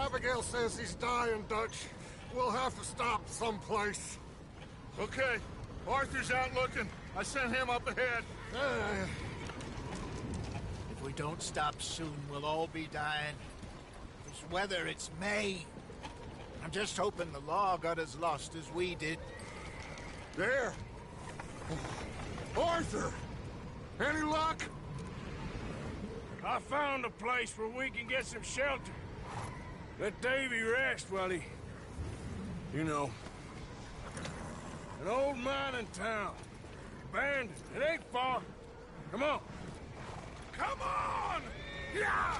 Abigail says he's dying, Dutch. We'll have to stop someplace. Okay. Arthur's out looking. I sent him up ahead. If we don't stop soon, we'll all be dying. This weather, it's May. I'm just hoping the law got as lost as we did. There. Arthur! Any luck? I found a place where we can get some shelter. Let Davy rest while he... You know. An old mining town. Abandoned. It ain't far. Come on. Come on! Yeah!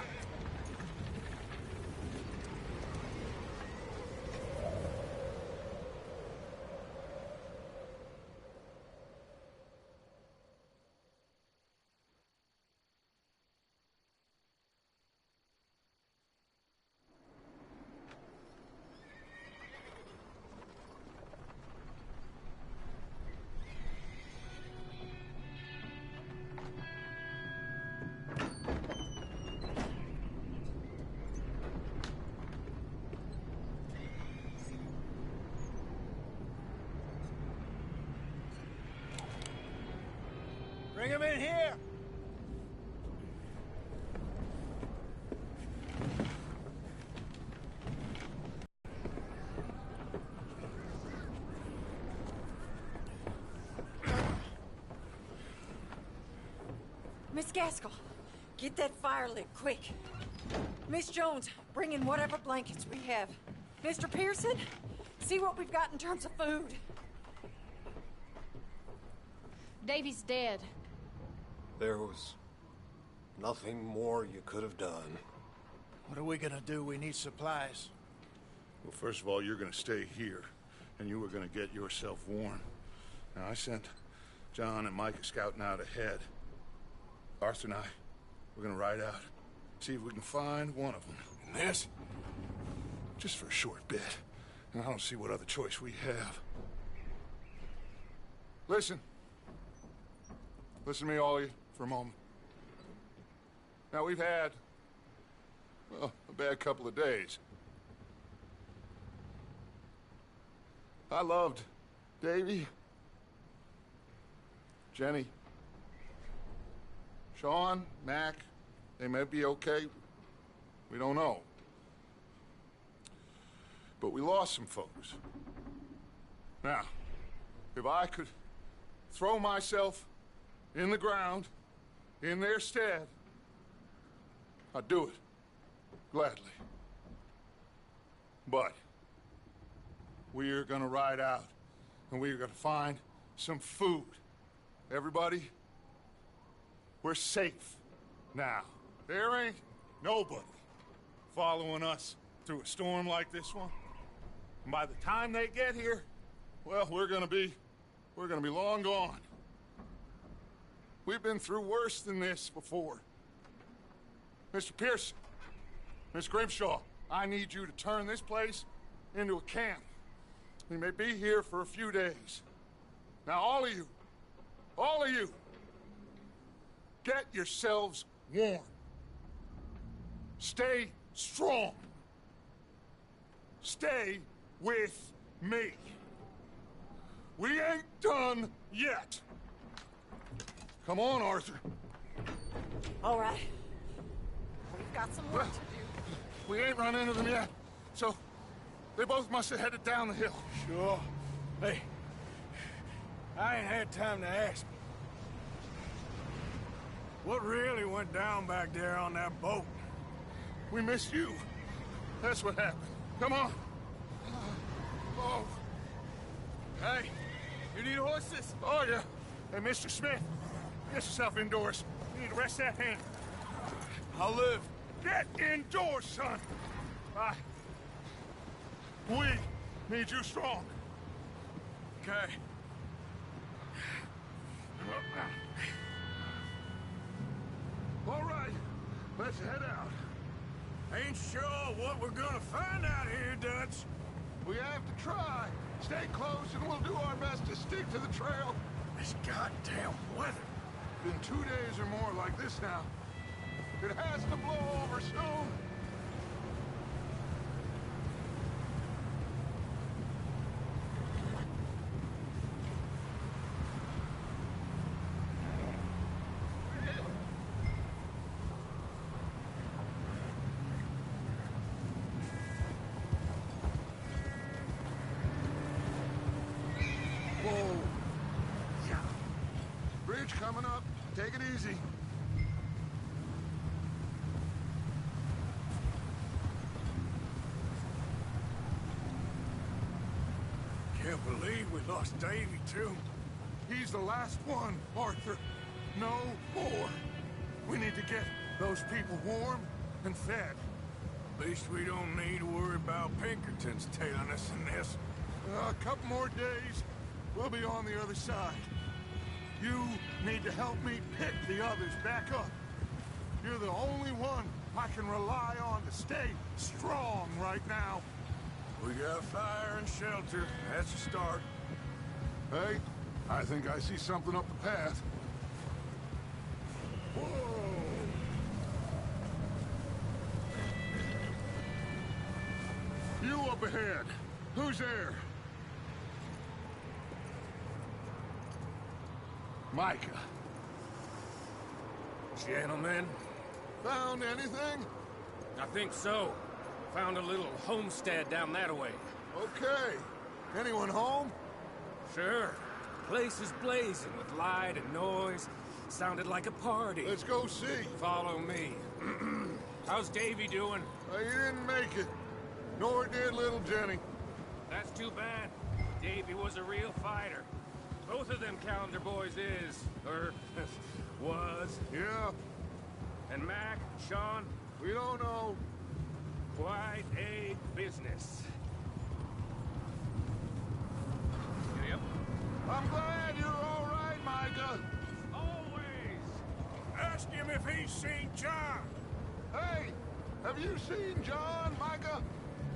Bring him in here! Miss Gaskell, get that fire lit, quick. Miss Jones, bring in whatever blankets we have. Mr. Pearson, see what we've got in terms of food. Davy's dead. There was nothing more you could have done. What are we gonna do? We need supplies. Well, first of all, you're gonna stay here, and you were gonna get yourself warm. Now, I sent John and Micah scouting out ahead. Arthur and I, we're gonna ride out, see if we can find one of them. And this, just for a short bit. And I don't see what other choice we have. Listen. Listen to me, all of you, for a moment. Now, we've had, well, a bad couple of days. I loved Davy, Jenny, Sean, Mac. They may be okay. We don't know. But we lost some folks. Now, if I could throw myself in the ground, in their stead, I'd do it, gladly. But we're gonna ride out, and we're gonna find some food. Everybody, we're safe now. There ain't nobody following us through a storm like this one. And by the time they get here, well, we're gonna be long gone. We've been through worse than this before. Mr. Pearson, Miss Grimshaw, I need you to turn this place into a camp. We may be here for a few days. Now, all of you, get yourselves warm. Stay strong. Stay with me. We ain't done yet. Come on, Arthur. All right. We've got some work to do. We ain't run into them yet, so they both must have headed down the hill. Sure. Hey, I ain't had time to ask. What really went down back there on that boat? We missed you. That's what happened. Come on. Oh. Hey, you need horses? Oh, yeah. Hey, Mr. Smith, get yourself indoors. You need to rest that hand. I'll live. Get indoors, son. We need you strong. Okay. All right, let's head out. Ain't sure what we're gonna find out here, Dutch. We have to try. Stay close and we'll do our best to stick to the trail. This goddamn weather. Been 2 days or more like this now. It has to blow over soon. Take it easy. Can't believe we lost Davy, too. He's the last one, Arthur. No more. We need to get those people warm and fed. At least we don't need to worry about Pinkertons tailing us in this. A couple more days, we'll be on the other side. You need to help me pick the others back up. You're the only one I can rely on to stay strong right now. We got fire and shelter. That's a start. Hey, I think I see something up the path. Whoa! You up ahead. Who's there? Micah. Gentlemen, Found anything? I think so. Found a little homestead down that way. Okay. Anyone home? Sure. Place is blazing with light and noise. Sounded like a party. Let's go see. Follow me. How's Davy doing? He didn't make it. Nor did little Jenny. That's too bad. Davy was a real fighter. Both of them calendar boys is, or was. Yeah, And Mac, Sean, we don't know. quite a business. Yep. I'm glad you're all right, Micah. Always. Ask him if he's seen John. Hey, have you seen John, Micah?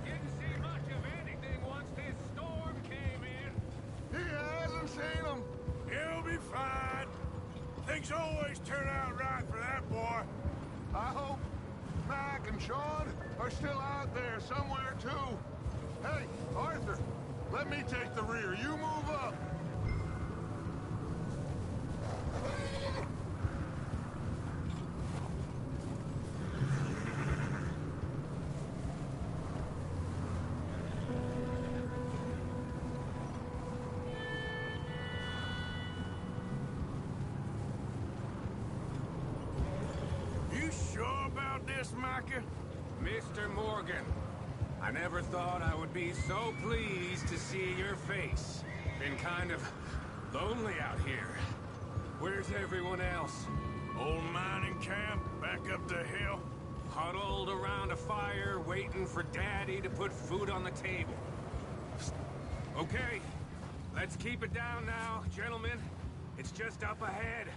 Didn't see much of anything once this storm came in. He hasn't seen him. He'll be fine. Things always turn out right for that boy. I hope Mac and Sean are still out there somewhere, too. Hey, Arthur, let me take the rear. You move up. You sure about this, Micah? Mr. Morgan, I never thought I would be so pleased to see your face. Been kind of lonely out here. Where's everyone else? Old mining camp back up the hill. Huddled around a fire, waiting for Daddy to put food on the table. Okay, let's keep it down now, gentlemen. It's just up ahead.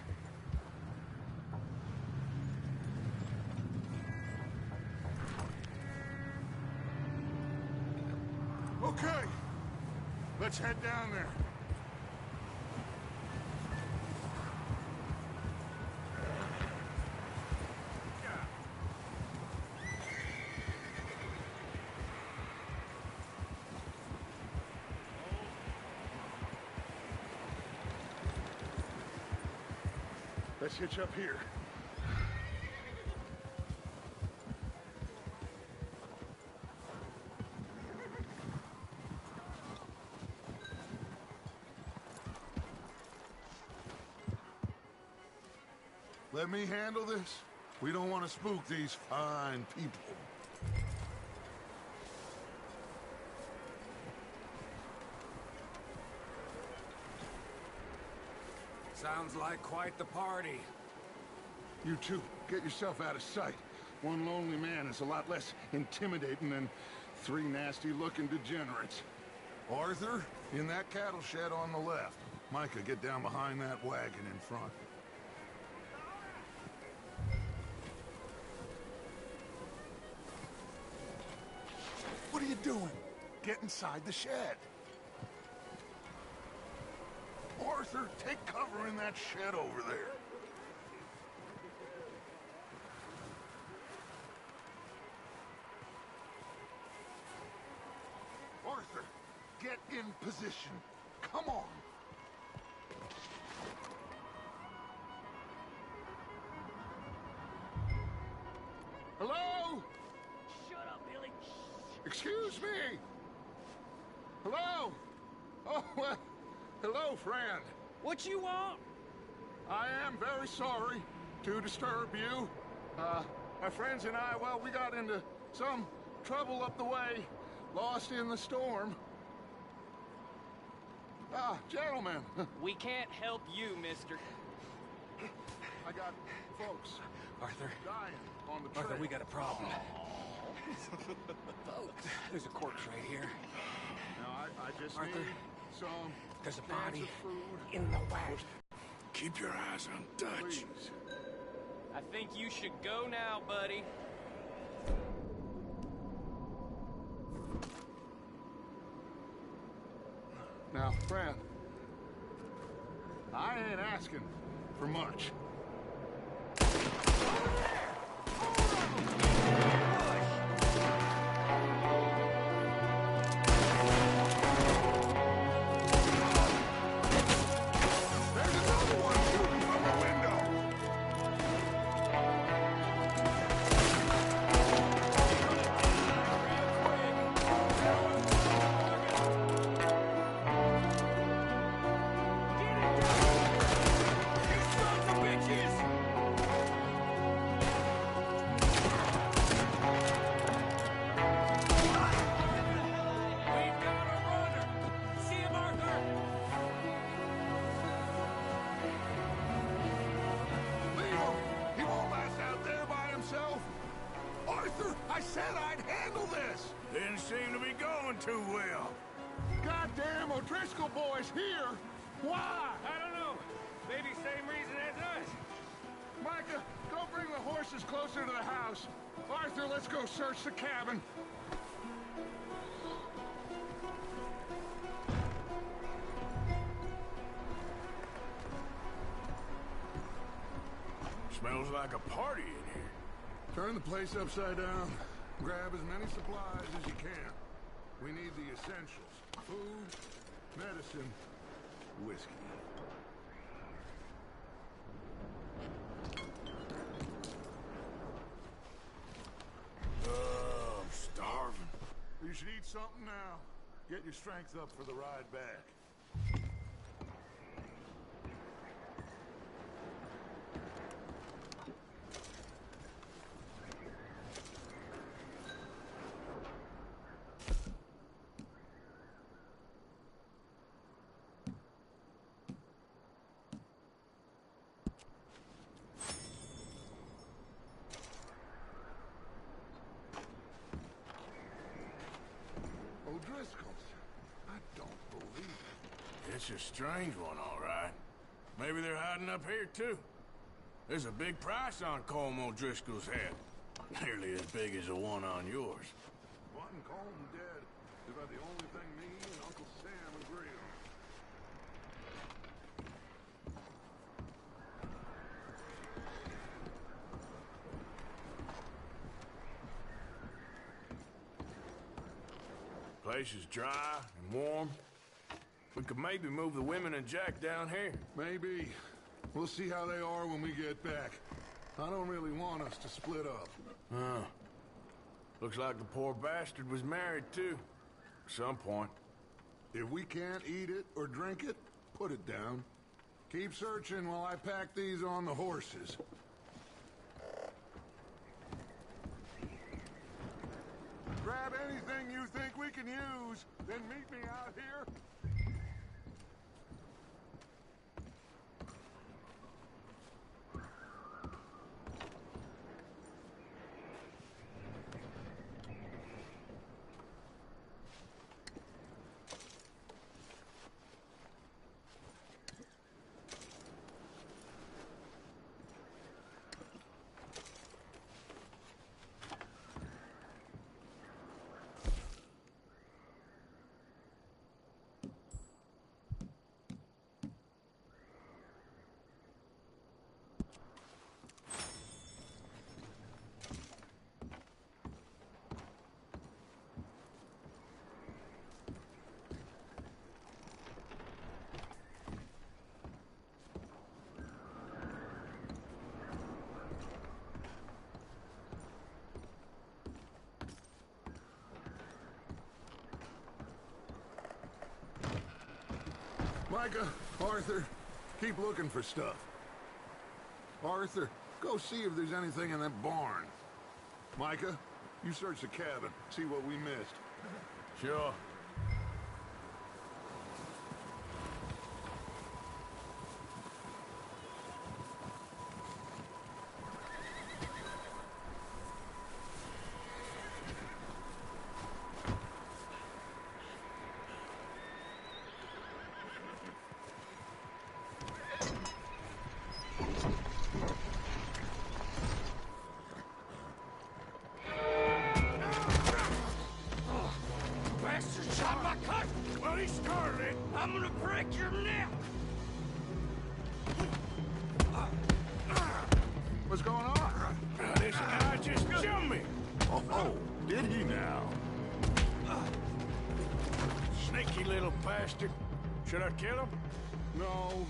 Okay, let's head down there. Let's hitch up here. Let me handle this. We don't want to spook these fine people. Sounds like quite the party. You two, get yourself out of sight. One lonely man is a lot less intimidating than three nasty-looking degenerates. Arthur, in that cattle shed on the left. Micah, get down behind that wagon in front. What are you doing? Get inside the shed. Arthur, take cover in that shed over there. Arthur, get in position. Come on. Hello? Shut up, Billy. Excuse me. Hello? Oh, well, hello, friend. What you want? I am very sorry to disturb you. My friends and I, well, we got into some trouble up the way, lost in the storm. Gentlemen. We can't help you, mister. I got folks Arthur. dying on the trail. Arthur, we got a problem. There's a corpse right here. Now, I just Arthur, need some there's a cans body of food. in the wagon. Keep your eyes on Dutch. Please. I think you should go now, buddy. Now, friend, I ain't asking for much. There's another one shooting from the window. Leave him. He won't last out there by himself. Arthur, I said I'd handle this. Didn't seem to be going too well. Goddamn O'Driscoll boys here. Why? I don't know. Maybe same reason as us. Micah, go bring the horses closer to the house. Arthur, let's go search the cabin. Smells like a party in here. Turn the place upside down. Grab as many supplies as you can. We need the essentials. Food, medicine, whiskey. I'm starving. You should eat something now. Get your strength up for the ride back. O'Driscoll's. I don't believe it. It's a strange one, all right. Maybe they're hiding up here, too. There's a big price on Colm O'Driscoll's head. Nearly as big as the one on yours. Wanting Colm dead is about the only thing me and Uncle Sam agree on. Place is dry and warm. We could maybe move the women and Jack down here. Maybe. We'll see how they are when we get back. I don't really want us to split up. Huh. Looks like the poor bastard was married, too. At some point. If we can't eat it or drink it, put it down. Keep searching while I pack these on the horses. Grab anything you think we can use, then meet me out here. Micah, Arthur, keep looking for stuff. Arthur, go see if there's anything in that barn. Micah, you search the cabin, see what we missed. Sure. Bastard shot my cut! Well, he started it. I'm gonna break your neck! What's going on? This guy just jumped me. Oh, did he now? Sneaky little bastard. Should I kill him? No.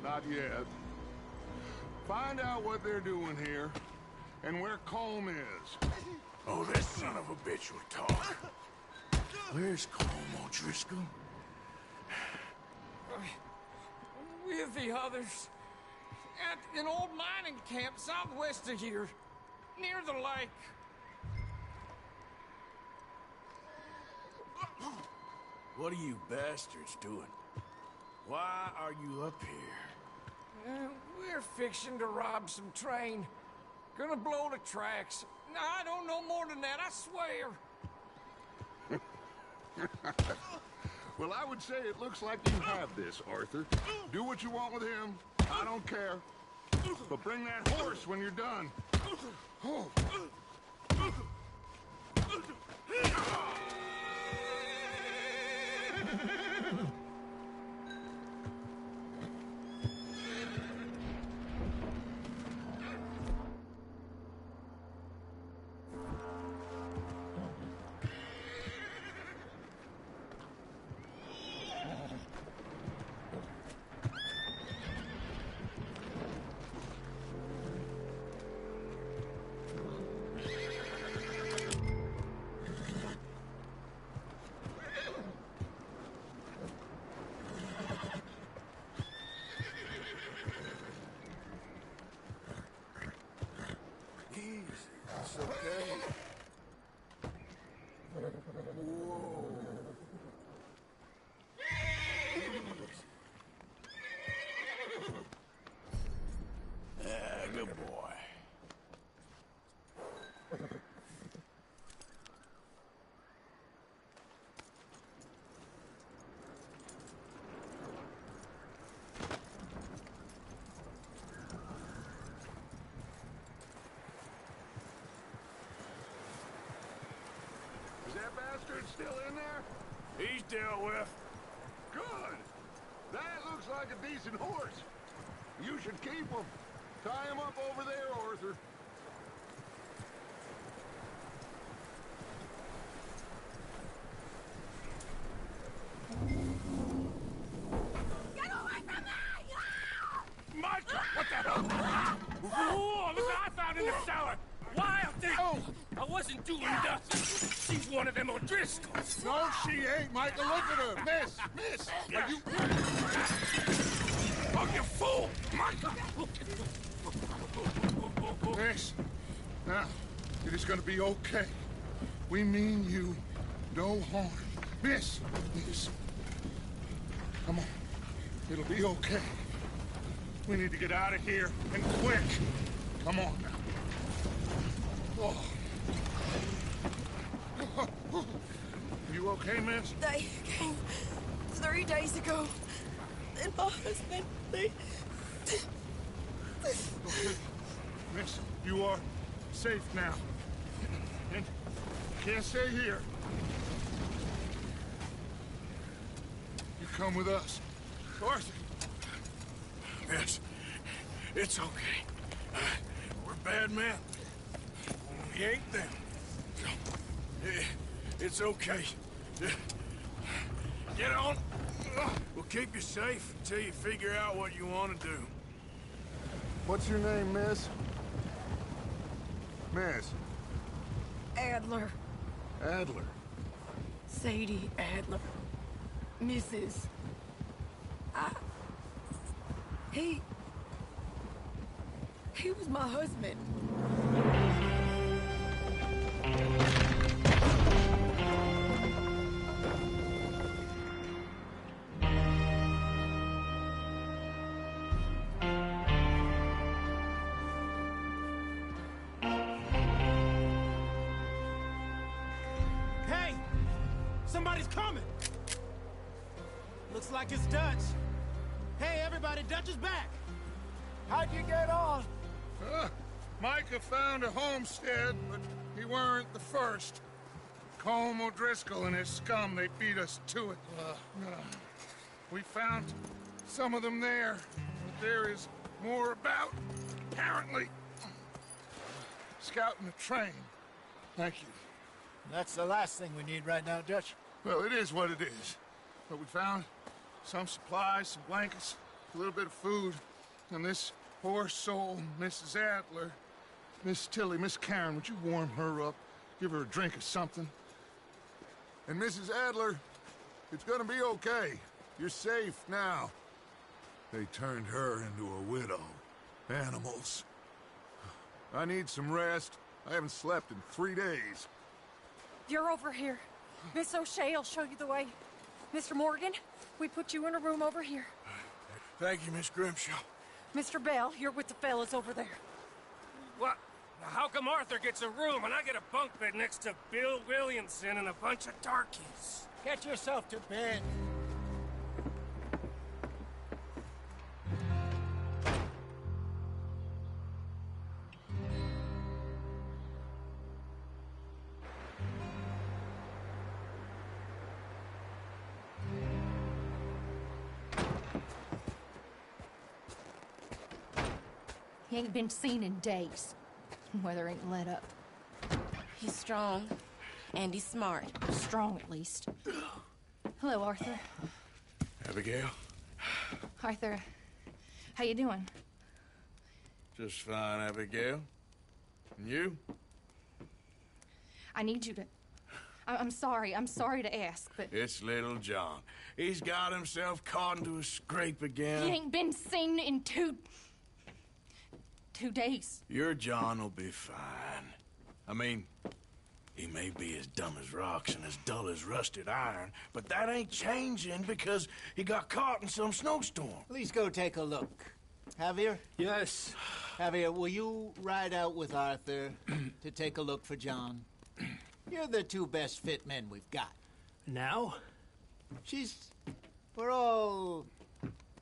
Not yet. Find out what they're doing here, and where Colm is. Oh, this son of a bitch will talk. Where's Colm O'Driscoll? With the others. At an old mining camp southwest of here. Near the lake. What are you bastards doing? Why are you up here? We're fixing to rob some train. Gonna blow the tracks. No, I don't know more than that, I swear. Well, I would say it looks like you have this, Arthur. Do what you want with him. I don't care. But bring that horse when you're done. Oh. It's okay. Whoa. Good boy. Is that bastard still in there? He's dealt with. Good. That looks like a decent horse. You should keep him. Tie him up over there, Arthur. Get away from me! Micah, what the hell? Whoa, look what I found in the cellar. Wild thing. Oh. I wasn't doing nothing. She's one of them O'Driscolls. No, she ain't, Micah. Look at her. Miss. Are you... Oh, you fool! Micah! Miss. Now, it is gonna be okay. We mean you no harm. Miss. Come on. It'll be okay. We need to get out of here, and quick. Come on now. Oh. You okay, miss? They came 3 days ago. And my husband, they... Okay. Miss, you are safe now. And you can't stay here. You come with us. Arthur. Yes, it's okay. We're bad men. We ain't them. It's okay. Get on. We'll keep you safe until you figure out what you want to do. What's your name, miss? Miss. Adler. Adler. Sadie Adler. Mrs. He He was my husband. Hey! Somebody's coming! Looks like it's Dutch. Hey, everybody, Dutch is back! How'd you get on? Micah found a homestead, but he weren't the first. Colm O'Driscoll and his scum, they beat us to it. We found some of them there, but there is more about, apparently. Scouting the train. Thank you. That's the last thing we need right now, Dutch. Well, it is what it is. But we found some supplies, some blankets, a little bit of food, and this poor soul, Mrs. Adler, Miss Tilly, Miss Karen, would you warm her up? Give her a drink or something? And Mrs. Adler, it's gonna be okay. You're safe now. They turned her into a widow. Animals. I need some rest. I haven't slept in 3 days. You're over here. Miss O'Shea will show you the way. Mr. Morgan, we put you in a room over here. Thank you, Miss Grimshaw. Mr. Bell, you're with the fellas over there. What? How come Arthur gets a room and I get a bunk bed next to Bill Williamson and a bunch of darkies? Get yourself to bed. He ain't been seen in days. Weather ain't let up. He's strong, and he's smart. Strong, at least. Hello, Arthur. Abigail? Arthur, how you doing? Just fine, Abigail. And you? I need you to... I'm sorry to ask, but... It's little John. He's got himself caught into a scrape again. He ain't been seen in 2 days. Your John will be fine. I mean, he may be as dumb as rocks and as dull as rusted iron, but that ain't changing because he got caught in some snowstorm. Please go take a look. Javier? Yes. Javier, will you ride out with Arthur to take a look for John? You're the 2 best fit men we've got. Now? We're all...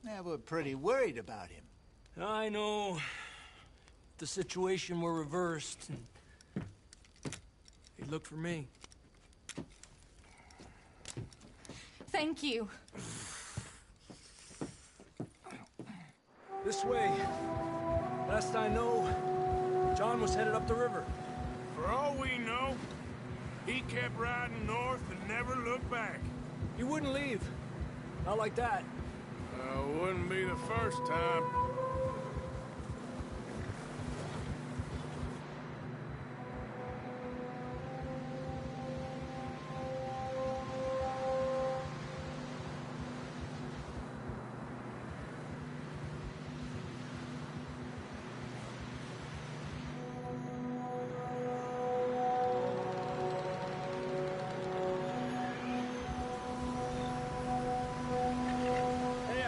Yeah, we're pretty worried about him. I know. If the situation were reversed, and he'd look for me. Thank you. This way. Last I know, John was headed up the river. For all we know, he kept riding north and never looked back. He wouldn't leave. Not like that. Wouldn't be the first time.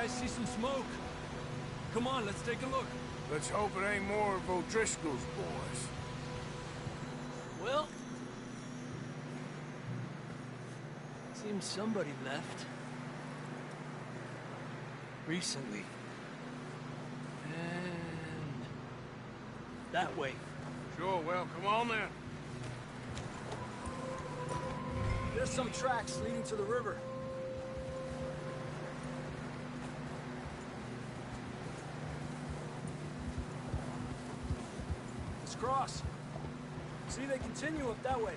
See some smoke. Come on, let's take a look. Let's hope it ain't more of O'Driscoll's boys. Well, seems somebody left. Recently. And that way. Sure, well, come on then. There's some tracks leading to the river. Cross. See, they continue up that way.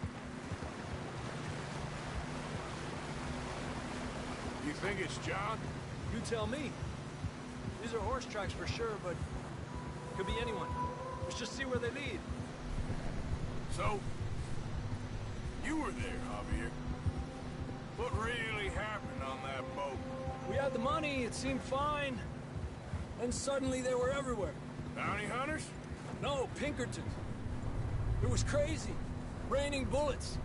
You think it's John? You tell me. These are horse tracks for sure, but could be anyone. Let's just see where they lead. So, you were there, Javier. What really happened on that boat? We had the money, it seemed fine. And suddenly they were everywhere. Bounty hunters? No, Pinkerton. It was crazy. Raining bullets.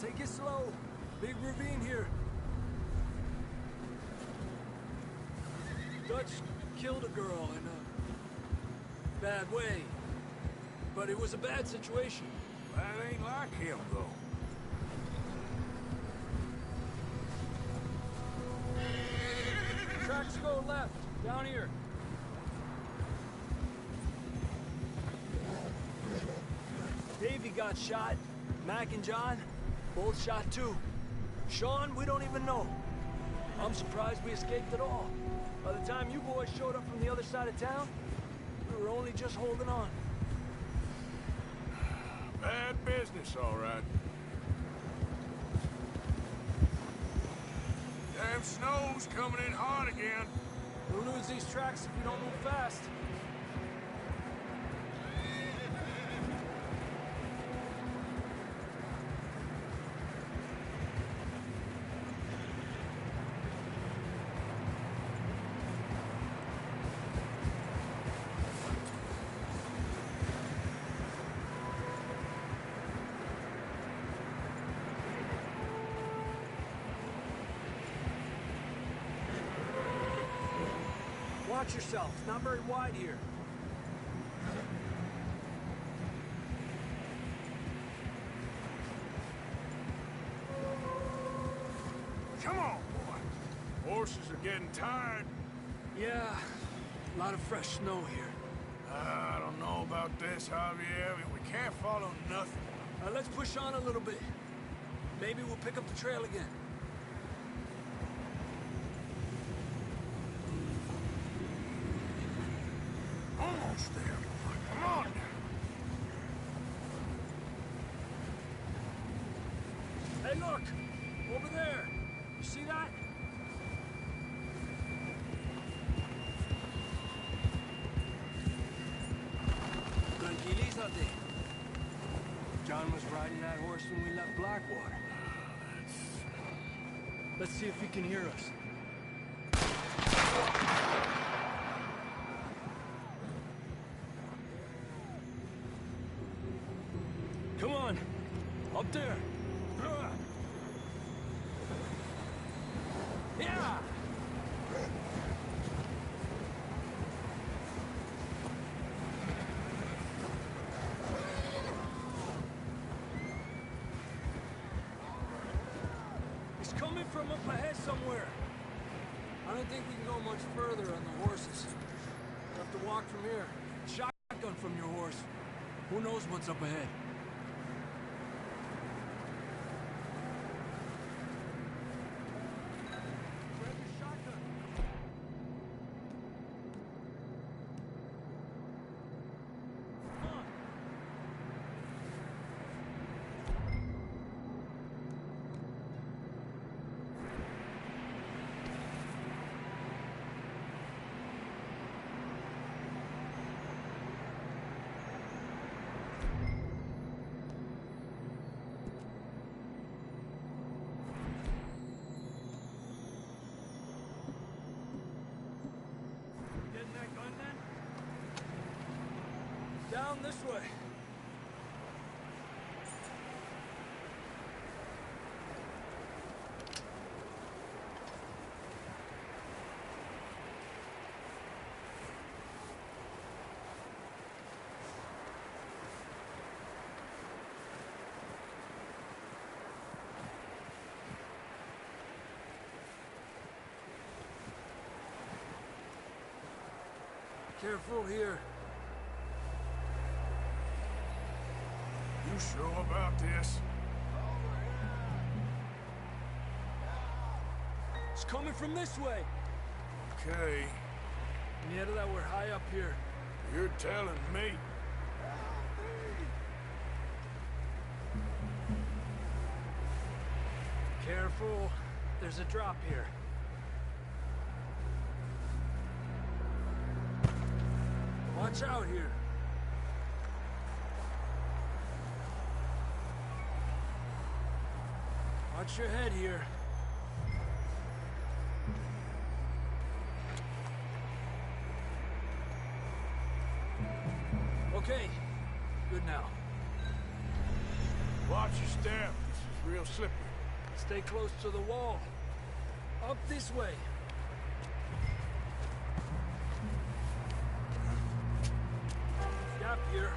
Take it slow. Big ravine here. Dutch killed a girl in a bad way. But it was a bad situation. That ain't like him, though. Tracks go left, down here. Davey got shot. Mac and John, both shot too. Sean, we don't even know. I'm surprised we escaped at all. By the time you boys showed up from the other side of town, we were only just holding on. Bad business, all right. Damn snow's coming in hard again. We'll lose these tracks if we don't move fast. Watch yourself. It's not very wide here. Come on, boy. Horses are getting tired. Yeah, a lot of fresh snow here. I don't know about this, Javier. We can't follow nothing. Let's push on a little bit. Maybe we'll pick up the trail again. Almost there, boy. Come on. Hey, look! Over there! You see that? Tranquilízate. John was riding that horse when we left Blackwater. Let's see if he can hear us. Come on! Up there! Yeah! He's coming from up ahead somewhere. I don't think we can go much further on the horses. We'll have to walk from here. Shotgun from your horse. Who knows what's up ahead? Grab your shotgun. Come on. Getting that gun then? Down this way. Careful here. You sure about this? It's coming from this way. Okay, Mierda, we're high up here. you're telling me. Careful. There's a drop here. Watch out here. Watch your head here. Okay. Good now. Watch your step. This is real slippery. Stay close to the wall. Up this way. Gap here.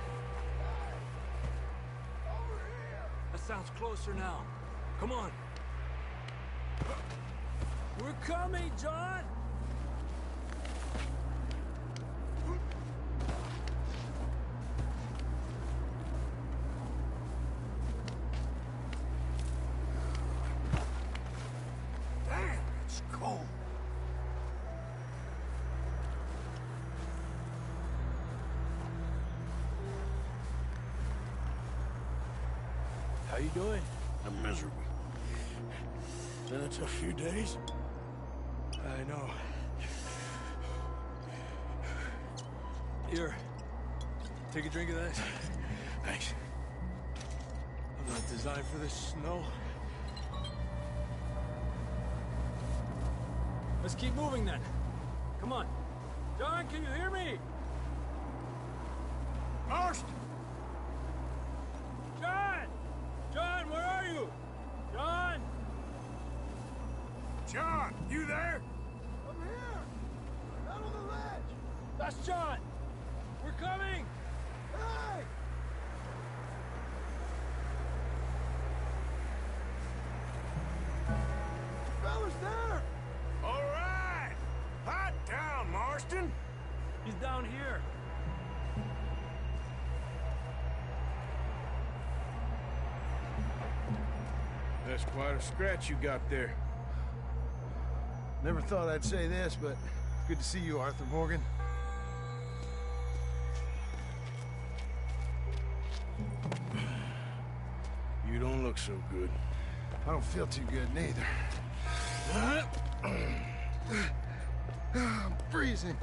That sounds closer now. Come on. We're coming, John! Damn, it's cold. How you doing? I'm miserable. Been a tough few days. I know. Here. Take a drink of that. Thanks. I'm not designed for this snow. Let's keep moving then. Come on. John, can you hear me? Marston! John! John, where are you? John! John, you there? I'm here! Out on the ledge! That's John! We're coming! Hey! Fella's there! All right! Hot down, Marston! He's down here. That's quite a scratch you got there. Never thought I'd say this, but good to see you, Arthur Morgan. You don't look so good. I don't feel too good, neither. I'm freezing.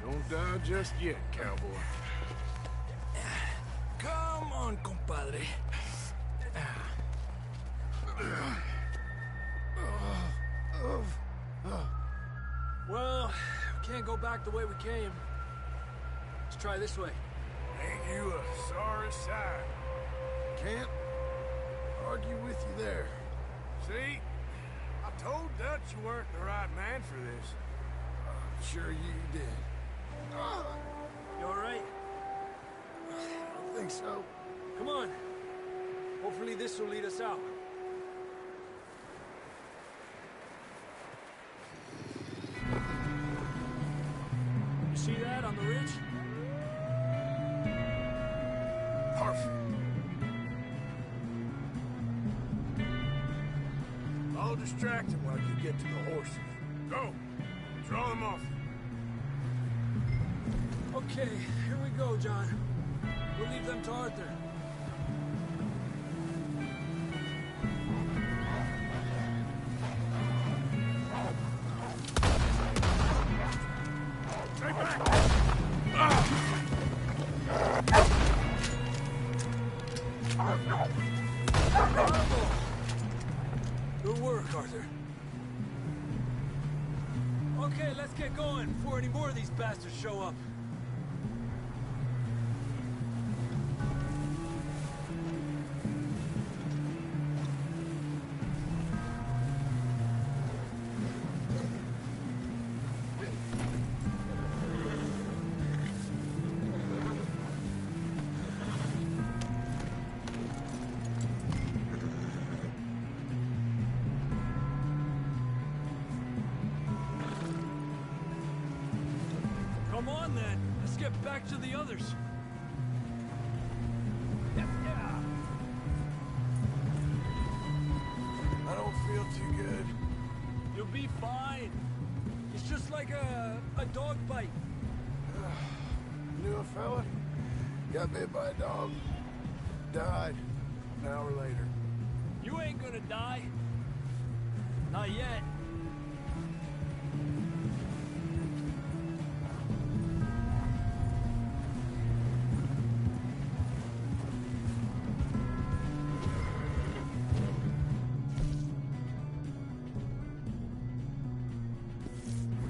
Don't die just yet, cowboy. Come on, compadre. Well, we can't go back the way we came. Let's try this way. Ain't you a sorry sight? Can't argue with you there. See? I told Dutch you weren't the right man for this. I'm sure you did. You all right? I don't think so. Come on. Hopefully this will lead us out. You see that on the ridge? Perfect. I'll distract him while you get to the horses. Go! Draw them off. Okay, here we go, John. We'll leave them to Arthur. Stay back! Good work, Arthur. Okay, let's get going before any more of these bastards show up. Come on, then. Let's get back to the others. I don't feel too good. You'll be fine. It's just like a dog bite. Knew a fella? Got bit by a dog. Died an hour later. You ain't gonna die. Not yet.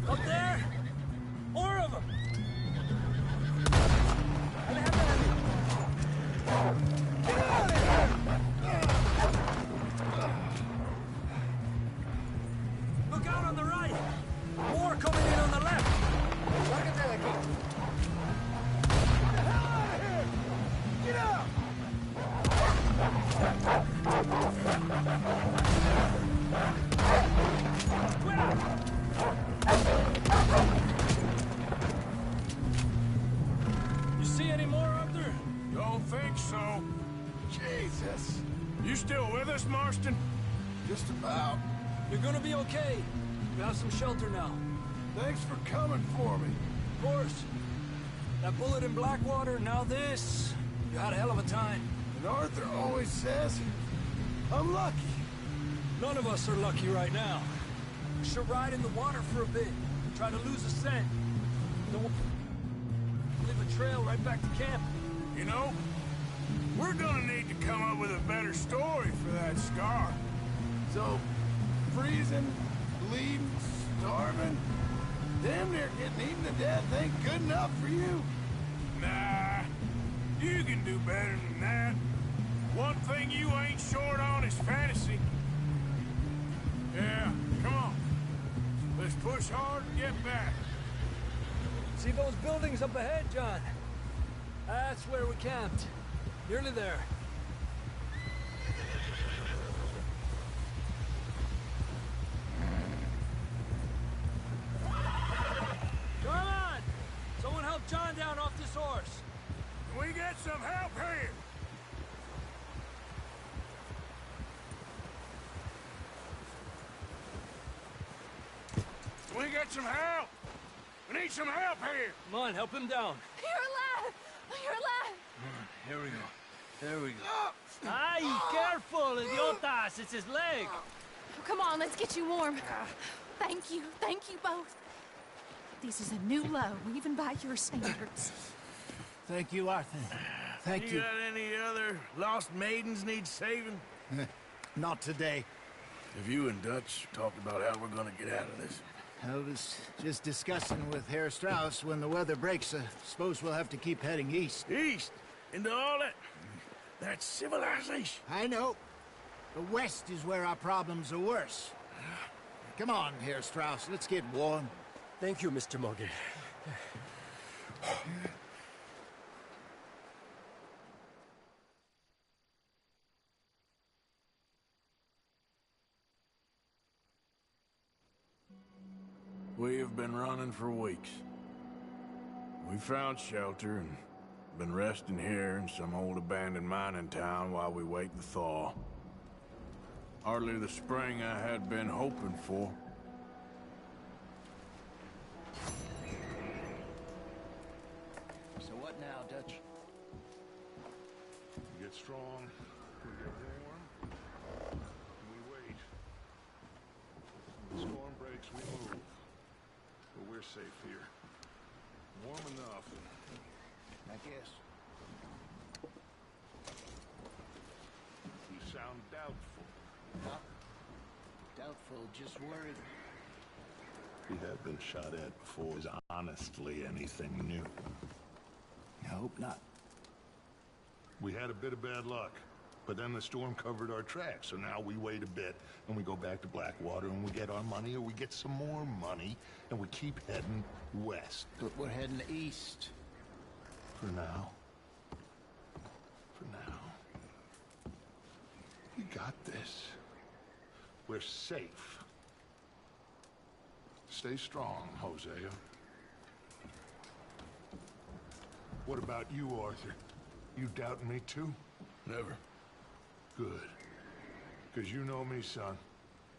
Up there? All right. still with us, Marston? Just about. You're gonna be okay. You have some shelter now. Thanks for coming for me. Of course. That bullet in Blackwater, now this. You had a hell of a time. And Arthur always says, I'm lucky. None of us are lucky right now. We should ride in the water for a bit. Try to lose a scent. Don't leave a trail right back to camp. You know, we're gonna need to come up with a better story for that scar. So, freezing, bleeding, starving, damn near getting eaten to death ain't good enough for you. Nah, you can do better than that. One thing you ain't short on is fantasy. Yeah, come on. Let's push hard and get back. See those buildings up ahead, John? That's where we camped. Nearly there. Come on! Someone help John down off this horse. Can we get some help here? Can we get some help? We need some help here. Come on, help him down. You're alive! You're alive! Here we go. There we go. Ay, careful, idiotas! It's his leg. Oh, come on, let's get you warm. Thank you both. This is a new low, even by your standards. Thank you, Arthur. Thank you. Got any other lost maidens need saving? Not today. Have you and Dutch talked about how we're gonna get out of this? I was just discussing with Herr Strauss when the weather breaks. Suppose we'll have to keep heading east. East? Into all that civilization? I know. The west is where our problems are worse. Come on, Herr Strauss, let's get warm. Thank you, Mr. Morgan. We have been running for weeks. We found shelter and been resting here in some old abandoned mining town while we wait the thaw. Hardly the spring I had been hoping for. So what now, Dutch? We get strong, we get warm, and we wait. When the storm breaks, we move. But we're safe here. Warm enough. I guess. You sound doubtful. Not doubtful, just worried. We have been shot at before. Is honestly anything new? I hope not. We had a bit of bad luck, but then the storm covered our tracks, so now we wait a bit, and we go back to Blackwater, and we get our money, or we get some more money, and we keep heading west. But we're heading east. For now. For now. We got this. We're safe. Stay strong, Hosea. What about you, Arthur? You doubting me too? Never. Good. Because you know me, son.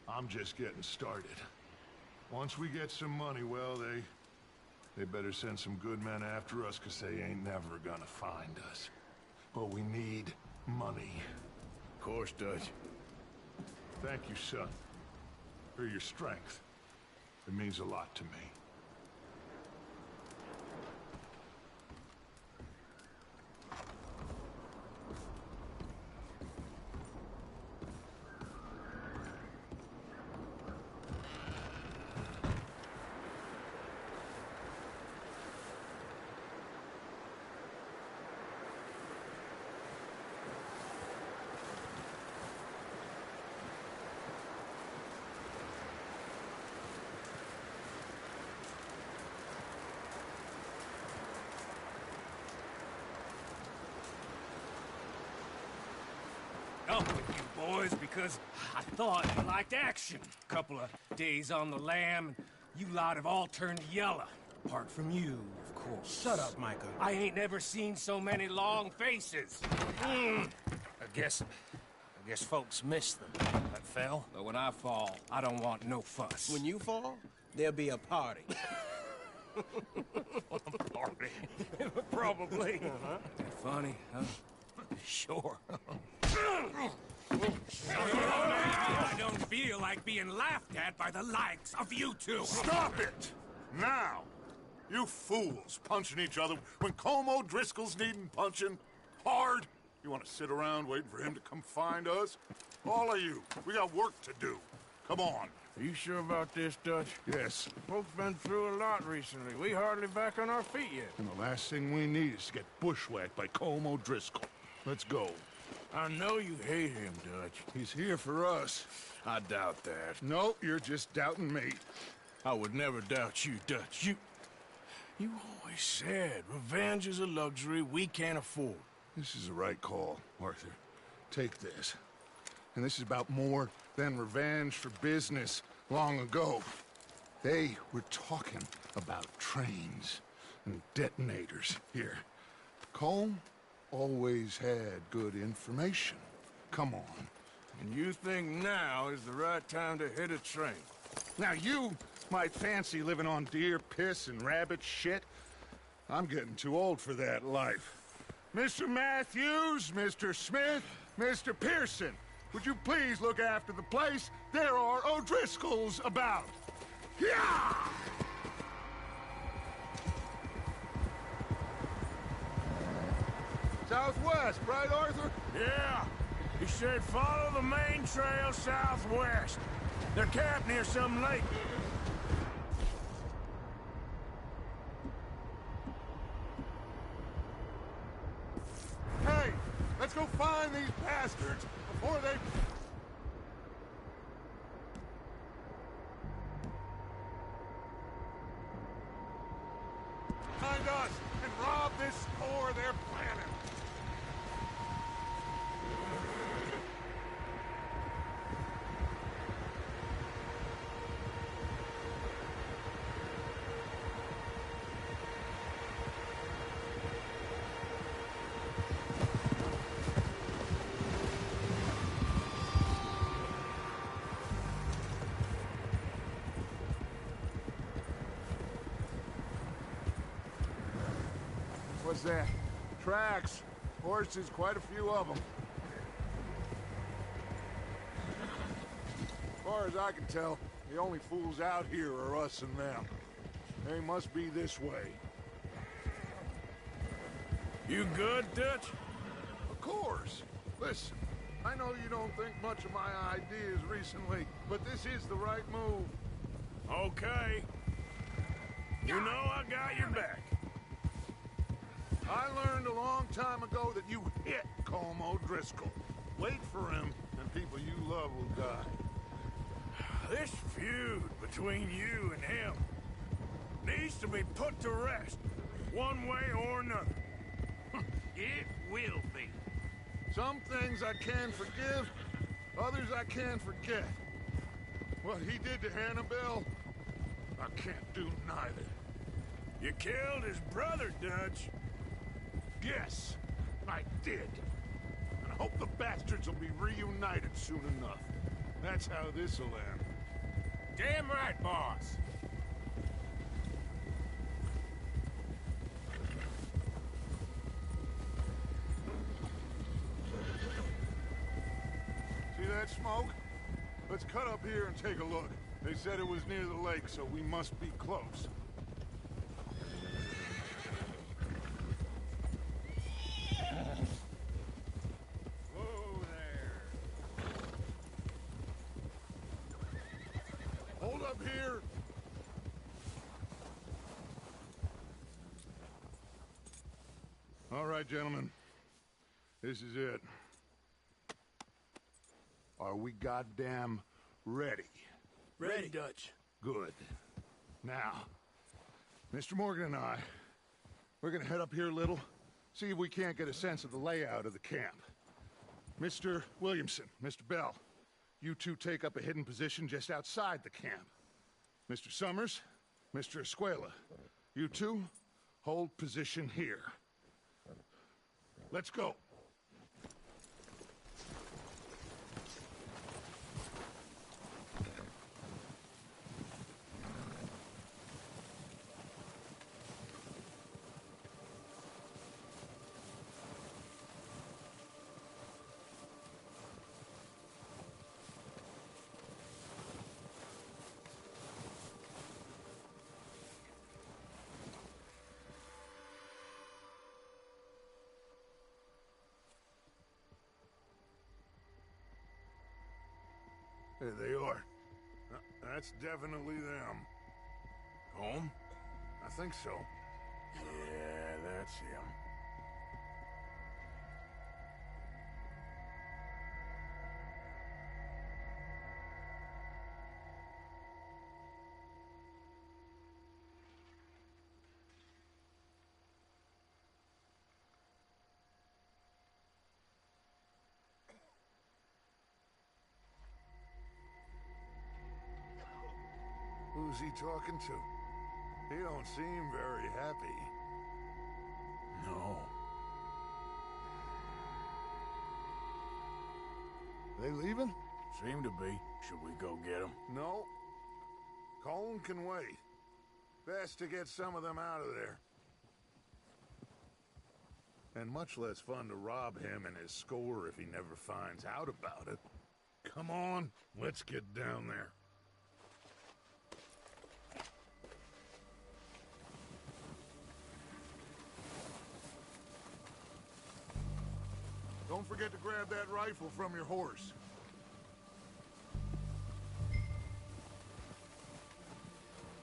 I'm just getting started. Once we get some money, well, they better send some good men after us, because they ain't never gonna find us. But we need money. Of course, Dutch. Thank you, son, for your strength. It means a lot to me. Up with you boys because I thought you liked action. Couple of days on the lam, and you lot have all turned yellow. Apart from you, of course. Shut up, Micah. I ain't never seen so many long faces. I guess I guess folks miss them. That fell. But when I fall, I don't want no fuss. When you fall, there'll be a party. Party. Probably. Funny, huh? Sure. I don't feel like being laughed at by the likes of you two. Stop it! Now! You fools punching each other when Colm O'Driscoll's needing punching hard. You want to sit around waiting for him to come find us? All of you, we got work to do. Come on. Are you sure about this, Dutch? Yes. Folks been through a lot recently. We hardly back on our feet yet. And the last thing we need is to get bushwhacked by Colm O'Driscoll. Let's go. I know you hate him, Dutch. He's here for us. I doubt that. No, you're just doubting me. I would never doubt you, Dutch. You always said revenge is a luxury we can't afford. This is the right call, Arthur. Take this. And this is about more than revenge for business long ago. They were talking about trains and detonators here. Colm always had good information. Come on. And you think now is the right time to hit a train? Now you might fancy living on deer piss and rabbit shit. I'm getting too old for that life. Mr. Matthews, Mr. Smith, Mr. Pearson, would you please look after the place? There are O'Driscolls about. Yeah! Southwest, right, Arthur? Yeah. He said follow the main trail southwest. They're camped near some lake. Hey, let's go find these bastards before they... Find us and rob this store they're planning. What's that? Tracks. Horses, quite a few of them. As far as I can tell, the only fools out here are us and them. They must be this way. You good, Dutch? Of course. Listen, I know you don't think much of my ideas recently, but this is the right move. Okay. You know I got your back. I learned a long time ago that you hit Colm O'Driscoll. Wait for him, and people you love will die. This feud between you and him needs to be put to rest, one way or another. It will be. Some things I can forgive, others I can't forget. What he did to Hannibal, I can't do neither. You killed his brother, Dutch. Yes, I did. And I hope the bastards will be reunited soon enough. That's how this'll end. Damn right, boss. See that smoke? Let's cut up here and take a look. They said it was near the lake, so we must be close. Whoa there. Hold up here! All right, gentlemen. This is it. Are we goddamn ready? Ready, Dutch. Good. Now, Mr. Morgan and I, we're gonna head up here a little, see if we can't get a sense of the layout of the camp. Mr. Williamson, Mr. Bell, you two take up a hidden position just outside the camp. Mr. Summers, Mr. Escuela, you two hold position here. Let's go. There they are. That's definitely them. Home? I think so. Yeah, that's him. Who's he talking to? He don't seem very happy. No. They leaving? Seem to be. Should we go get them? No. Colin can wait. Best to get some of them out of there. And much less fun to rob him and his score if he never finds out about it. Come on, let's get down there. Don't forget to grab that rifle from your horse.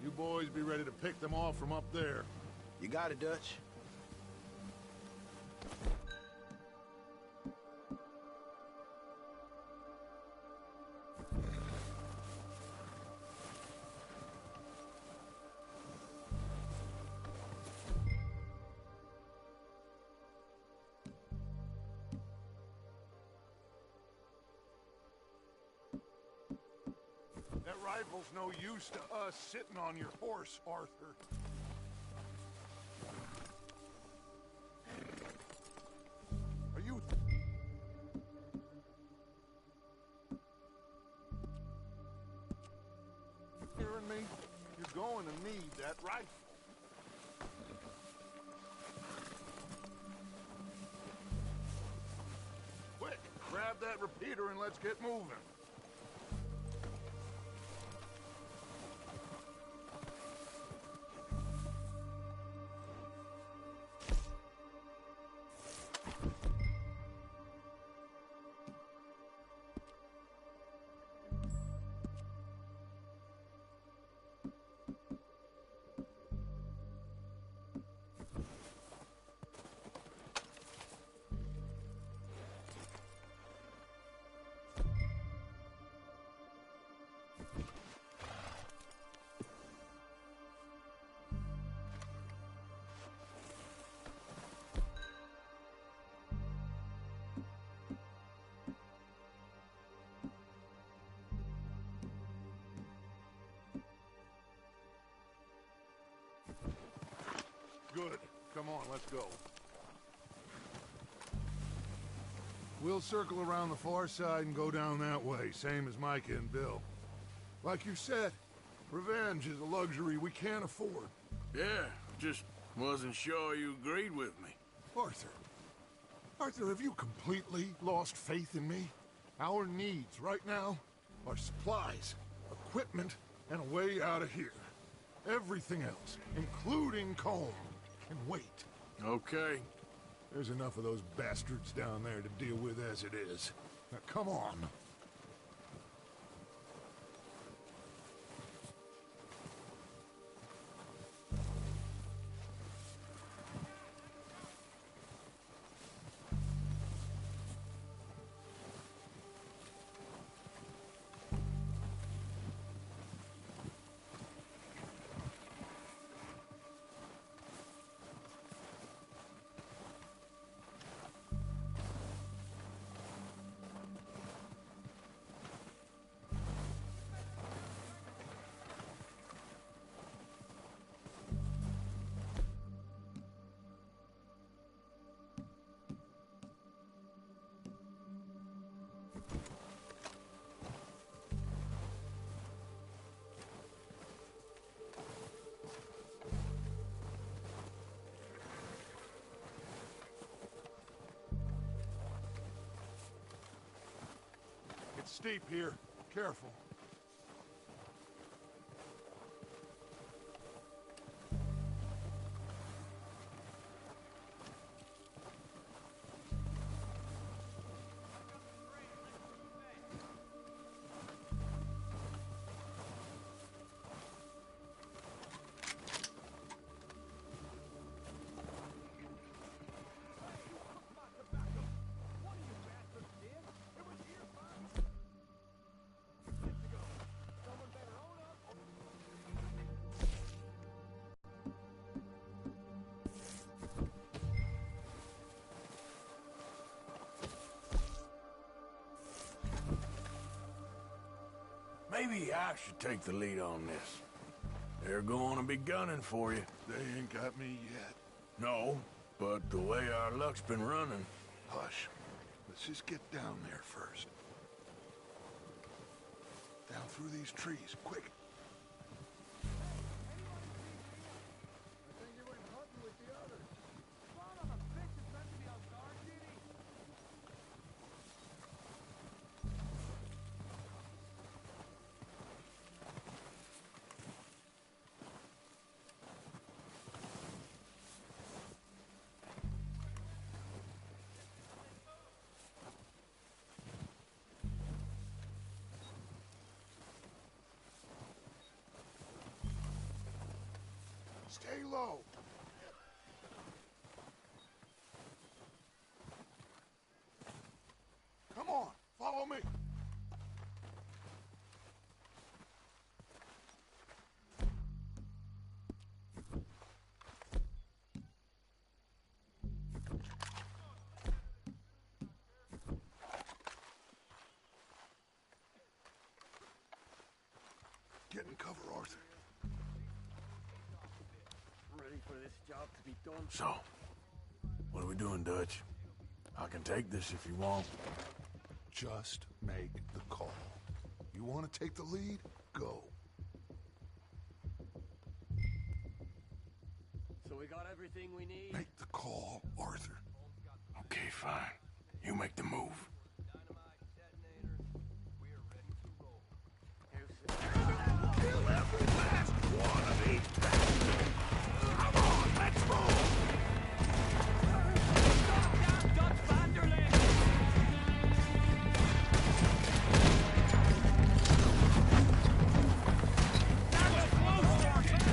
You boys be ready to pick them off from up there. You got it, Dutch. That rifle's no use to us sitting on your horse, Arthur. Are you... hearing me? You're going to need that rifle. Quick, grab that repeater and let's get moving. Good. Come on, let's go. We'll circle around the far side and go down that way, same as Micah and Bill. Like you said, revenge is a luxury we can't afford. Yeah, just wasn't sure you agreed with me. Arthur, have you completely lost faith in me? Our needs right now are supplies, equipment, and a way out of here. Everything else, including Colm, can wait. Okay. There's enough of those bastards down there to deal with as it is. Now, come on. It's steep here. Careful. Maybe I should take the lead on this. They're going to be gunning for you. They ain't got me yet. No, but the way our luck's been running... Hush. Let's just get down there first. Down through these trees, quick. Stay low. Come on, follow me. Get in cover, Arthur. For this job to be done. So, what are we doing, Dutch? I can take this if you want. Just make the call. You want to take the lead? Go. So we got everything we need? Make the call, Arthur. Okay, fine. You make the move. Kill every last one of these bastards! Come on, let's move! Dutch Van der Linde! That was close, Sergeant!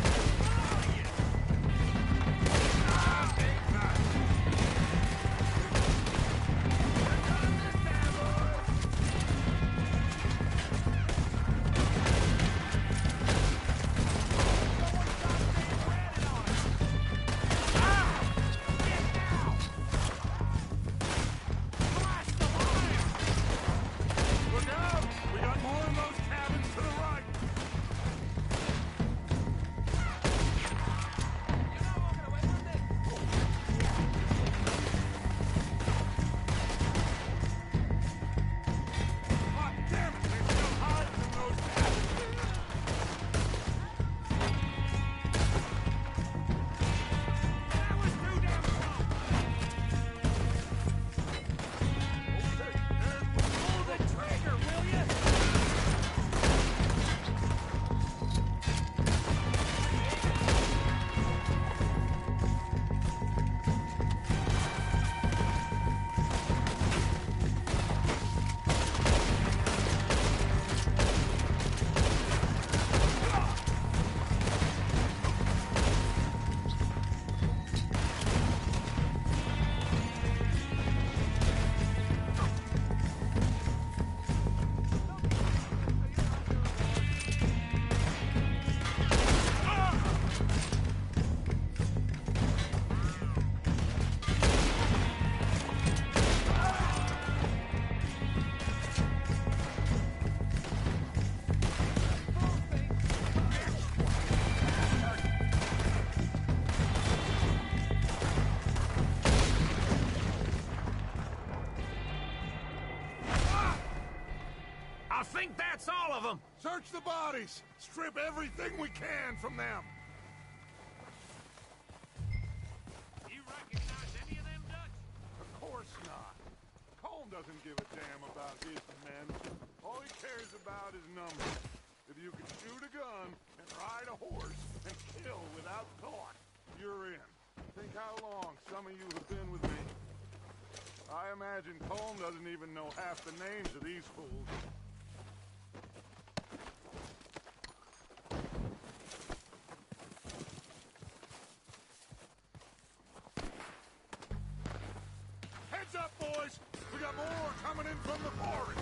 think that's all of them! Search the bodies! Strip everything we can from them! You recognize any of them, Dutch? Of course not. Colm doesn't give a damn about his men. All he cares about is numbers. If you can shoot a gun and ride a horse and kill without thought, you're in. Think how long some of you have been with me. I imagine Colm doesn't even know half the names of these fools. Heads up, boys! We got more coming in from the forest!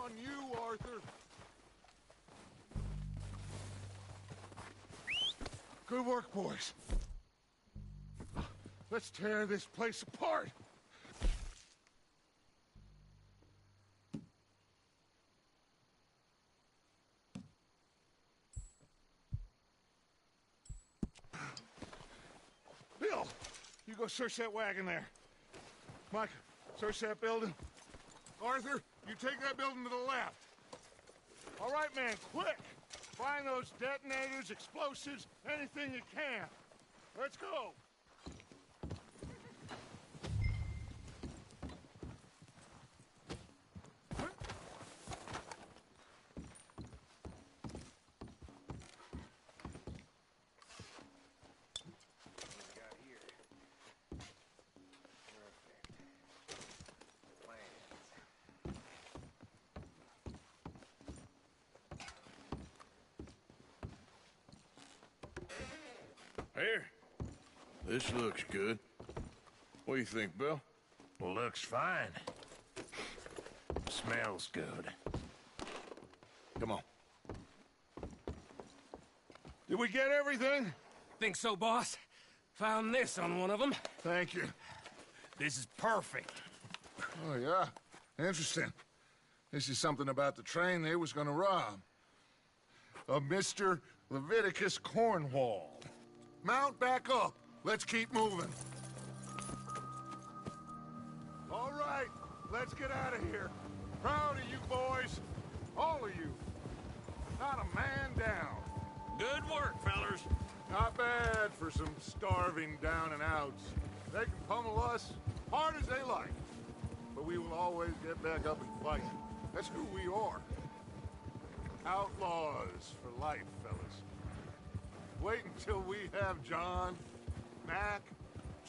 on you, Arthur. Good work, boys. Let's tear this place apart. Bill, you go search that wagon there. Mike, search that building. Arthur, you take that building to the left. All right, man, quick. Find those detonators, explosives, anything you can. Let's go. Here. This looks good. What do you think, Bill? Looks fine. Smells good. Come on. Did we get everything? Think so, boss. Found this on one of them. Thank you. This is perfect. Oh, yeah? Interesting. This is something about the train they was gonna rob. Of Mr. Leviticus Cornwall. Mount back up. Let's keep moving. All right, let's get out of here. Proud of you boys. All of you. Not a man down. Good work, fellers. Not bad for some starving down and outs. They can pummel us hard as they like. But we will always get back up and fight. That's who we are. Outlaws for life, fellas. Wait until we have John, Mac,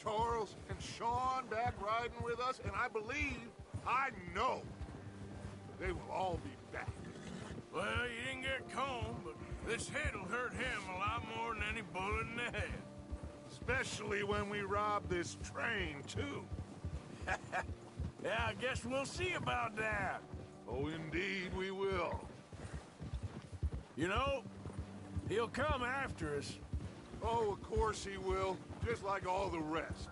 Charles, and Sean back riding with us, and I believe, I know, they will all be back. Well, you didn't get Colm, but this hit'll hurt him a lot more than any bullet in the head. Especially when we rob this train, too. Yeah, I guess we'll see about that. Oh, indeed we will. You know, he'll come after us. Oh, of course he will, just like all the rest.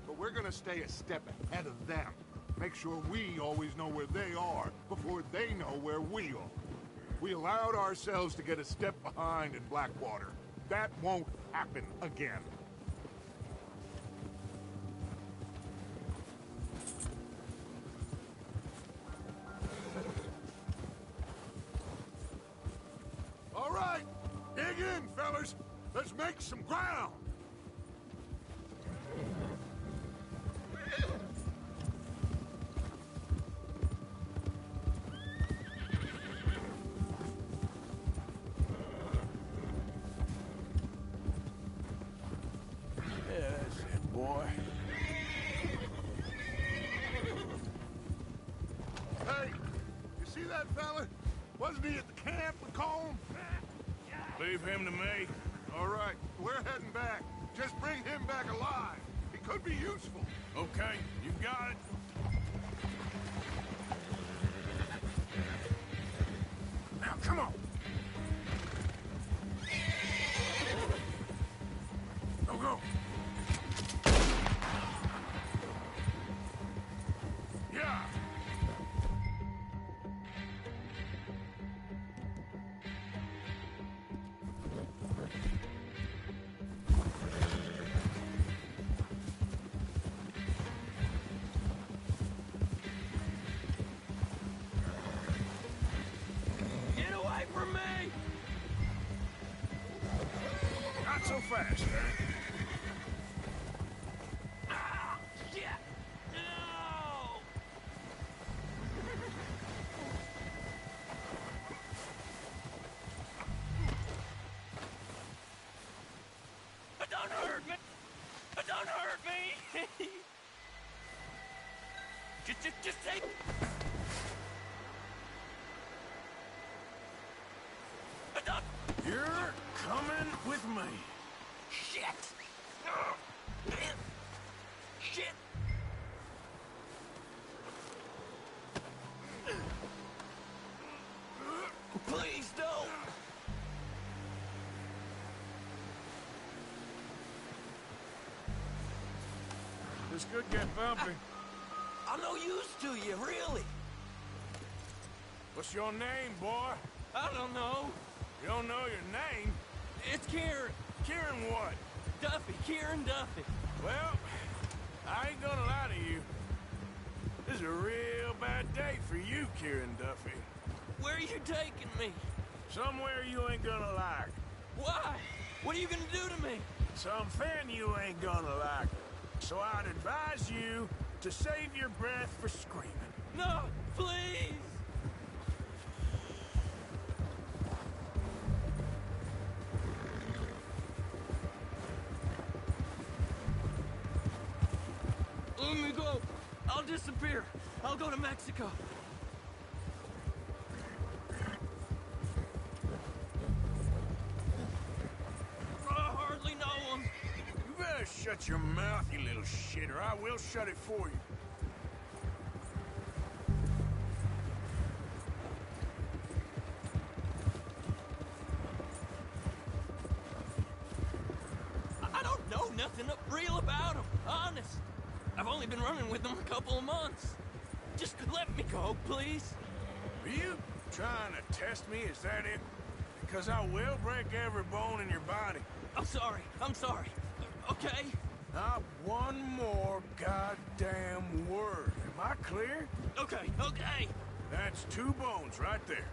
But we're gonna stay a step ahead of them. Make sure we always know where they are before they know where we are. We allowed ourselves to get a step behind in Blackwater. That won't happen again. All right, dig in, fellas. Let's make some ground. That's it, boy. Hey, you see that fella? Wasn't he at the camp with Colm? Leave him to me. All right, we're heading back. Just bring him back alive. He could be useful. Okay, you got it. Now, come on. Go, go. Yeah. Get away from me! Not so fast, Ah, shit! No! Don't hurt me! Don't hurt me! just take... You're coming with me. Shit! Shit! This could get bumpy. I'm no use to you, really. What's your name, boy? I don't know. You don't know your name? It's Kieran. Kieran what? Duffy. Kieran Duffy. Well, I ain't gonna lie to you. This is a real bad day for you, Kieran Duffy. Where are you taking me? Somewhere you ain't gonna like. Why? What are you gonna do to me? Something you ain't gonna like. So I'd advise you to save your breath for screaming. No, please! Let me go. I'll disappear. I'll go to Mexico. I hardly know him. You better shut your mouth, you little shit, or I will shut it for you. I don't know nothing real about him, honest. I've only been running with him a couple of months. Just let me go, please. Are you trying to test me? Is that it? Because I will break every bone in your body. I'm sorry. Okay? Not one more goddamn word. Am I clear? Okay. That's 2 bones right there.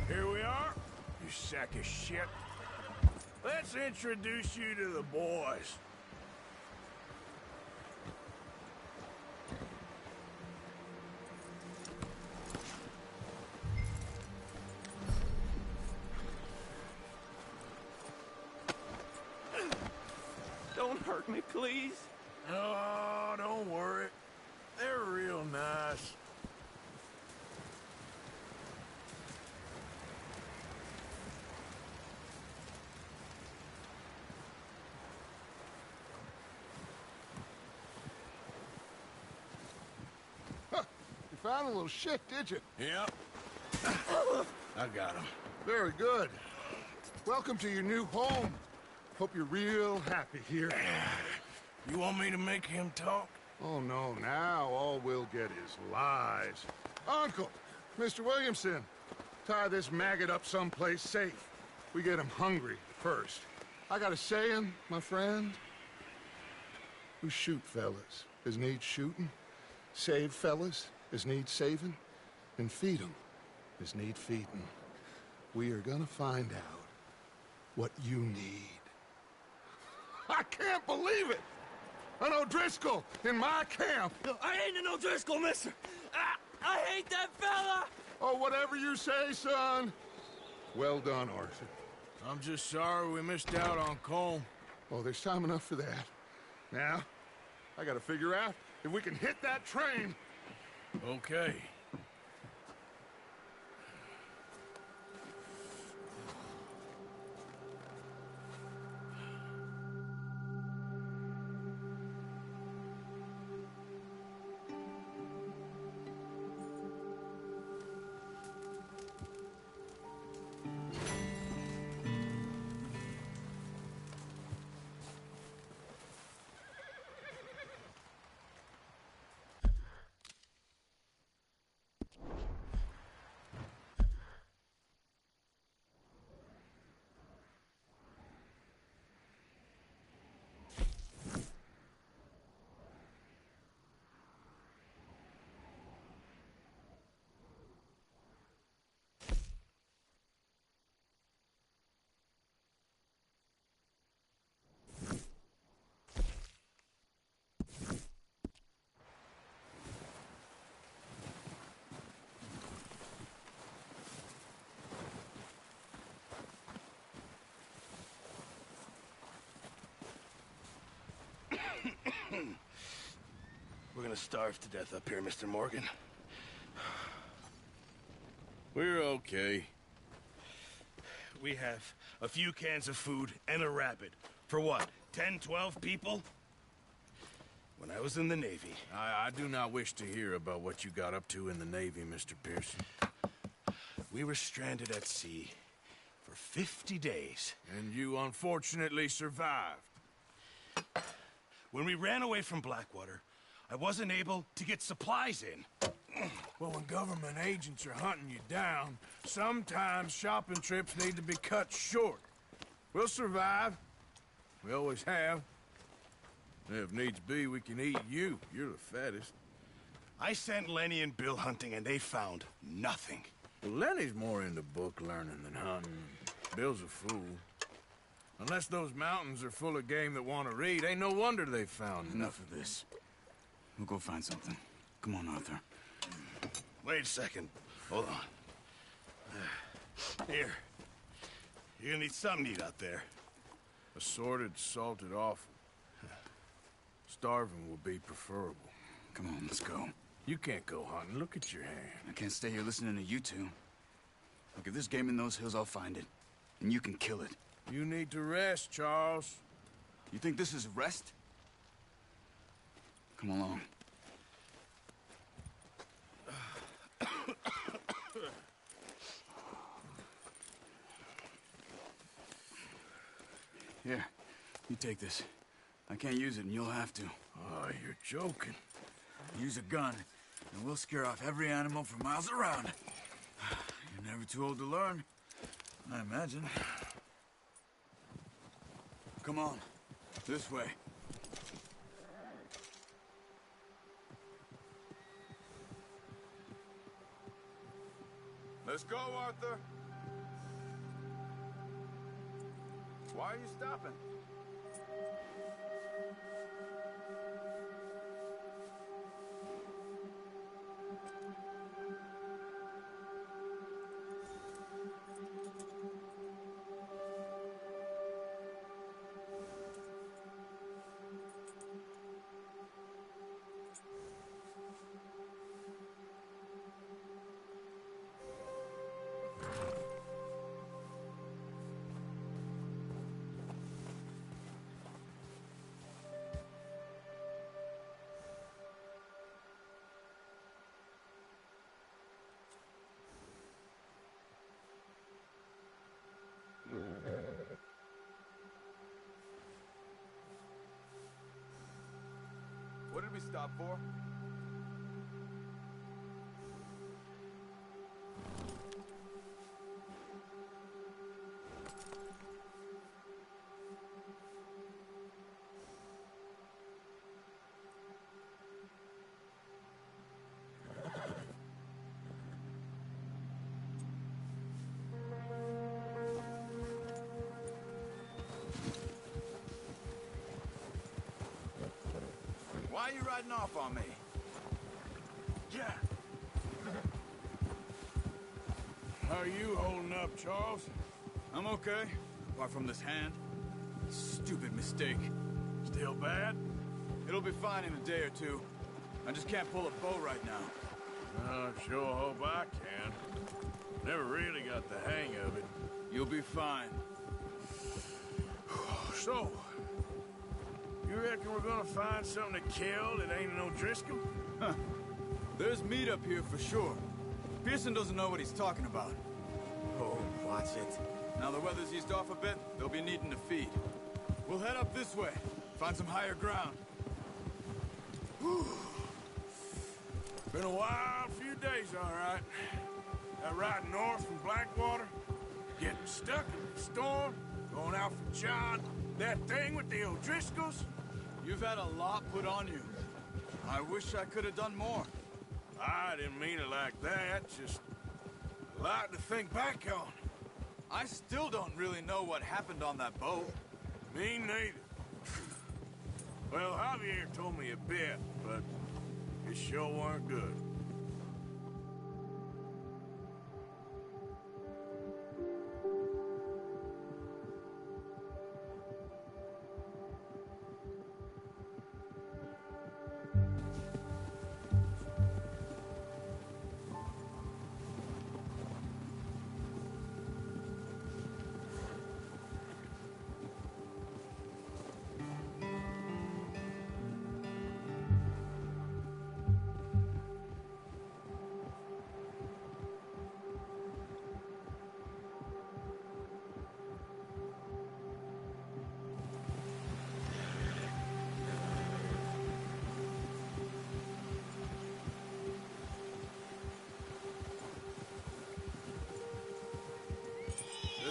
Here we are, you sack of shit. Let's introduce you to the boys. Don't hurt me, please. Oh, don't worry. They're real nice. You found a little shit, did you? Yep. I got him. Very good. Welcome to your new home. Hope you're real happy here. You want me to make him talk? Oh, no, now all we'll get is lies. Uncle, Mr. Williamson, tie this maggot up someplace safe. We get him hungry first. I got a saying, my friend. We shoot fellas as need shooting, save fellas as need saving, and feed 'em as need feeding. We are gonna find out what you need. I can't believe it! An O'Driscoll in my camp! I ain't an O'Driscoll, mister! I hate that fella! Oh, whatever you say, son. Well done, Arthur. I'm just sorry we missed out on Colm. Oh, there's time enough for that. Now, I gotta figure out if we can hit that train. Okay. starve to death up here, Mr. Morgan. We're okay. We have a few cans of food and a rabbit. For what, 10, 12 people? When I was in the Navy... I do not wish to hear about what you got up to in the Navy, Mr. Pearson. We were stranded at sea for 50 days. And you unfortunately survived. When we ran away from Blackwater, I wasn't able to get supplies in. Well, when government agents are hunting you down, sometimes shopping trips need to be cut short. We'll survive. We always have. If needs be, we can eat you. You're the fattest. I sent Lenny and Bill hunting, and they found nothing. Well, Lenny's more into book learning than hunting. Bill's a fool. Unless those mountains are full of game that want to read, ain't no wonder they found Enough of this. We'll go find something. Come on, Arthur. Wait a second. Hold on. Here. You're gonna need something to eat out there. Assorted, salted offal. Starving will be preferable. Come on, let's go. You can't go hunting. Look at your hand. I can't stay here listening to you two. Look, if there's game in those hills, I'll find it. And you can kill it. You need to rest, Charles. You think this is rest? Come along. Here, you take this. I can't use it, and you'll have to. Oh, you're joking. Use a gun, and we'll scare off every animal for miles around. You're never too old to learn, I imagine. Come on, this way. Let's go, Arthur. Why are you stopping? What did we stop for? Why are you riding off on me? Yeah. How are you holding up, Charles? I'm okay, apart from this hand. Stupid mistake. Still bad? It'll be fine in a day or two. I just can't pull a bow right now. I sure hope I can. Never really got the hang of it. You'll be fine. So, you reckon we're gonna find something to kill that ain't no Driscoll? Huh. There's meat up here for sure. Pearson doesn't know what he's talking about. Oh, watch it. Now the weather's eased off a bit, they'll be needing to feed. We'll head up this way, find some higher ground. Been a wild few days, all right. That ride north from Blackwater, getting stuck in the storm, going out for John, that thing with the O'Driscolls. You've had a lot put on you. I wish I could have done more. I didn't mean it like that, just a lot to think back on. I still don't really know what happened on that boat. Me neither. Well, Javier told me a bit, but it sure weren't good.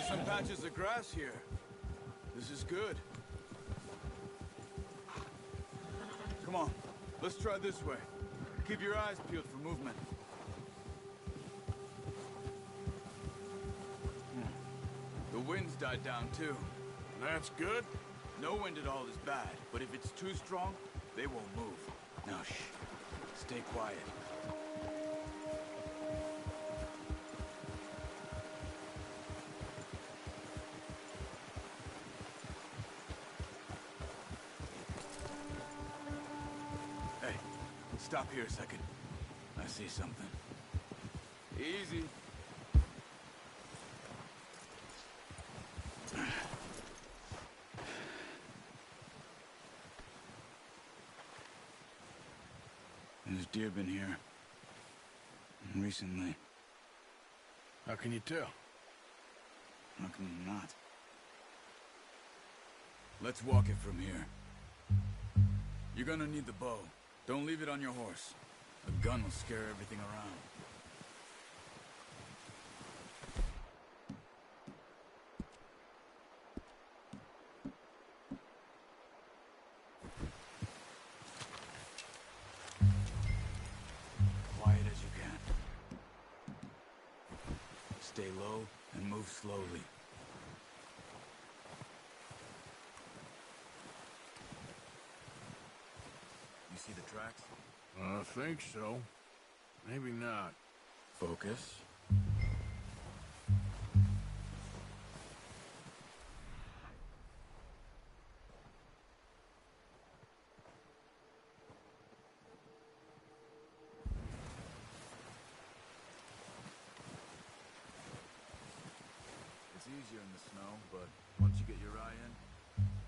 some patches of grass here. This is good. Come on, let's try this way. Keep your eyes peeled for movement. The wind's died down too. That's good. No wind at all is bad, but if it's too strong, they won't move. Now shh. Stay quiet. Hey, stop here a second. I see something. Easy. There's deer been here. Recently. How can you tell? How can you not? Let's walk it from here. You're gonna need the bow. Don't leave it on your horse. A gun will scare everything around. Quiet as you can. Stay low and move slowly. You see the tracks? I think so. Maybe not. Focus. It's easier in the snow, but once you get your eye in,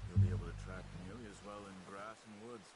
you'll be able to track nearly as well in grass and woods.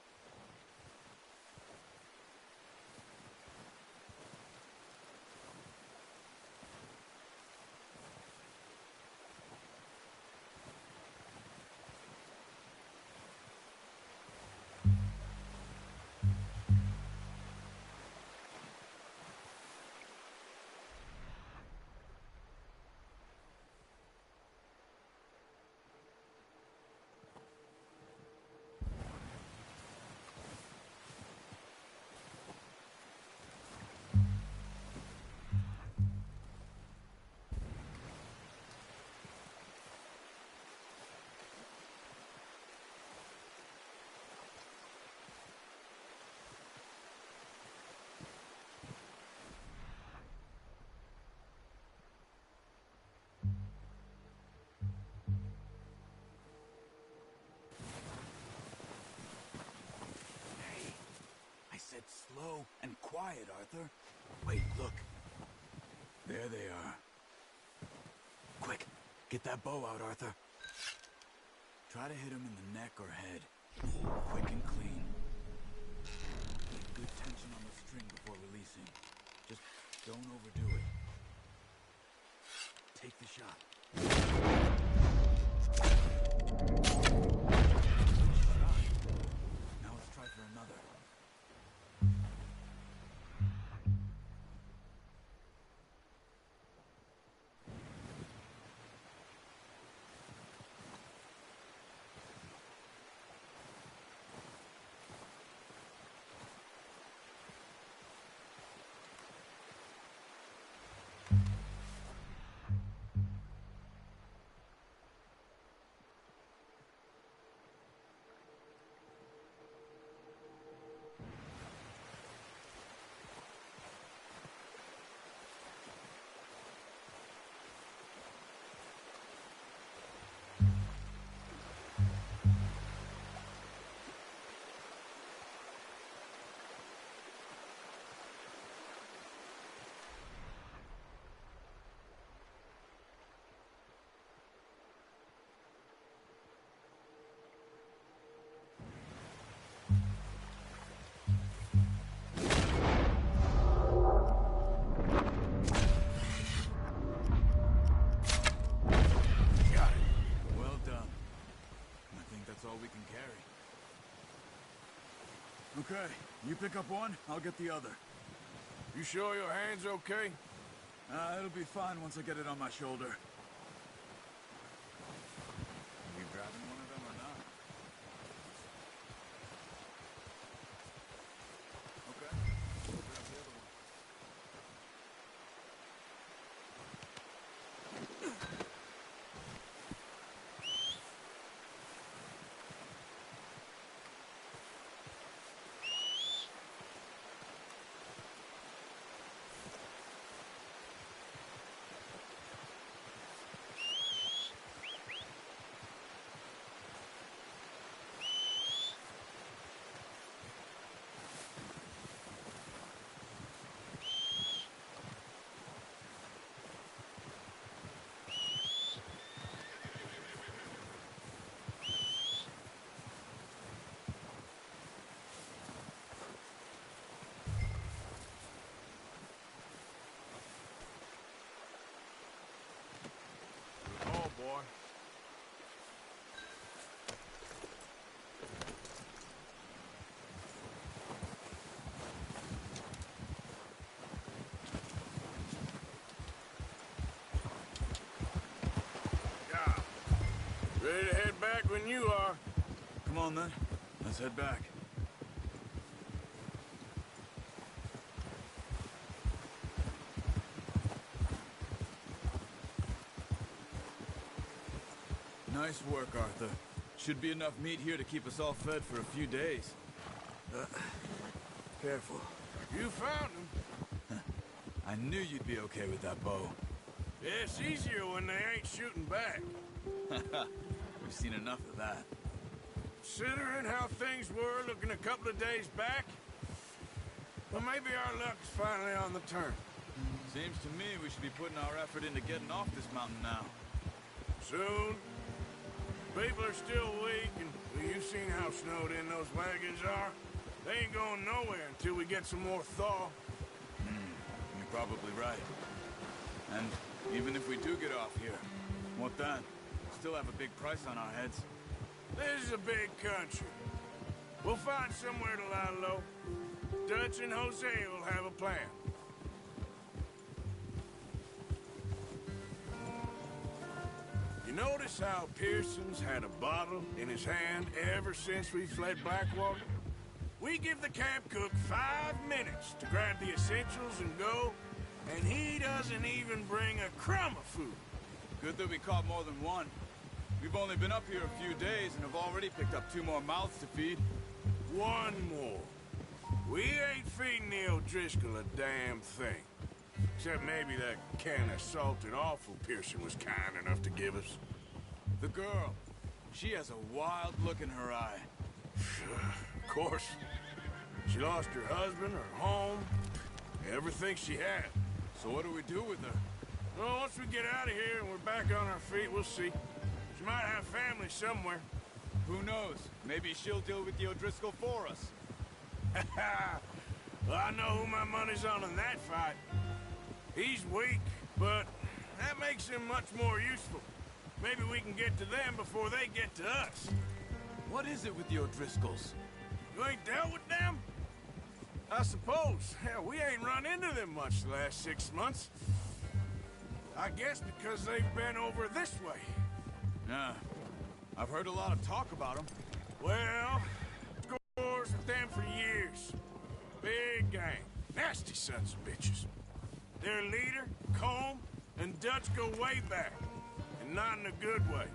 Said slow and quiet, Arthur. Wait, look. There they are. Quick, get that bow out, Arthur. Try to hit him in the neck or head. Quick and clean. Keep good tension on the string before releasing. Just don't overdo it. Take the shot. Good shot. Now let's try for another. Okay, you pick up one, I'll get the other. You sure your hand's okay? It'll be fine once I get it on my shoulder. Ready to head back when you are. Come on, then. Let's head back. Nice work, Arthur. Should be enough meat here to keep us all fed for a few days. Careful. You found him. I knew you'd be okay with that bow. Yeah, it's easier when they ain't shooting back. We've seen enough of that. Considering how things were looking a couple of days back, well, maybe our luck's finally on the turn. Seems to me we should be putting our effort into getting off this mountain now. Soon. People are still weak, and well, you've seen how snowed in those wagons are. They ain't going nowhere until we get some more thaw. You're probably right. And even if we do get off here, what then? Still have a big price on our heads. This is a big country. We'll find somewhere to lie low. Dutch and Jose will have a plan. You notice how Pearson's had a bottle in his hand ever since we fled Blackwater? We give the camp cook 5 minutes to grab the essentials and go, and he doesn't even bring a crumb of food. Good that we caught more than one. We've only been up here a few days and have already picked up 2 more mouths to feed. 1 more. We ain't feeding the O'Driscoll a damn thing. Except maybe that can of salted offal Pearson was kind enough to give us. The girl. She has a wild look in her eye. Of course. She lost her husband, her home, everything she had. So what do we do with her? Well, once we get out of here and we're back on our feet, we'll see. She might have family somewhere. Who knows? Maybe she'll deal with the O'Driscoll for us. Well, I know who my money's on in that fight. He's weak, but that makes him much more useful. Maybe we can get to them before they get to us. What is it with the O'Driscolls? You ain't dealt with them? I suppose. Hell, we ain't run into them much the last 6 months. I guess because they've been over this way. Yeah. I've heard a lot of talk about them. Well, scores with them for years. Big gang. Nasty sons of bitches. Their leader, Combe, and Dutch go way back. And not in a good way.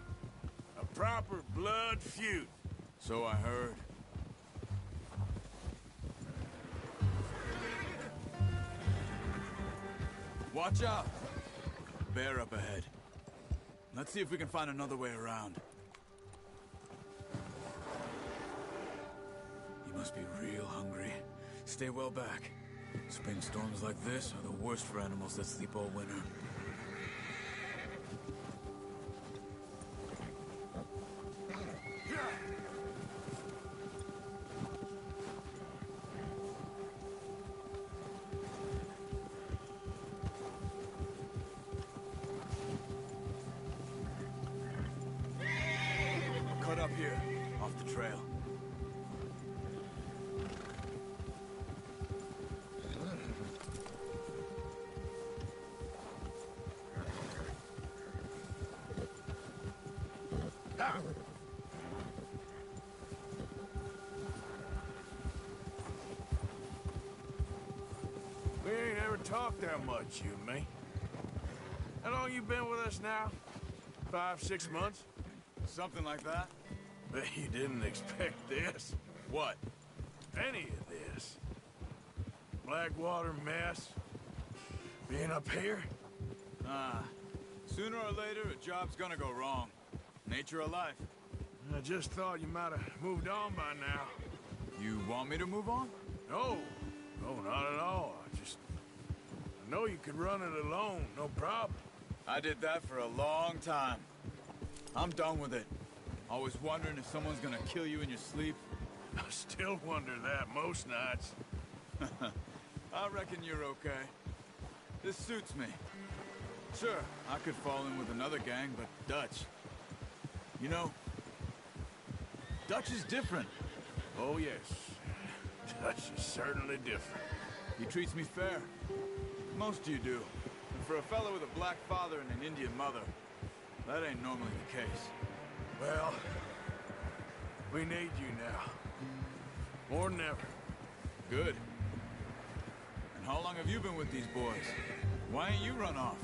A proper blood feud. So I heard. Watch out! Bear up ahead. Let's see if we can find another way around. You must be real hungry. Stay well back. Spring storms like this are the worst for animals that sleep all winter. Cut up here, off the trail. We ain't ever talked that much, you and me. How long you been with us now? 5, 6 months? Something like that. Bet you didn't expect this. What? Any of this. Blackwater mess. Being up here. Sooner or later, a job's gonna go wrong. Nature of life. I just thought you might have moved on by now. You want me to move on? No. No, not at all. I know you could run it alone, no problem. I did that for a long time. I'm done with it. Always wondering if someone's gonna kill you in your sleep. I still wonder that most nights. I reckon you're okay. This suits me. Sure, I could fall in with another gang, but Dutch... You know, Dutch is different. Oh, yes. Dutch is certainly different. He treats me fair. Most of you do. And for a fellow with a black father and an Indian mother, that ain't normally the case. Well, we need you now. More than ever. Good. And how long have you been with these boys? Why ain't you run off?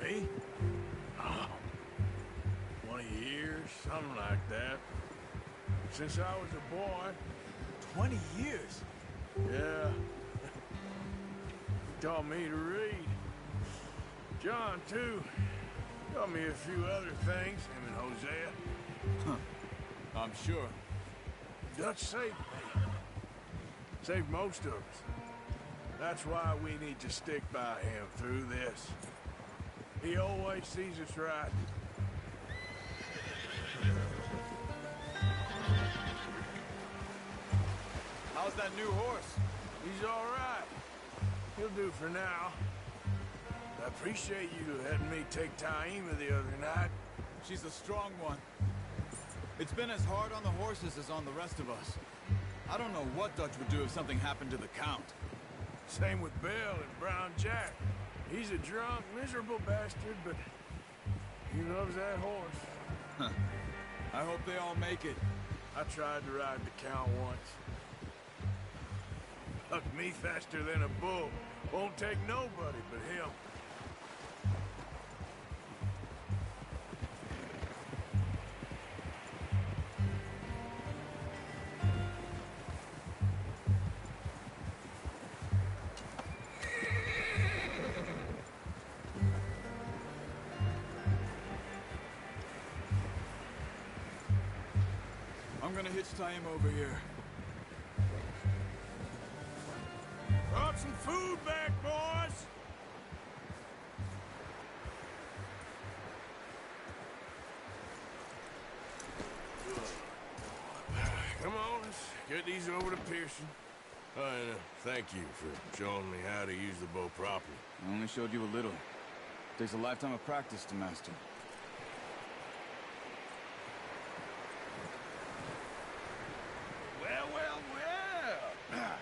Me? Oh, 20 years, something like that. Since I was a boy. 20 years? Yeah. He taught me to read. John, too. Taught me a few other things, him and Hosea. Huh. I'm sure. Dutch saved me. Saved most of us. That's why we need to stick by him through this. He always sees us right. How's that new horse? He's all right. He'll do for now. I appreciate you letting me take Taima the other night. She's a strong one. It's been as hard on the horses as on the rest of us. I don't know what Dutch would do if something happened to the Count. Same with Bill and Brown Jack. He's a drunk, miserable bastard, but he loves that horse. Huh. I hope they all make it. I tried to ride the Count once. Hucked me faster than a bull. Won't take nobody but him. I'm gonna hitch Taima over here. Brought some food back, boys! Come on, let's get these over to Pearson. And thank you for showing me how to use the bow properly. I only showed you a little. Takes a lifetime of practice to master. Well, well, well!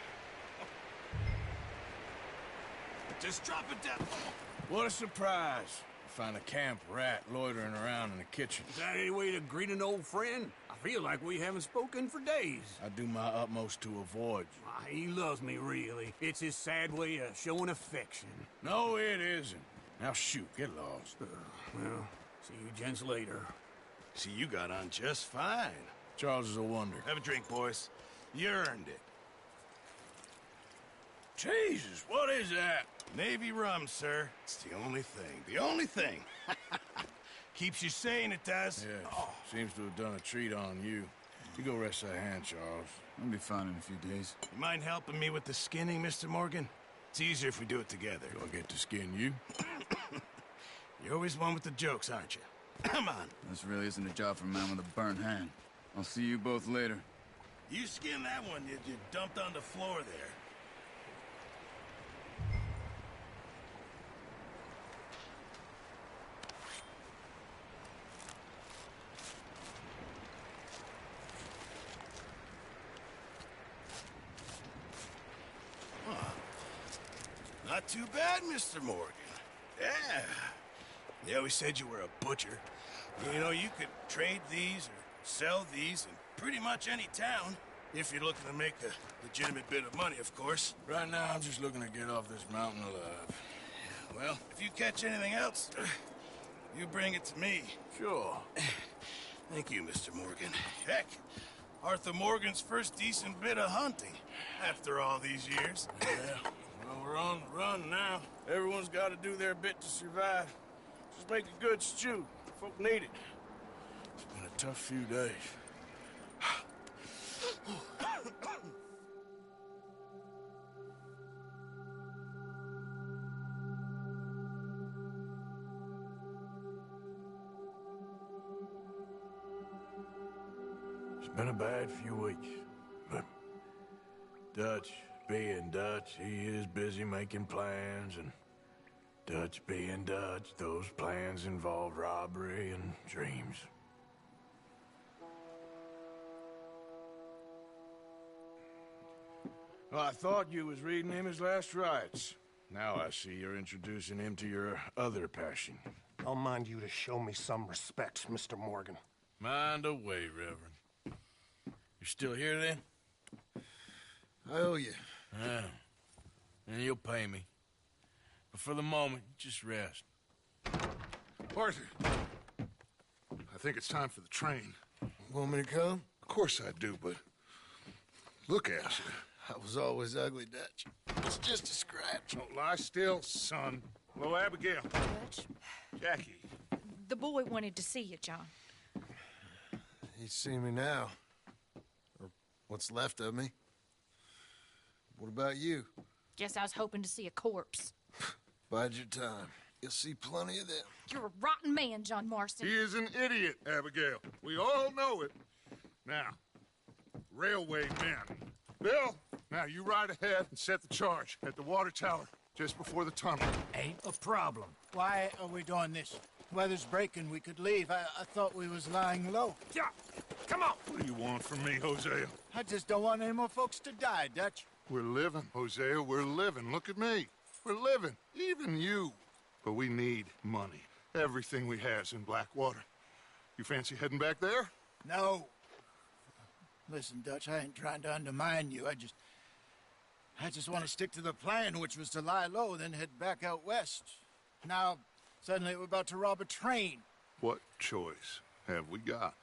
Just drop it down. What a surprise. Find a camp rat loitering around in the kitchen. Is that any way to greet an old friend? I feel like we haven't spoken for days. I do my utmost to avoid you. He loves me, really. It's his sad way of showing affection. No, it isn't. Now shoot, get lost. Well, see you gents later. See, you got on just fine. Charles is a wonder. Have a drink, boys. You earned it. Jesus, what is that? Navy rum, sir. It's the only thing. The only thing. Keeps you sane, it does. Yeah, seems to have done a treat on you. You go rest that hand, Charles. I'll be fine in a few days. You mind helping me with the skinning, Mr. Morgan? It's easier if we do it together. Do I get to skin you? You're always one with the jokes, aren't you? Come on. This really isn't a job for a man with a burnt hand. I'll see you both later. You skinned that one you dumped on the floor there. Not too bad, Mr. Morgan. Yeah. They always said you were a butcher. You know, you could trade these or sell these in pretty much any town. If you're looking to make a legitimate bit of money, of course. Right now, I'm just looking to get off this mountain alive. Well, if you catch anything else, you bring it to me. Sure. Thank you, Mr. Morgan. Heck, Arthur Morgan's first decent bit of hunting after all these years. Yeah. Well, we're on the run now. Everyone's got to do their bit to survive. Just make a good stew. Folk need it. It's been a tough few days. It's been a bad few weeks, but Dutch being Dutch, he is busy making plans, and Dutch being Dutch, those plans involve robbery and dreams. Well, I thought you was reading him his last rites. Now I see you're introducing him to your other passion. I'll mind you to show me some respect, Mr. Morgan. Mind away, Reverend. You still here, then? I owe you. Yeah. And you'll pay me. But for the moment, just rest. Arthur, I think it's time for the train. Want me to come? Of course I do, but look at you. I was always ugly, Dutch. It's just a scratch. Don't lie still, son. Hello, Abigail. Dutch, Jackie. the boy wanted to see you, John. He's seen me now. Or what's left of me. What about you? Guess I was hoping to see a corpse. Bide your time. You'll see plenty of them. You're a rotten man, John Marston. He is an idiot, Abigail. We all know it. Now, railway men. Bill, now you ride ahead and set the charge at the water tower just before the tunnel. Ain't a problem. Why are we doing this? Weather's breaking. We could leave. I thought we was lying low. Yeah, come on. What do you want from me, Hosea? I just don't want any more folks to die, Dutch. We're living, Hosea. We're living. Look at me. We're living. Even you. But we need money. Everything we has in Blackwater. You fancy heading back there? No. Listen, Dutch, I ain't trying to undermine you. I just want to stick to the plan, which was to lie low, then head back out west. Now, suddenly we're about to rob a train. What choice have we got?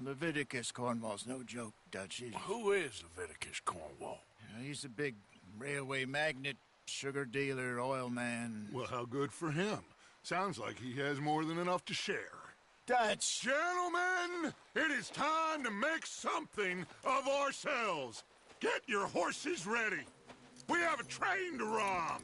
Leviticus Cornwall's no joke, Dutch. Who is Leviticus Cornwall? He's a big railway magnate, sugar dealer, oil man. Well, how good for him. Sounds like he has more than enough to share. Dutch! Gentlemen, it is time to make something of ourselves. Get your horses ready. We have a train to rob.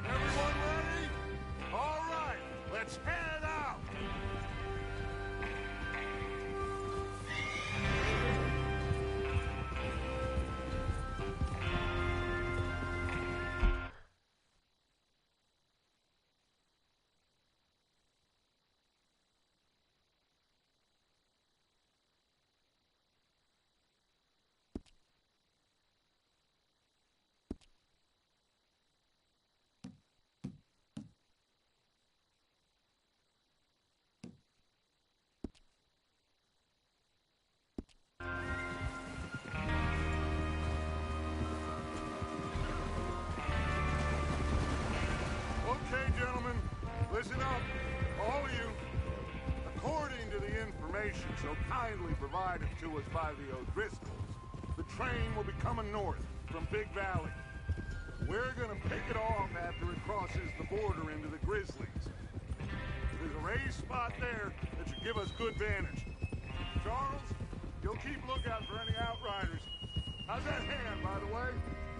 Everyone ready? All right, let's head out. Okay, gentlemen, listen up, all of you. According to the information so kindly provided to us by the O'Driscolls, the train will be coming north from Big Valley. We're gonna pick it off after it crosses the border into the Grizzlies. There's a raised spot there that should give us good vantage. Charles, you'll keep lookout for any outriders. How's that hand, by the way?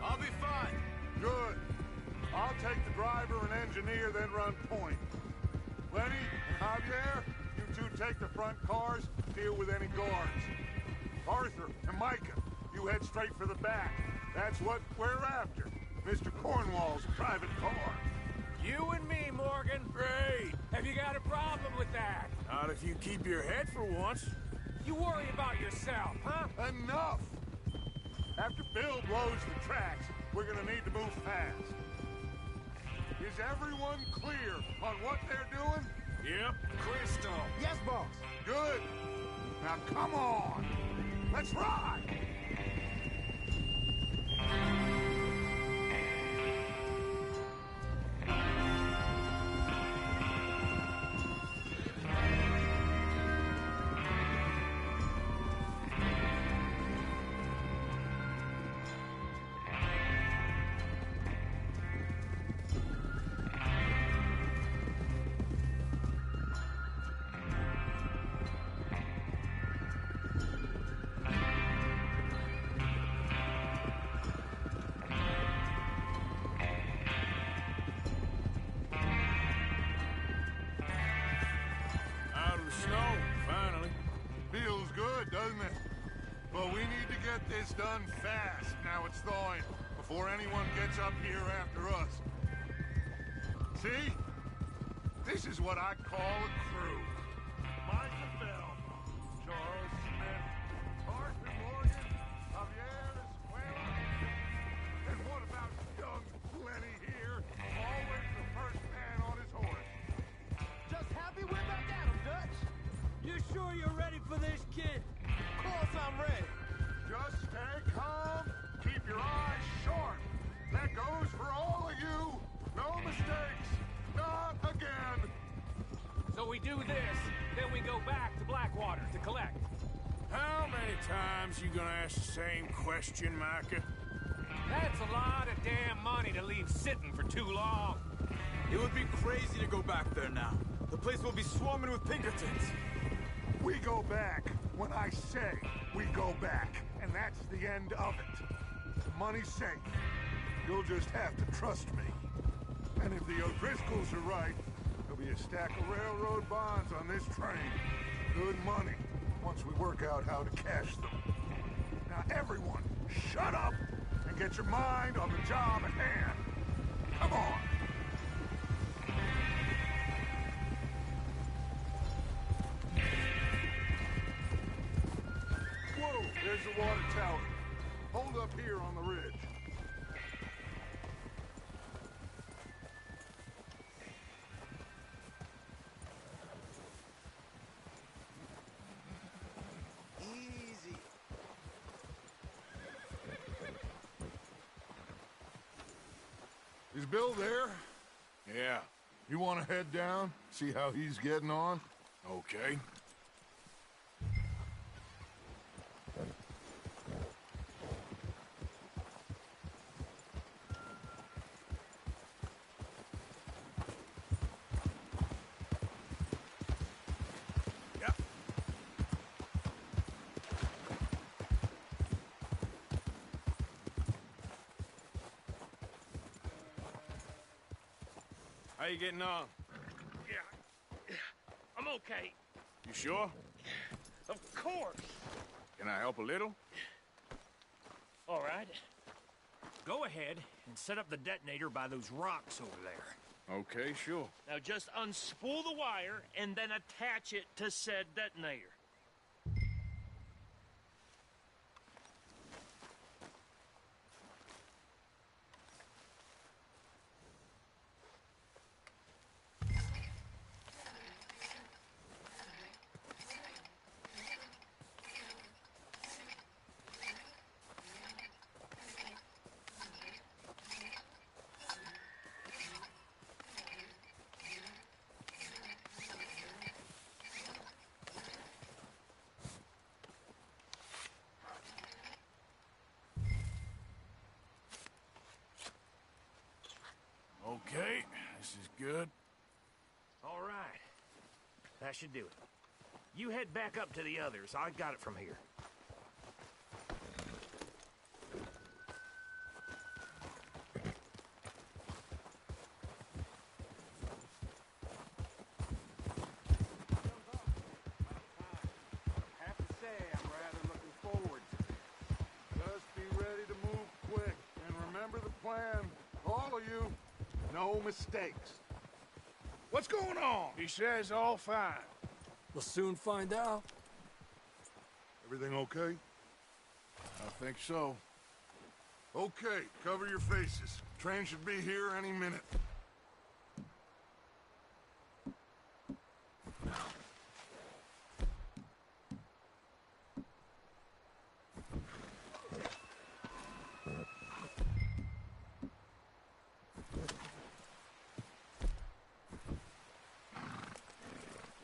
I'll be fine. Good. I'll take the driver and engineer, then run point. Lenny and Javier, you two take the front cars, deal with any guards. Arthur and Micah, you head straight for the back. That's what we're after. Mr. Cornwall's private car. You and me, Morgan. Great. Have you got a problem with that? Not if you keep your head for once. You worry about yourself, huh? Enough! After Bill blows the tracks, we're gonna need to move fast. Is everyone clear on what they're doing? Yep. Crystal. Yes, boss. Good. Now come on. Let's ride. Out of the snow, finally. Feels good, doesn't it? But we need to get this done fast. Now it's thawing, before anyone gets up here after us. See? This is what I call a crew. Micah Bell, Charles Smith, Arthur Morgan, Javier Escuela, and what about young mistakes! Not again! So we do this, then we go back to Blackwater to collect. How many times you gonna ask the same question, Micah? That's a lot of damn money to leave sitting for too long. It would be crazy to go back there now. The place will be swarming with Pinkertons. We go back when I say we go back, and that's the end of it. The money's safe. You'll just have to trust me. And if the O'Driscolls are right, there'll be a stack of railroad bonds on this train. Good money, once we work out how to cash them. Now everyone, shut up and get your mind on the job at hand. Come on. Whoa, there's the water tower. Hold up here on the ridge. Easy. Is Bill there? Yeah. You want to head down? See how he's getting on? Okay. How you getting on? Yeah, I'm okay. You sure? Of course. Can I help a little? All right. Go ahead and set up the detonator by those rocks over there. Okay, sure. Now just unspool the wire and then attach it to said detonator. Okay, this is good. All right. That should do it. You head back up to the others. I got it from here. I have to say, I'm rather looking forward to it. Just be ready to move quick, and remember the plan. All of you, no mistakes. What's going on? He says all fine. We'll soon find out. Everything okay? I think so. Okay, cover your faces. Train should be here any minute.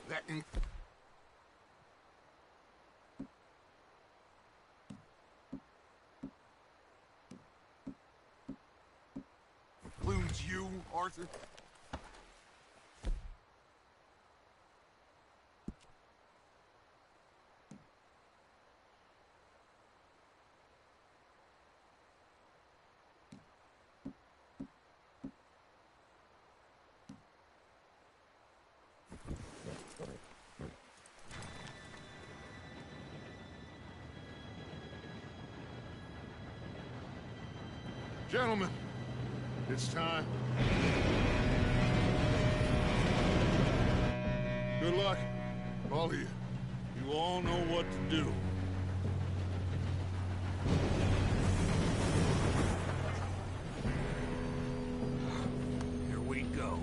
That includes you, Arthur? Gentlemen, it's time. Good luck, all of you. You all know what to do. Here we go.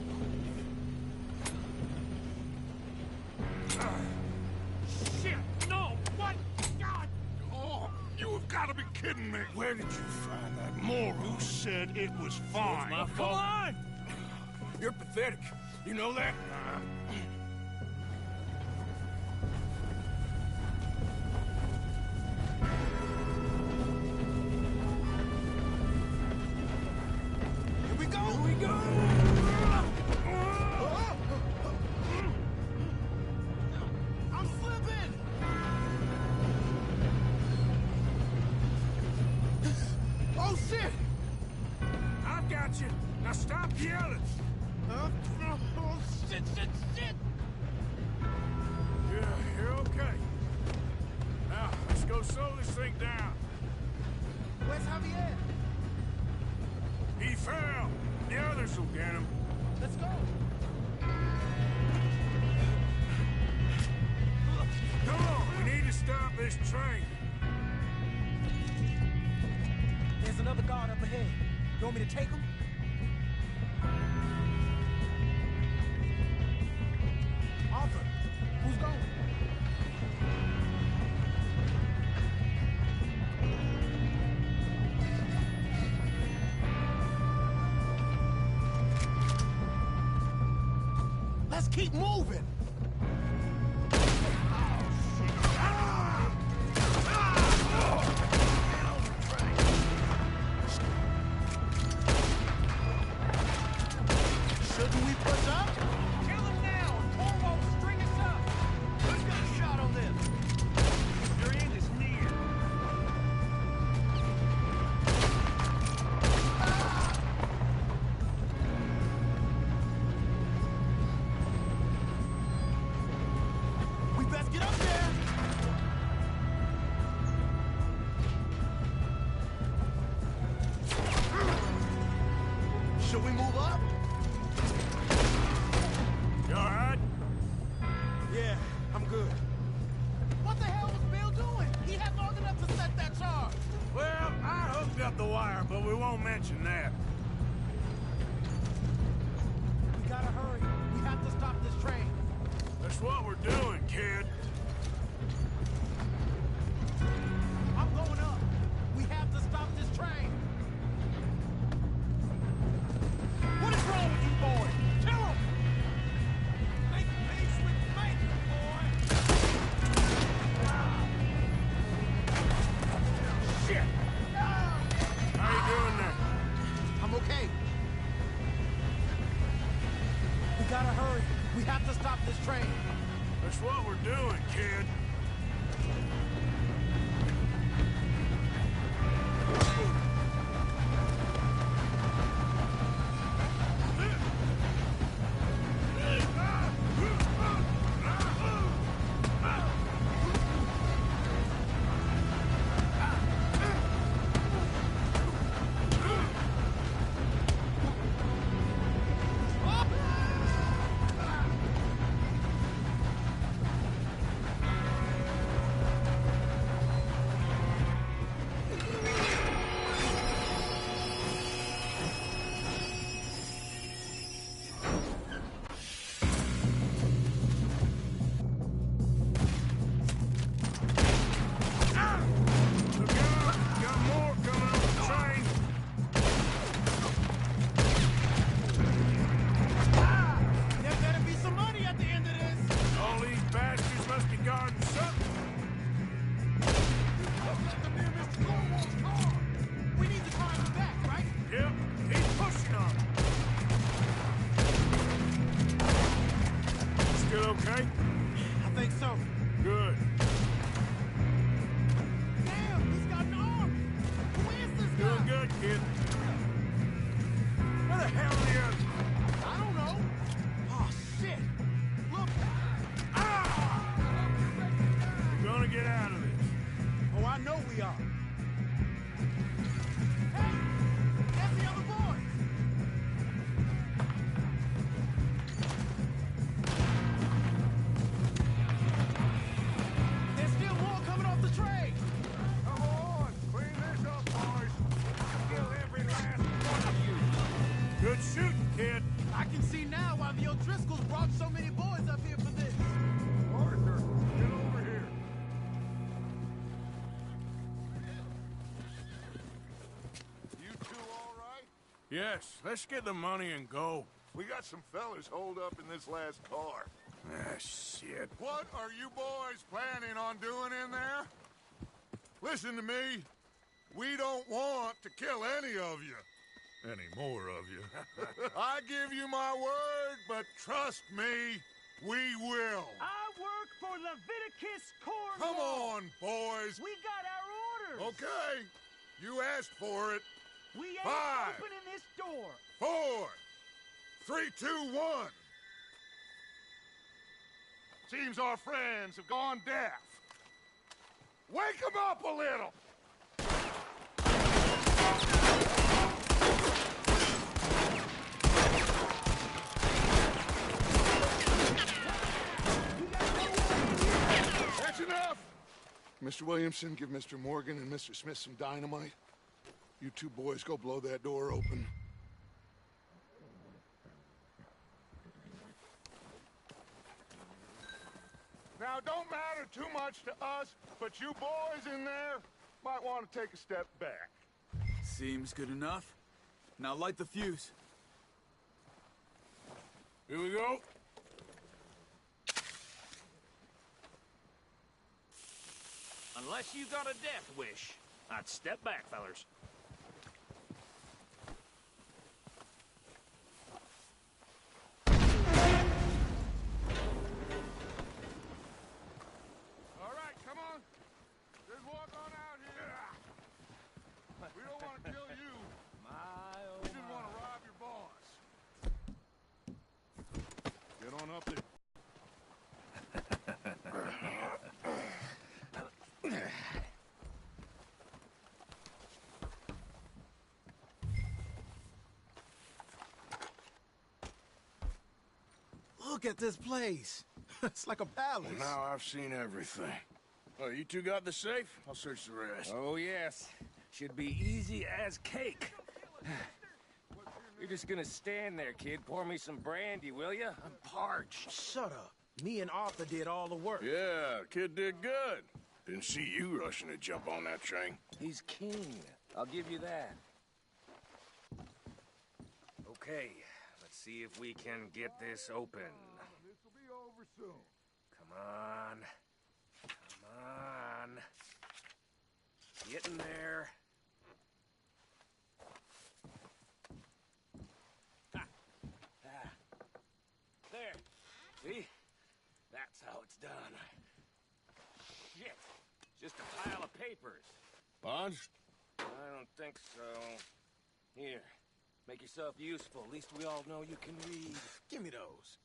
Shit! No! What? God! Oh, you have got to be kidding me. Where did you find that moron? Who said it was fine? Come on! You're pathetic. You know that? Here we go! Here we go! I'm slipping! Oh, shit! I've got you. Now stop yelling. Oh, shit, shit, shit! Yeah, you're okay. Now, let's go slow this thing down. Where's Javier? He fell. The others will get him. Let's go. Come on, we need to stop this train. There's another guard up ahead. You want me to take him? Arthur, who's going? Let's keep moving! Shouldn't we push up? Kill him now! Corvo, string us up! Who's got a shot on this? Your end is near. We best get up there! Should we move up? You all right? Yeah, I'm good. What the hell was Bill doing? He had long enough to set that charge. Well, I hooked up the wire, but we won't mention that. We gotta hurry. We have to stop this train. That's what we're doing, kid. I'm going up. We have to stop this train. What is wrong with you, boy? Kill him! Make peace with Maker, boy! Shit! How you doing there? I'm okay. We gotta hurry. We have to stop this train. That's what we're doing, kid. okay? I think so. Good. Damn, he's got an arm! Who is this guy? Doing good, kid. Where the hell are the others? I don't know. Oh, shit! Look! We're gonna get out of this. Oh, I know we are. Hey! That's the other boys! There's still more coming off the train! Come on, clean this up, boys. Kill every last one of you. Good shooting, kid. I can see now why the O'Driscolls brought so many boys up here for this. Arthur, get over here. You two all right? Yes, let's get the money and go. We got some fellas holed up in this last car. Ah, shit. What are you boys planning on doing in there? Listen to me. We don't want to kill any of you. Any more of you. I give you my word, but trust me, we will. I work for Leviticus Corps. Come on, boys. We got our orders. Okay. You asked for it. We ain't 5, opening this door. 4, 3, 2, 1. Seems our friends have gone deaf. Wake them up a little. That's enough. Mr. Williamson, give Mr. Morgan and Mr. Smith some dynamite. You two boys go blow that door open. Now, don't matter too much to us, but you boys in there might want to take a step back. Seems good enough. Now light the fuse. Here we go. Unless you got a death wish, I'd step back, fellers. All right, come on. Just walk on out here. We don't want to kill you. We just want to rob your boss. Get on up there. Look at this place. It's like a palace. Well, now I've seen everything. Oh, you two got the safe? I'll search the rest. Oh, yes. Should be easy as cake. You're just gonna stand there, kid. Pour me some brandy, will you? I'm parched. Shut up. Me and Arthur did all the work. Yeah, kid did good. Didn't see you rushing to jump on that train. He's keen. I'll give you that. Okay, let's see if we can get this open. This will be over soon. Come on. Come on. Get in there. Ha. Ah. There. See? That's how it's done. Shit. Just a pile of papers. Bonds? I don't think so. Here. Make yourself useful. At least we all know you can read. Give me those.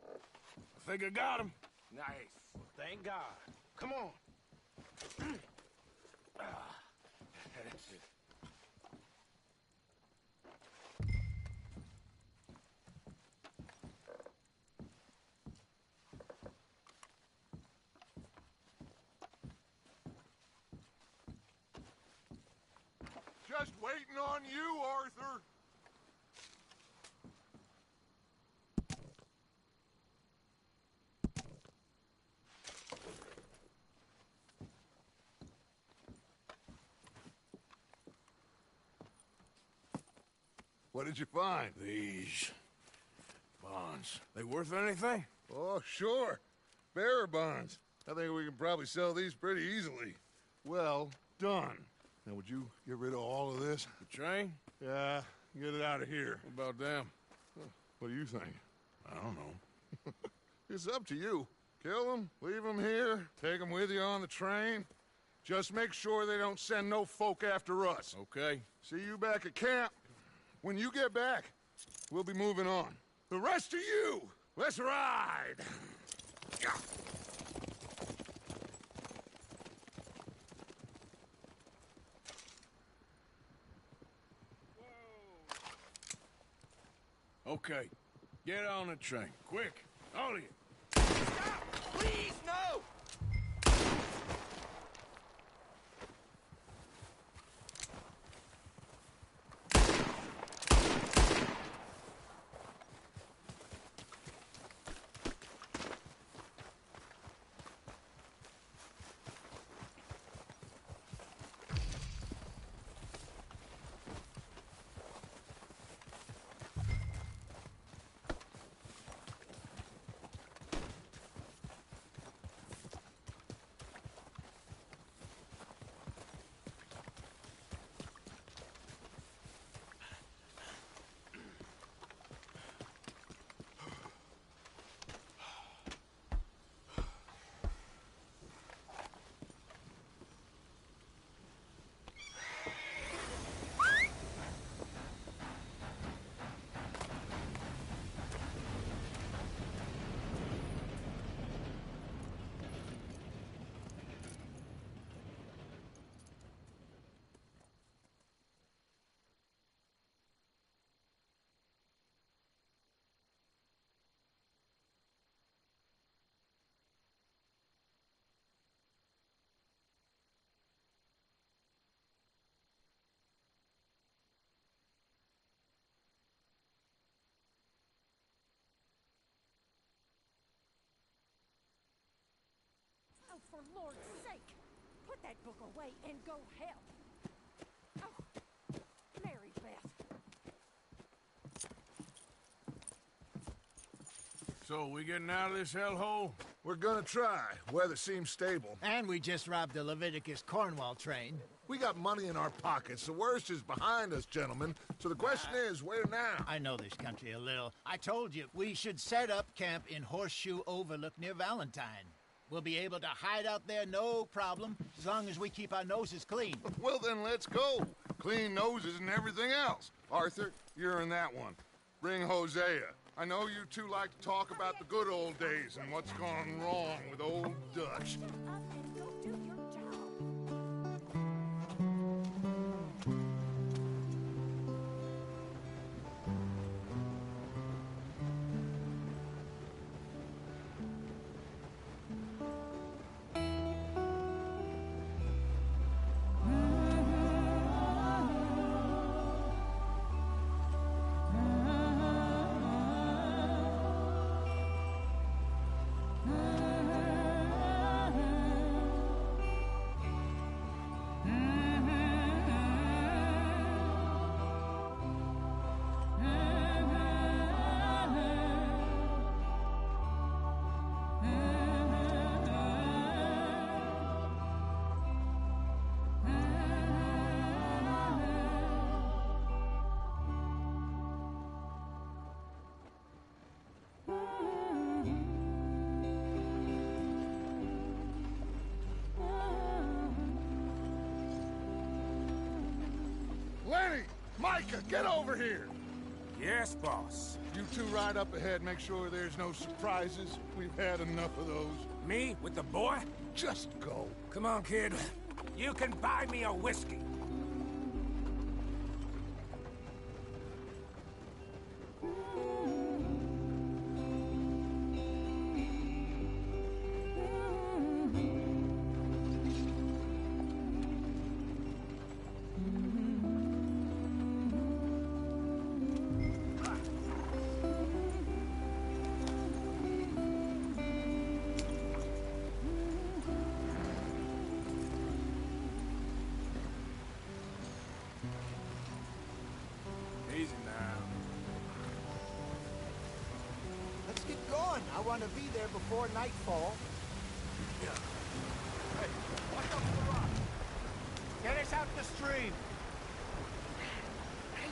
I think I got him. Nice. Thank God. Come on. Just waiting on you, Arthur. What did you find? These bonds. They worth anything? Oh, sure. Bearer bonds. I think we can probably sell these pretty easily. Well done. Now, would you get rid of all of this? The train? Yeah, get it out of here. What about them? What do you think? I don't know. It's up to you. Kill them, leave them here, take them with you on the train. Just make sure they don't send no folk after us. Okay. See you back at camp. When you get back, we'll be moving on. The rest of you, let's ride! Okay. Get on the train. Quick. All of you. Stop! Please, no! Lord's sake! Put that book away and go help! Oh, Mary Beth. So, we getting out of this hellhole? We're gonna try. Weather seems stable. And we just robbed the Leviticus Cornwall train. We got money in our pockets. The worst is behind us, gentlemen. So the question is, where now? I know this country a little. I told you, we should set up camp in Horseshoe Overlook near Valentine. We'll be able to hide out there, no problem, as long as we keep our noses clean. Well, then let's go. Clean noses and everything else. Arthur, you're in that one. Bring Hosea. I know you two like to talk about the good old days and what's gone wrong with old Dutch. Lenny! Micah, get over here! Yes, boss. You two ride up ahead, make sure there's no surprises. We've had enough of those. Me? With the boy? Just go. Come on, kid. You can buy me a whiskey. Easy now. Let's get going. I want to be there before nightfall. Yeah. Hey, watch out for the rock. Get us out the stream.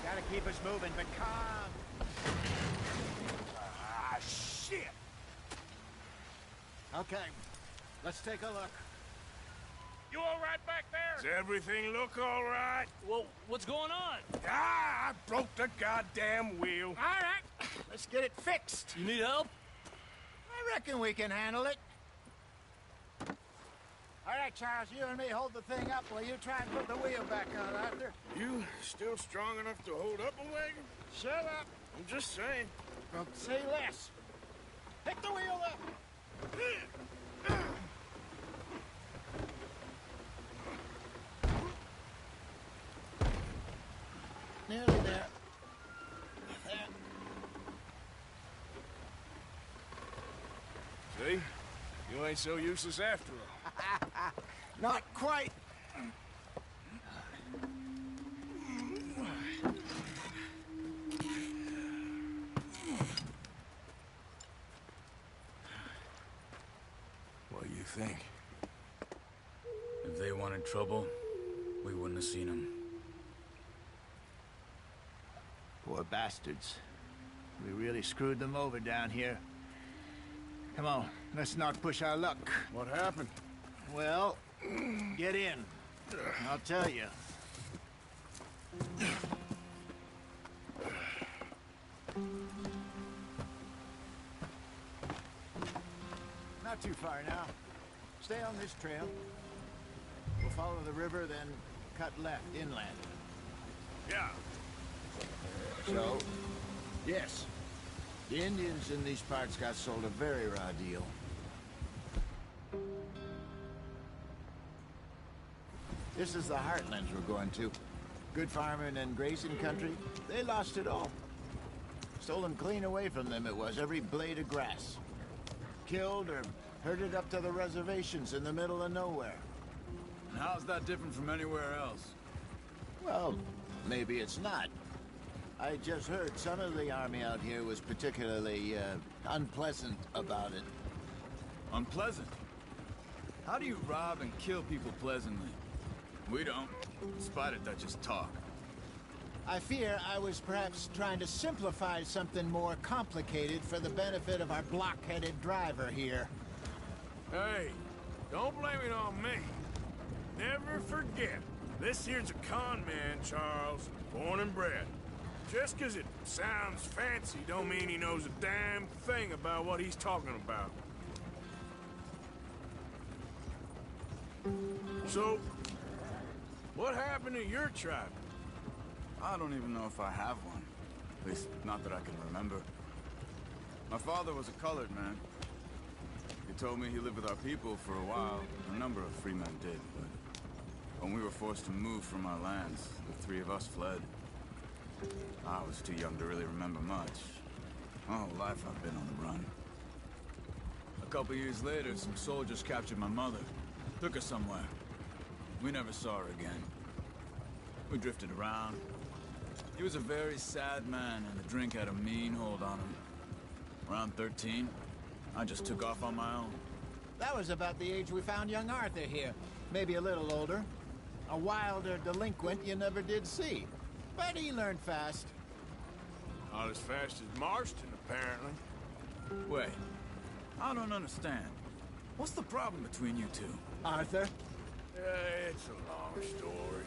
Gotta keep us moving, but calm. Ah, shit! Okay, let's take a look. You all right back there? Does everything look all right? Well, what's going on? Ah, I broke the goddamn wheel. All right, let's get it fixed. You need help? I reckon we can handle it. All right, Charles, you and me hold the thing up while you try and put the wheel back on, Arthur. You still strong enough to hold up a wagon? Shut up. I'm just saying. Well, say less. Pick the wheel up. Nearly there. See? You ain't so useless after all. Not quite. What do you think? If they wanted trouble, we wouldn't have seen them. Poor bastards. We really screwed them over down here. Come on, let's not push our luck. What happened? Well, get in. I'll tell you. Not too far now. Stay on this trail. We'll follow the river, then cut left inland. Yeah. So, yes, the Indians in these parts got sold a very raw deal. This is the heartlands we're going to. Good farming and grazing country. They lost it all. Stolen clean away from them it was, every blade of grass. Killed or Herded up to the reservations in the middle of nowhere. And how's that different from anywhere else? Well, maybe it's not. I just heard some of the army out here was particularly, unpleasant about it. Unpleasant? How do you rob and kill people pleasantly? We don't, despite it, that just talk. I fear I was perhaps trying to simplify something more complicated for the benefit of our block-headed driver here. Hey, don't blame it on me. Never forget, this here's a con man, Charles, born and bred. Just 'cause it sounds fancy don't mean he knows a damn thing about what he's talking about. So, what happened to your tribe? I don't even know if I have one. At least, not that I can remember. My father was a colored man. He told me he lived with our people for a while. A number of free men did, but when we were forced to move from our lands, the three of us fled. I was too young to really remember much. My whole life I've been on the run. A couple years later, some soldiers captured my mother. Took her somewhere. We never saw her again. We drifted around. He was a very sad man, and the drink had a mean hold on him. Around 13, I just took off on my own. That was about the age we found young Arthur here. Maybe a little older. A wilder delinquent you never did see. But he learned fast. Not as fast as Marston, apparently. Wait, I don't understand. What's the problem between you two? Arthur? It's a long story.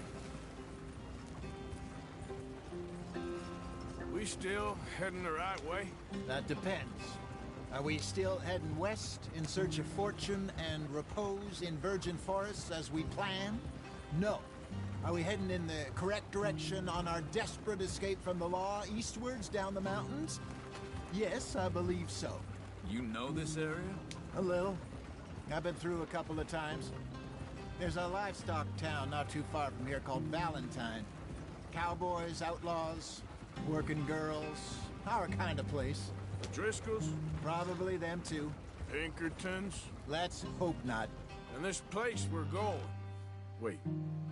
We still heading the right way? That depends. Are we still heading west in search of fortune and repose in virgin forests as we planned? No. Are we heading in the correct direction on our desperate escape from the law eastwards down the mountains? Yes, I believe so. You know this area? A little. I've been through a couple of times. There's a livestock town not too far from here called Valentine. Cowboys, outlaws, working girls, our kind of place. Driscolls? Probably them too. Pinkertons? Let's hope not. And this place we're going. Wait,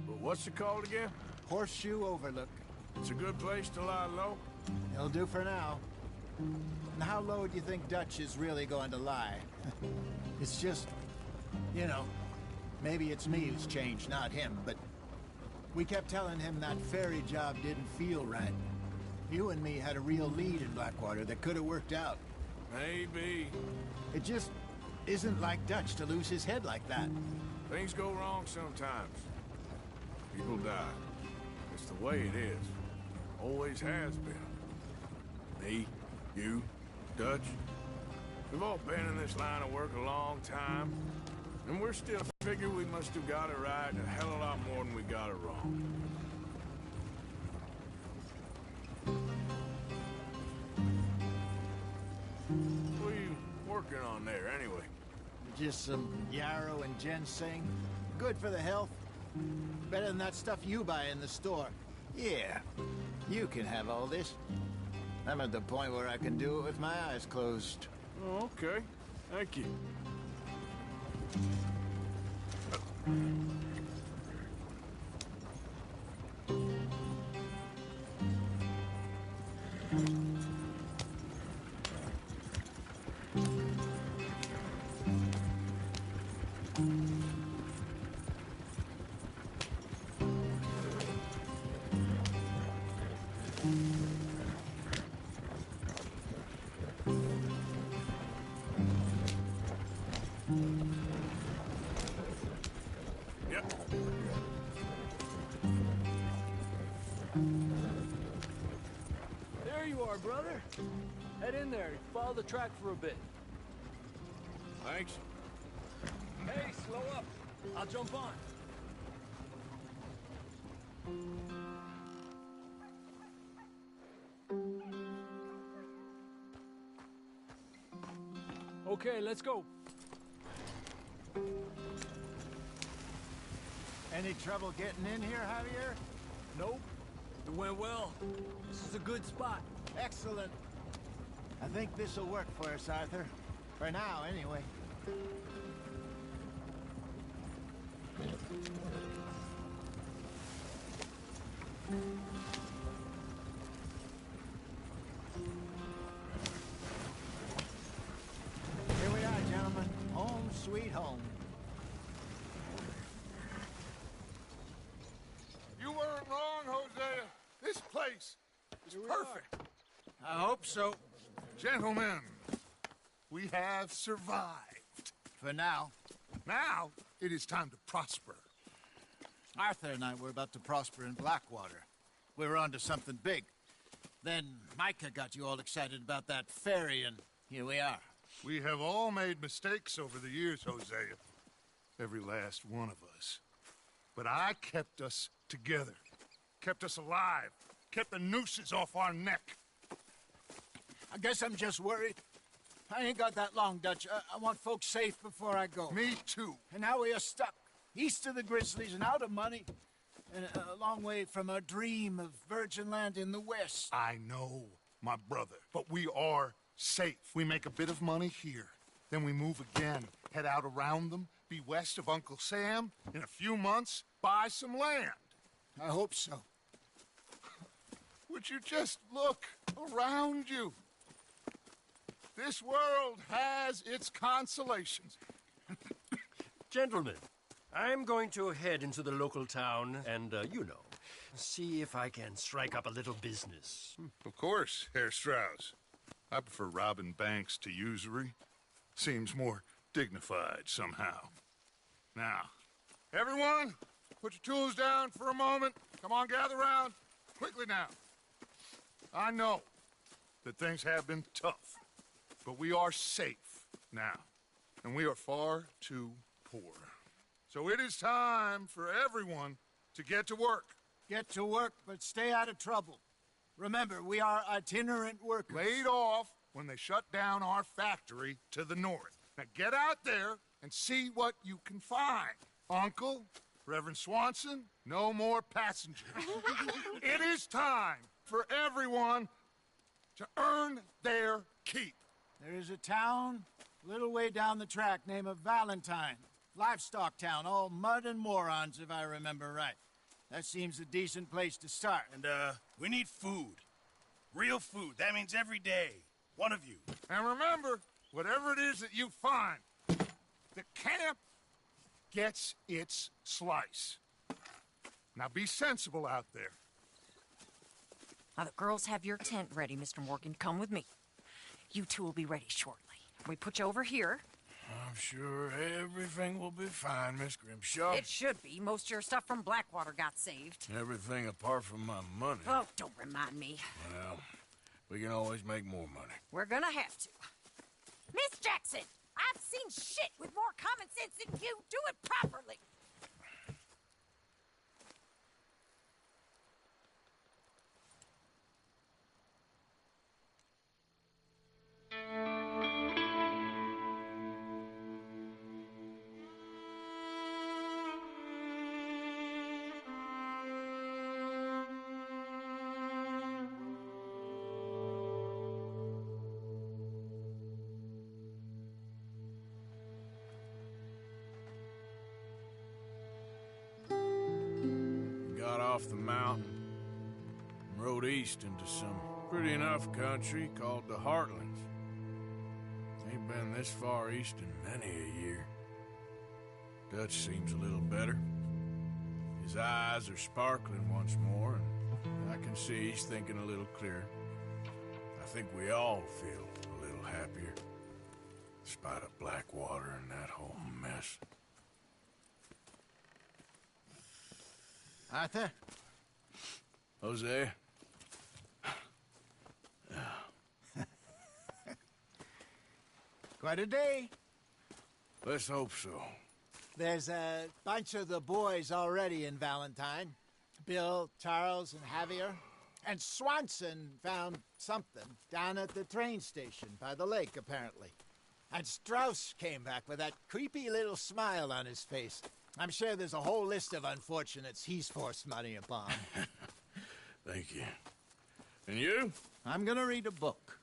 but what's it called again? Horseshoe Overlook. It's a good place to lie low? It'll do for now. And how low do you think Dutch is really going to lie? It's just, you know, maybe it's me who's changed, not him, but we kept telling him that ferry job didn't feel right. You and me had a real lead in Blackwater that could have worked out. Maybe. It just isn't like Dutch to lose his head like that. Things go wrong sometimes. People die. It's the way it is. Always has been. Me, you, Dutch. We've all been in this line of work a long time, and we're still figure we must have got it right a hell of a lot more than we got it wrong. What are you working on there, anyway? Just some yarrow and ginseng. Good for the health. Better than that stuff you buy in the store. Yeah, you can have all this. I'm at the point where I can do it with my eyes closed. Oh, okay. Thank you. There you are, brother. Head in there. Follow the track for a bit. Thanks. Hey, slow up. I'll jump on. Okay, let's go. Any trouble getting in here, Javier? Nope. It went well. This is a good spot. Excellent. I think this'll work for us, Arthur. For now, anyway. Here we are, gentlemen. Home sweet home. You weren't wrong, Hosea. This place is perfect. I hope so. Gentlemen, we have survived. For now. Now, it is time to prosper. Arthur and I were about to prosper in Blackwater. We were onto something big. Then Micah got you all excited about that ferry, and here we are. We have all made mistakes over the years, Hosea. Every last one of us. But I kept us together. Kept us alive. Kept the nooses off our neck. I guess I'm just worried. I ain't got that long, Dutch. I want folks safe before I go. Me too. And now we are stuck. East of the Grizzlies and out of money. And a long way from our dream of virgin land in the west. I know, my brother. But we are safe. We make a bit of money here. Then we move again. Head out around them. Be west of Uncle Sam. In a few months, buy some land. I hope so. Would you just look around you? This world has its consolations. Gentlemen, I'm going to head into the local town and, see if I can strike up a little business. Of course, Herr Strauss. I prefer robbing banks to usury. Seems more dignified somehow. Now, everyone, put your tools down for a moment. Come on, gather round. Quickly now. I know that things have been tough, but we are safe now, and we are far too poor. So it is time for everyone to get to work. Get to work, but stay out of trouble. Remember, we are itinerant workers. Laid off when they shut down our factory to the north. Now get out there and see what you can find. Uncle, Reverend Swanson, no more passengers. It is time for everyone to earn their keep. There is a town a little way down the track named Valentine. Livestock town, all mud and morons, if I remember right. That seems a decent place to start. And, we need food. Real food. That means every day. One of you. And remember, whatever it is that you find, the camp gets its slice. Now be sensible out there. Now, the girls have your tent ready, Mr. Morgan. Come with me. You two will be ready shortly. We put you over here. I'm sure everything will be fine, Miss Grimshaw. It should be. Most of your stuff from Blackwater got saved. Everything apart from my money. Oh, don't remind me. Well, we can always make more money. We're gonna have to. Miss Jackson, I've seen shit with more common sense than you. Do it properly. Got off the mountain and rode east into some pretty enough country called the Heartlands. Ain't been this far east in many a year. Dutch seems a little better. His eyes are sparkling once more, and I can see he's thinking a little clearer. I think we all feel a little happier, in spite of Blackwater and that whole mess. Arthur? Jose? Quite a day. Let's hope so. There's a bunch of the boys already in Valentine. Bill, Charles, and Javier. And Swanson found something down at the train station by the lake, apparently. And Strauss came back with that creepy little smile on his face. I'm sure there's a whole list of unfortunates he's forced money upon. Thank you. And you? I'm gonna read a book.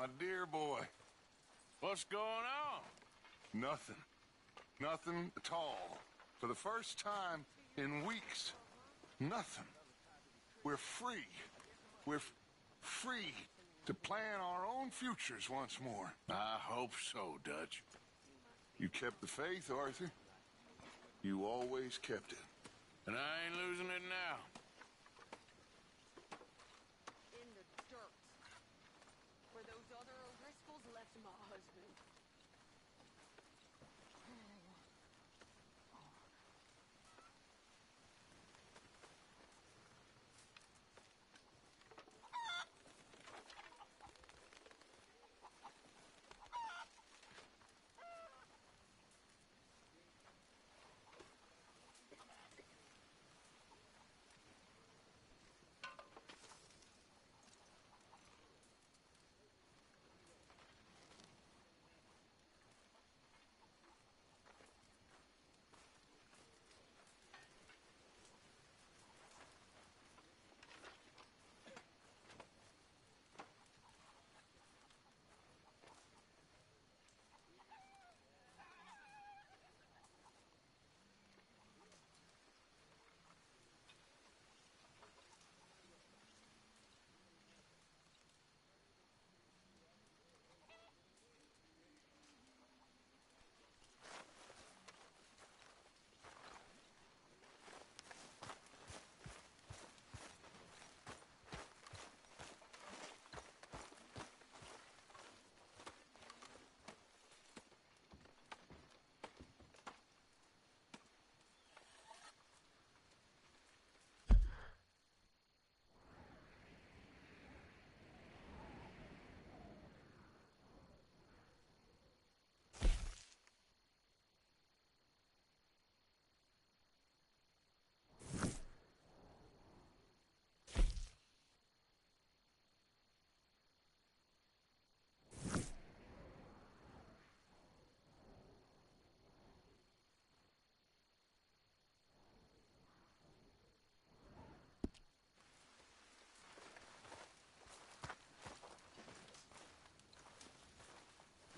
My dear boy. What's going on? Nothing. Nothing at all. For the first time in weeks. Nothing. We're free. We're free to plan our own futures once more. I hope so, Dutch. You kept the faith, Arthur. You always kept it. And I ain't losing it now. In the dirt. Where those other O'Driscolls left my husband.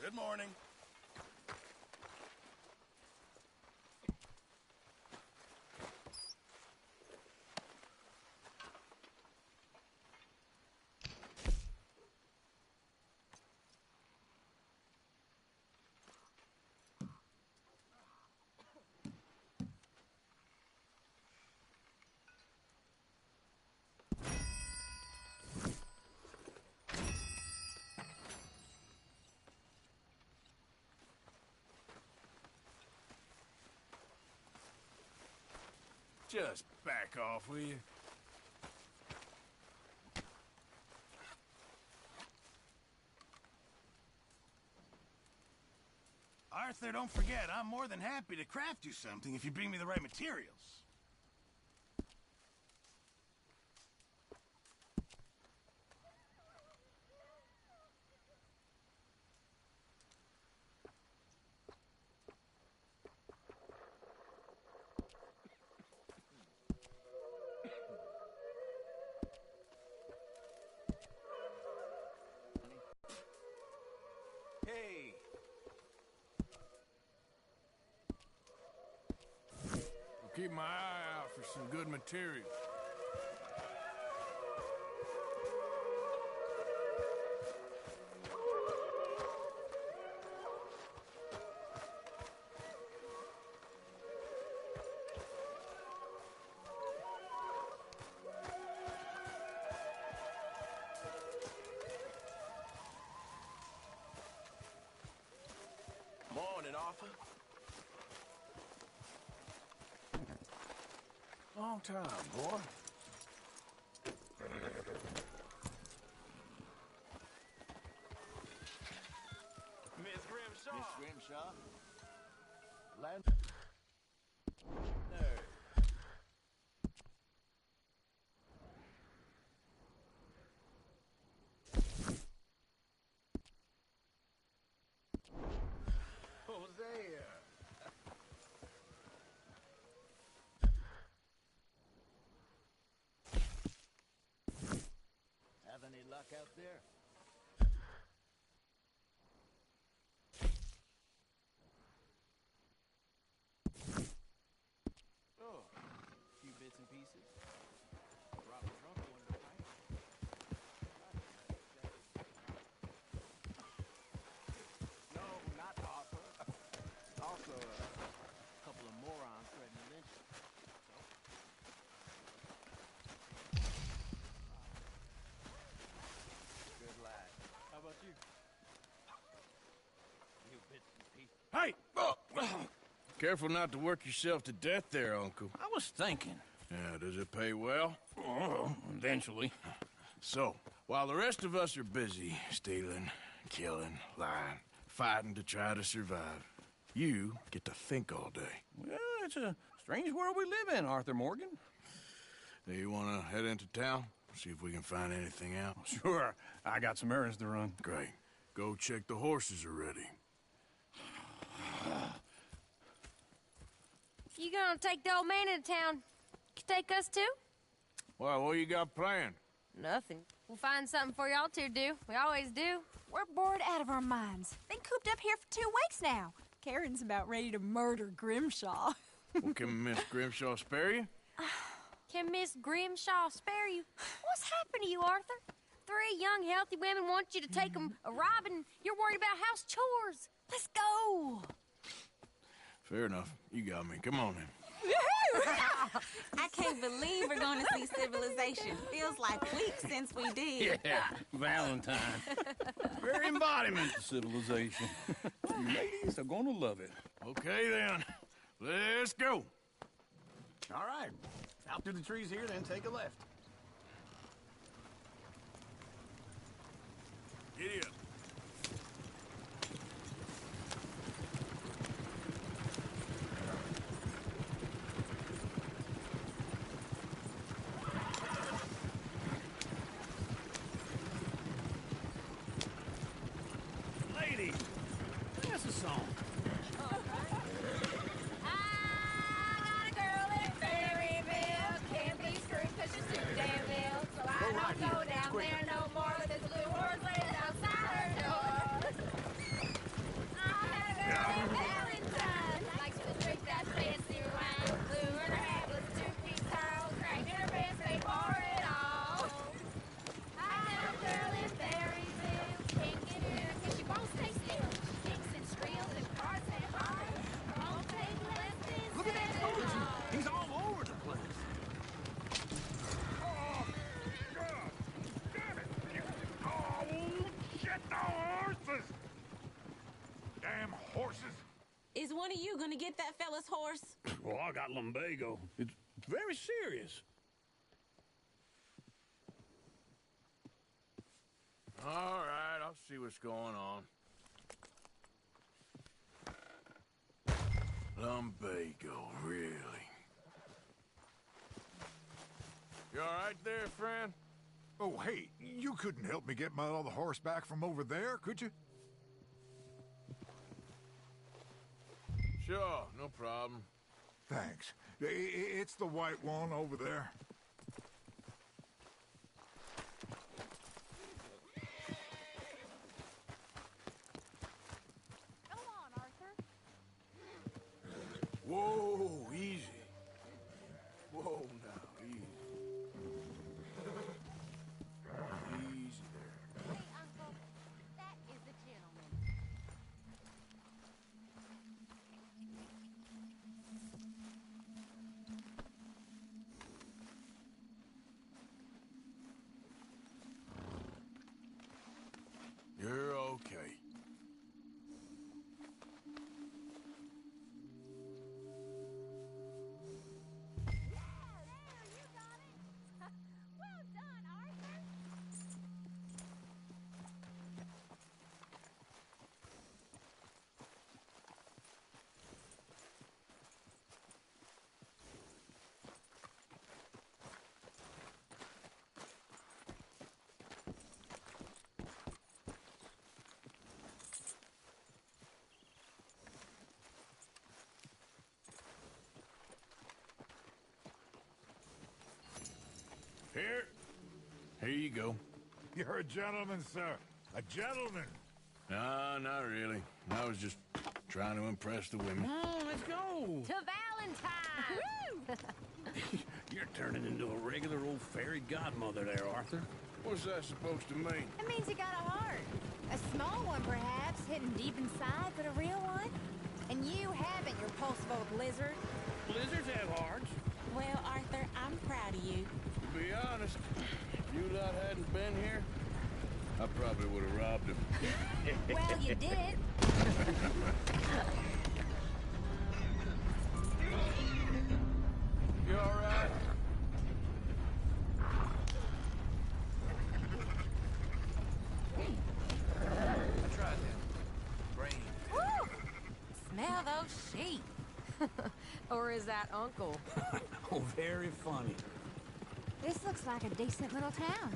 Good morning. Just back off, will you? Arthur, don't forget, I'm more than happy to craft you something if you bring me the right materials. Hey! I'll keep my eye out for some good material. Morning, Arthur. Long time, boy. Miss Grimshaw. Miss Grimshaw? Land... Hosea! Have any luck out there? Oh, a few bits and pieces. Robbing drunk one of the night. No, not Arthur. Also, a couple of morons threatening to lynch him. Good lad. How about you? You bits and pieces. Hey! Oh. Careful not to work yourself to death there, Uncle. I was thinking. Yeah, does it pay well? Oh, eventually. So, while the rest of us are busy stealing, killing, lying, fighting to try to survive, you get to think all day. Well, it's a strange world we live in, Arthur Morgan. Do you want to head into town? See if we can find anything out? Sure. I got some errands to run. Great. Go check the horses are ready. You gonna take the old man into town? You take us too? Well, what you got planned? Nothing. We'll find something for y'all to do. We always do. We're bored out of our minds. Been cooped up here for 2 weeks now. Karen's about ready to murder Grimshaw. Well, can Miss Grimshaw spare you? Can Miss Grimshaw spare you? What's happened to you, Arthur? 3 young, healthy women want you to take them a robbing. You're worried about house chores. Let's go. Fair enough. You got me. Come on then. I can't believe we're going to see civilization. Feels like weeks since we did. Yeah, Valentine. Very embodiment of civilization. You ladies are gonna love it. Okay then. Let's go. All right. Out through the trees here, then take a left. Giddy up. Lady, that's a song. Go down there no more with his blue horse laying outside her door. I had a girl named Valentine, likes to drink that fancy wine. Blue in her hat was 2-piece towel, cracked in her pants, they pour it all. I had a girl in Berryville, can't get in her 'cause she won't stay still. She kicks and squeals and cars and hard. Won't take less than Look at that motion. He's all over the place. Damn horses! Is one of you going to get that fella's horse? Well, I got lumbago. It's very serious. All right, I'll see what's going on. Lumbago, really? You all right there, friend? Oh, hey, you couldn't help me get my other horse back from over there, could you? Sure, no problem. Thanks. It's the white one over there. Come on, Arthur. Whoa, easy. Whoa, now, easy. Easy there. Hey, Uncle, that is the gentleman. You're okay. Well done, Arthur. Here you go. You're a gentleman, sir. A gentleman. No, not really. I was just Trying to impress the women. Come on, let's go. To Valentine! You're turning into a regular old fairy godmother there, Arthur. What's that supposed to mean? It means you got a heart. A small one, perhaps, hidden deep inside, but a real one. And you haven't, you repulsive old lizard. Blizzards have hearts. Well, Arthur, I'm proud of you. To be honest, if you lot hadn't been here, I probably would have robbed him. Well, you did. You all right? I tried that. Brain. Woo! Smell those sheep. Or is that Uncle? Oh, very funny. This looks like a decent little town.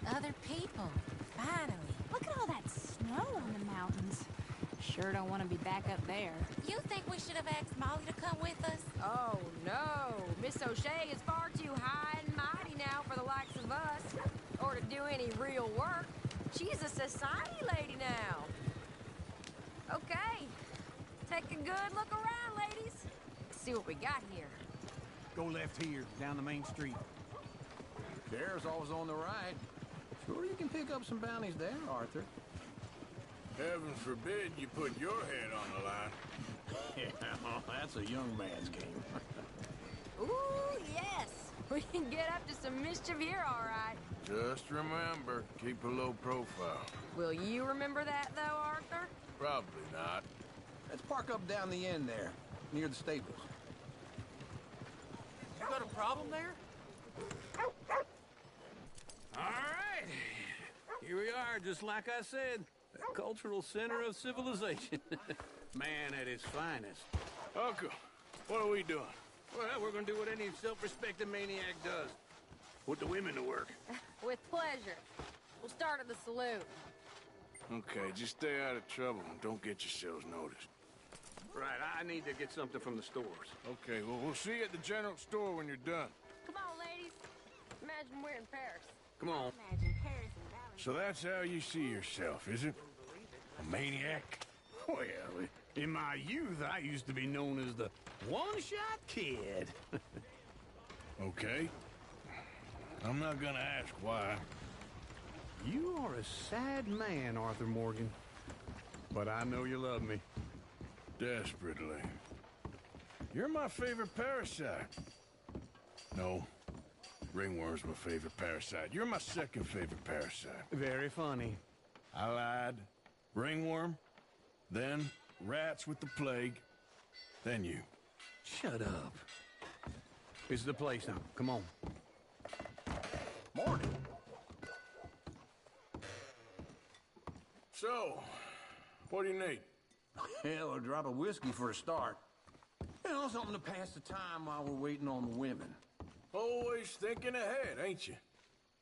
Other people. Finally. Look at all that snow on the mountains. Sure don't want to be back up there. You think we should have asked Molly to come with us? Oh, no. Miss O'Shea is far too high and mighty now for the likes of us. Or to do any real work. She's a society lady now. Okay. Take a good look around, ladies. See what we got here. Go left here, down the main street. There's always on the right. Sure you can pick up some bounties there, Arthur. Heaven forbid you put your head on the line. Yeah, well, that's a young man's game. Ooh, yes. We can get up to some mischief here, all right. Just remember, keep a low profile. Will you remember that, though, Arthur? Probably not. Let's park up down the end there, near the stables. You got a problem there? All right. Here we are, just like I said. The cultural center of civilization. Man at his finest. Uncle, what are we doing? Well, we're gonna do what any self-respecting maniac does. Put the women to work. With pleasure. We'll start at the saloon. Okay, just stay out of trouble and don't get yourselves noticed. Right, I need to get something from the stores. Okay, well, we'll see you at the general store when you're done. Come on, ladies. Imagine we're in Paris. Come on. Imagine Paris and Valentine. So that's how you see yourself, is it? A maniac? Well, in my youth, I used to be known as the one-shot kid. Okay. I'm not gonna ask why. You are a sad man, Arthur Morgan. But I know you love me. Desperately. You're my favorite parasite. No. Ringworm's my favorite parasite. You're my second favorite parasite. Very funny. I lied. Ringworm, then rats with the plague, then you. Shut up. This is the place now. Come on. Morning. So, what do you need? Hell, a drop of whiskey for a start. You know, something to pass the time while we're waiting on the women. Always thinking ahead, ain't you?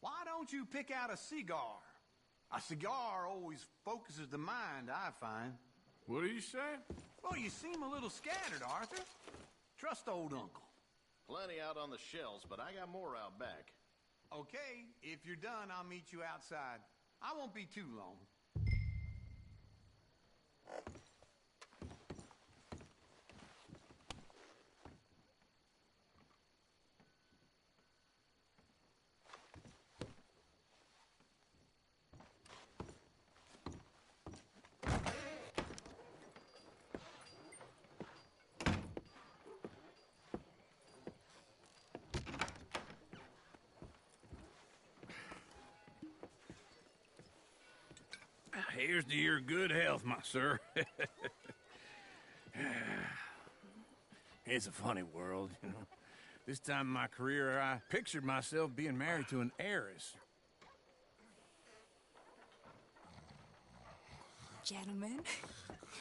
Why don't you pick out a cigar? A cigar always focuses the mind, I find. What are you saying? Well, you seem a little scattered, Arthur. Trust old uncle. Plenty out on the shelves, but I got more out back. Okay, if you're done, I'll meet you outside. I won't be too long. Here's to your good health, my sir. It's a funny world, you know. This time in my career, I pictured myself being married to an heiress. Gentlemen,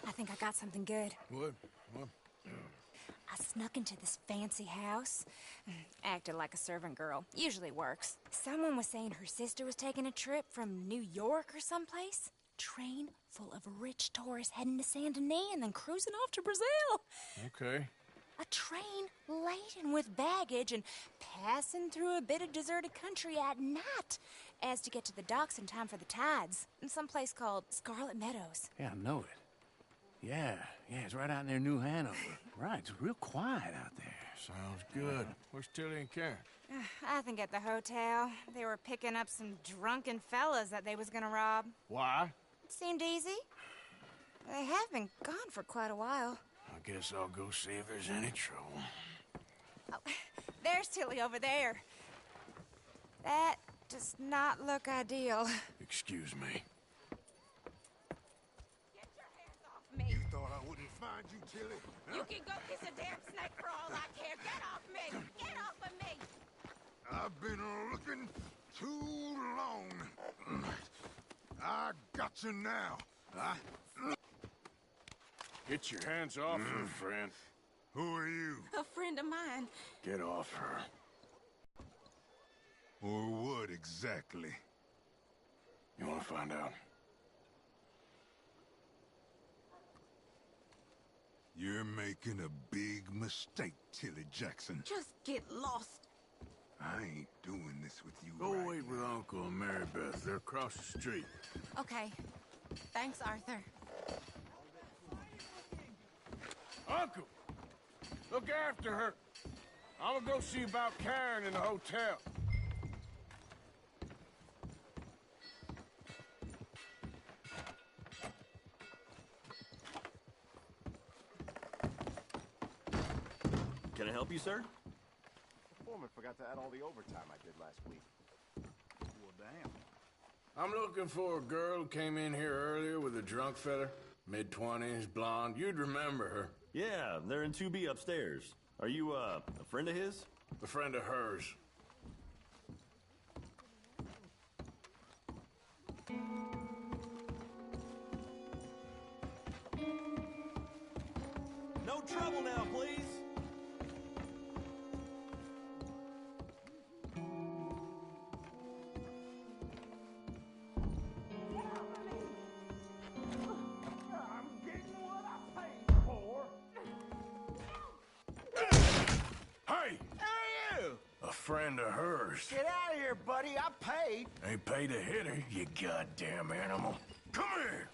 I think I got something good. What? I snuck into this fancy house, acted like a servant girl. Usually works. Someone was saying her sister was taking a trip from New York or someplace. Train full of rich tourists heading to Saint Denis and then cruising off to Brazil. Okay. A train laden with baggage and passing through a bit of deserted country at night as to get to the docks in time for the tides in some place called Scarlet Meadows. Yeah, I know it. Yeah, it's right out near New Hanover. Right, it's real quiet out there. Sounds good. Where's Tilly and Karen? I think at the hotel. They were picking up some drunken fellas that they was gonna rob. Why? It seemed easy. They have been gone for quite a while. I guess I'll go see if there's any trouble. Oh, there's Tilly over there. That does not look ideal. Excuse me. Me. You thought I wouldn't find you, Tilly? Huh? You can go kiss a damn snake for all I care. Get off me! Get off of me! I've been looking too long. I got you now. Get your hands off her, friend. Who are you? A friend of mine. Get off her. Or what exactly? You want to find out? You're making a big mistake, Tilly Jackson. Just get lost. I ain't doing this with you Go right wait with Uncle and Mary Beth. They're across the street. Okay. Thanks, Arthur. Uncle! Look after her. I'm gonna go see about Karen in the hotel. Can I help you, sir? The foreman forgot to add all the overtime I did last week. Well, damn. I'm looking for a girl who came in here earlier with a drunk fella. Mid-20s, blonde. You'd remember her. Yeah, they're in 2B upstairs. Are you, a friend of his? A friend of hers. No trouble now, please. Friend of hers. Get out of here, buddy. I paid. Ain't paid to hit her, you goddamn animal. Come here!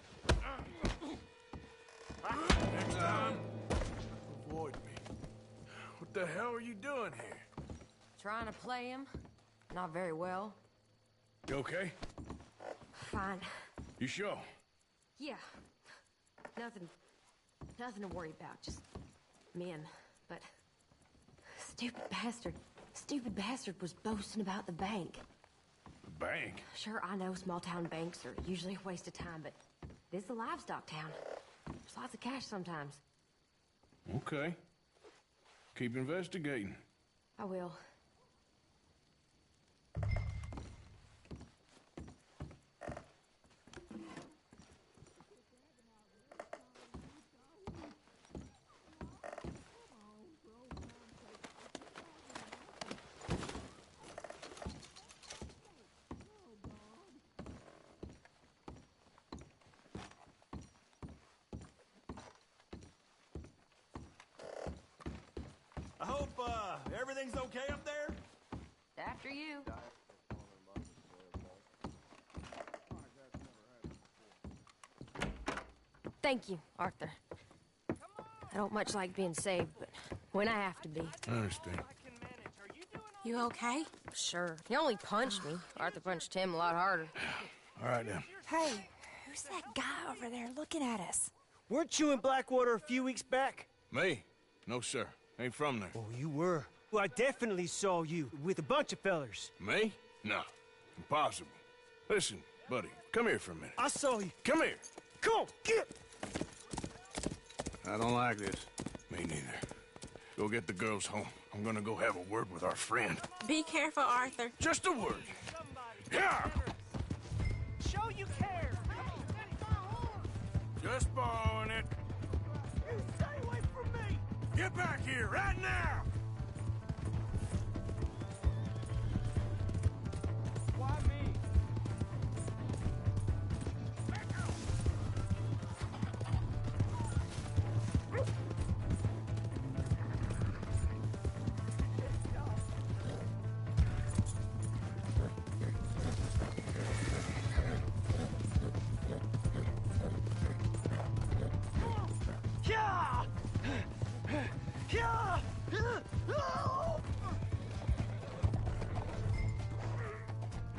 Next time, avoid me. What the hell are you doing here? Trying to play him. Not very well. You okay? Fine. You sure? Yeah. Nothing to worry about. Just men. But Stupid bastard was boasting about the bank. The bank? Sure, I know small town banks are usually a waste of time, but this is a livestock town. There's lots of cash sometimes. Okay. Keep investigating. I will. I hope, everything's okay up there? After you. Thank you, Arthur. I don't much like being saved, but when I have to be. I understand. You okay? Sure. He only punched me. Arthur punched him a lot harder. All right, then. Hey, who's that guy over there looking at us? Weren't you in Blackwater a few weeks back? Me? No, sir. Ain't from there. Oh, you were. Well, I definitely saw you with a bunch of fellers. Me? No. Impossible. Listen, buddy, come here for a minute. I saw you. Come here. Come on, get! I don't like this. Me neither. Go get the girls home. I'm gonna go have a word with our friend. Be careful, Arthur. Just a word. Yeah! Show you care. Just borrowing it. You stay away from me. Get back here right now! Why me? I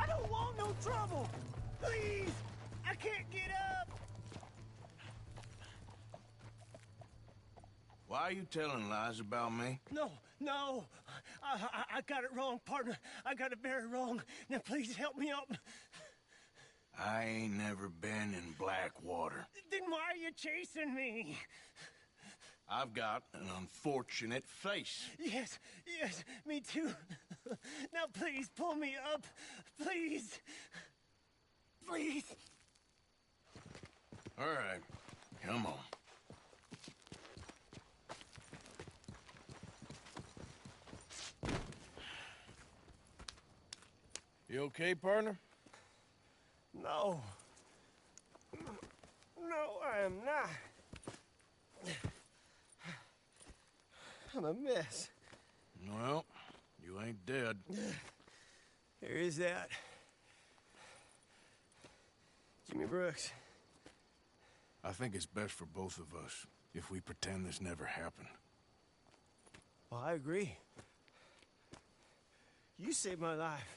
don't want no trouble! Please! I can't get up! Why are you telling lies about me? No, no! I got it wrong, partner. I got it very wrong. Now please help me up. I ain't never been in Blackwater. Then why are you chasing me? I've got an unfortunate face. Yes, me too. Now please pull me up. Please. Please. All right, come on. You okay, partner? No. No, I am not. I'm a mess. Well, you ain't dead. There is that. Jimmy Brooks. I think it's best for both of us if we pretend this never happened. Well, I agree. You saved my life.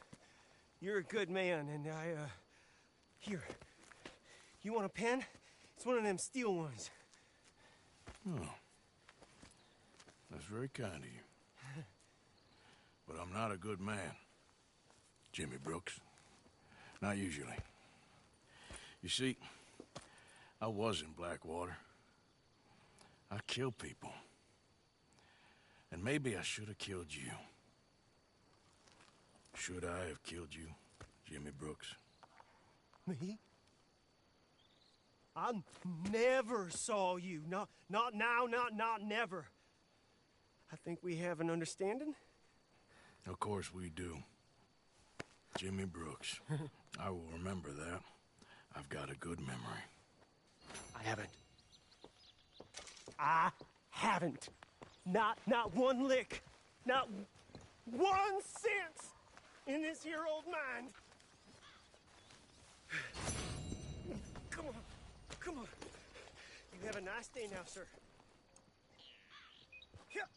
You're a good man, and here. You want a pen? It's one of them steel ones. Oh. That's very kind of you. But I'm not a good man, Jimmy Brooks. Not usually. You see, I was in Blackwater. I killed people. And maybe I should have killed you. Should I have killed you, Jimmy Brooks? Me? I never saw you. Not now, not never. I think we have an understanding. Of course we do. Jimmy Brooks. I will remember that. I've got a good memory. I haven't. Not one lick. Not 1 cent in this here old mind. Come on. You have a nice day now, sir. Here.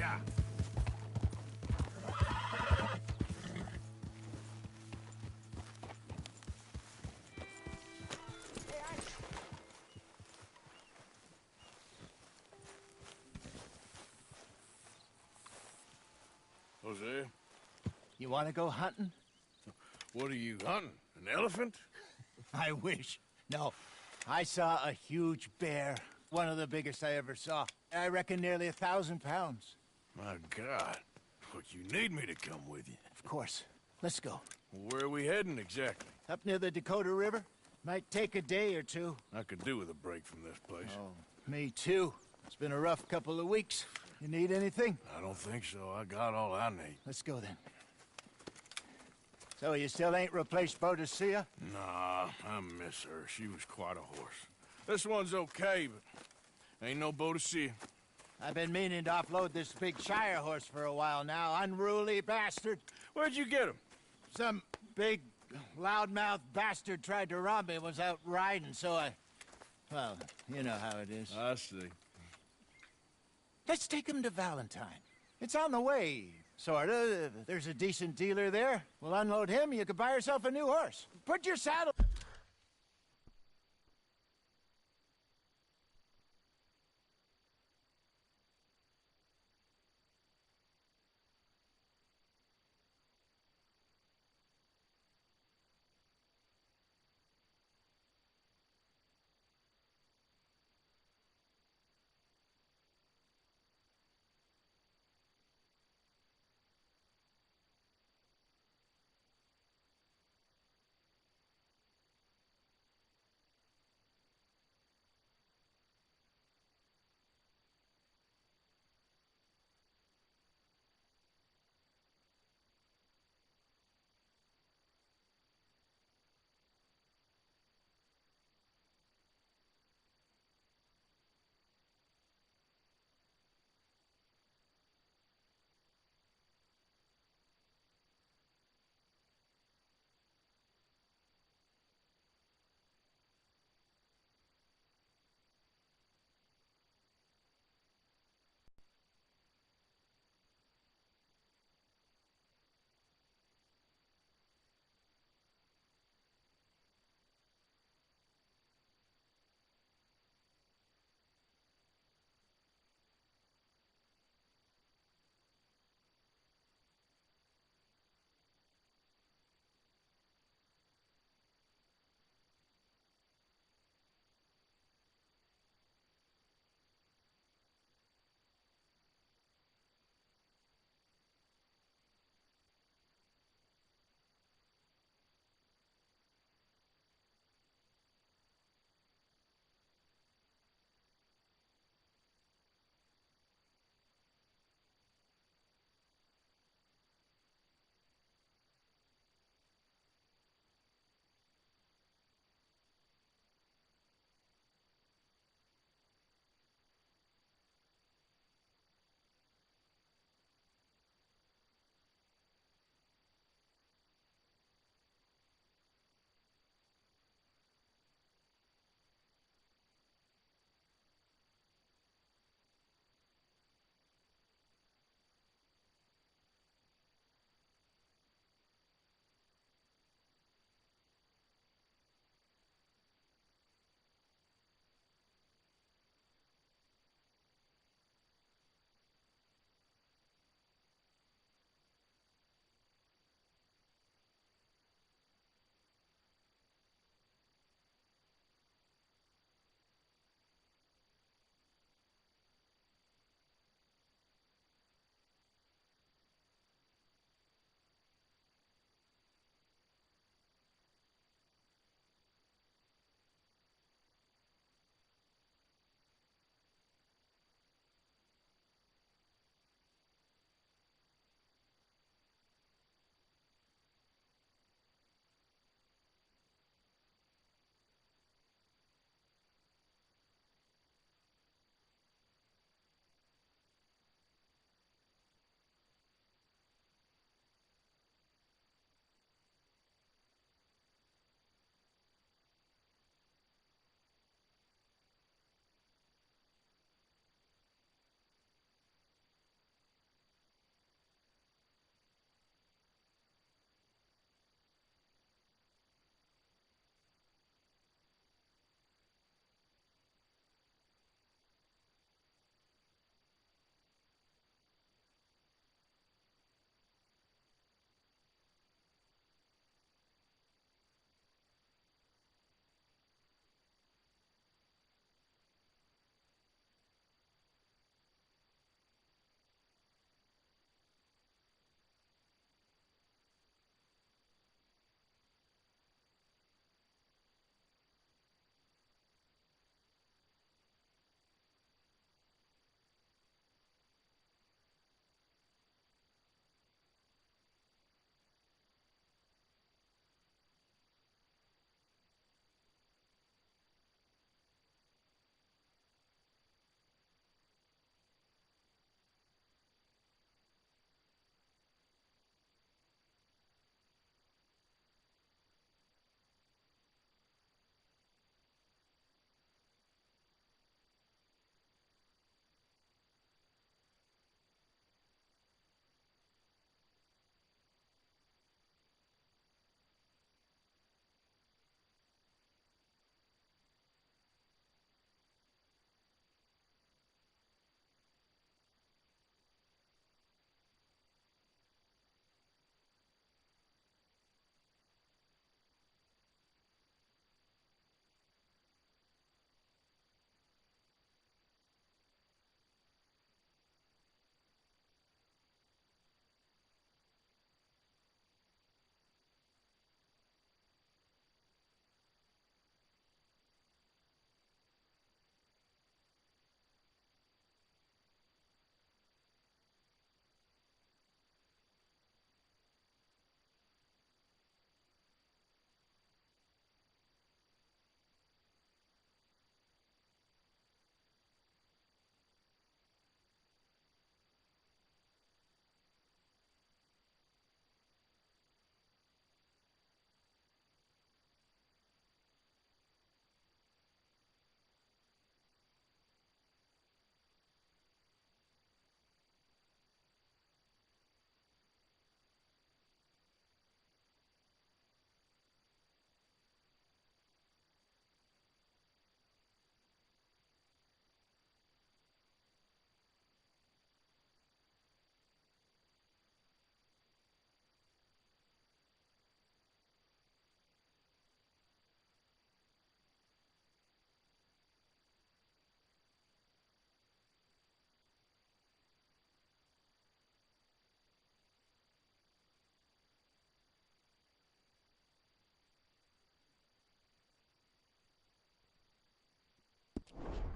Yeah. Jose? You want to go hunting? What are you hunting? An elephant? I wish. No. I saw a huge bear. One of the biggest I ever saw. I reckon nearly 1,000 pounds. My God. Look, you need me to come with you. Of course. Let's go. Where are we heading exactly? Up near the Dakota River. Might take a day or two. I could do with a break from this place. Oh, me too. It's been a rough couple of weeks. You need anything? I don't think so. I got all I need. Let's go then. So you still ain't replaced Boadicea? Nah, I miss her. She was quite a horse. This one's okay, but ain't no Boadicea. I've been meaning to offload this big Shire horse for a while now. Unruly bastard. Where'd you get him? Some big, loudmouth bastard tried to rob me, was out riding, so I... Well, you know how it is. I see. Let's take him to Valentine. It's on the way, sorta. If there's a decent dealer there, we'll unload him, you could buy yourself a new horse. Put your saddle...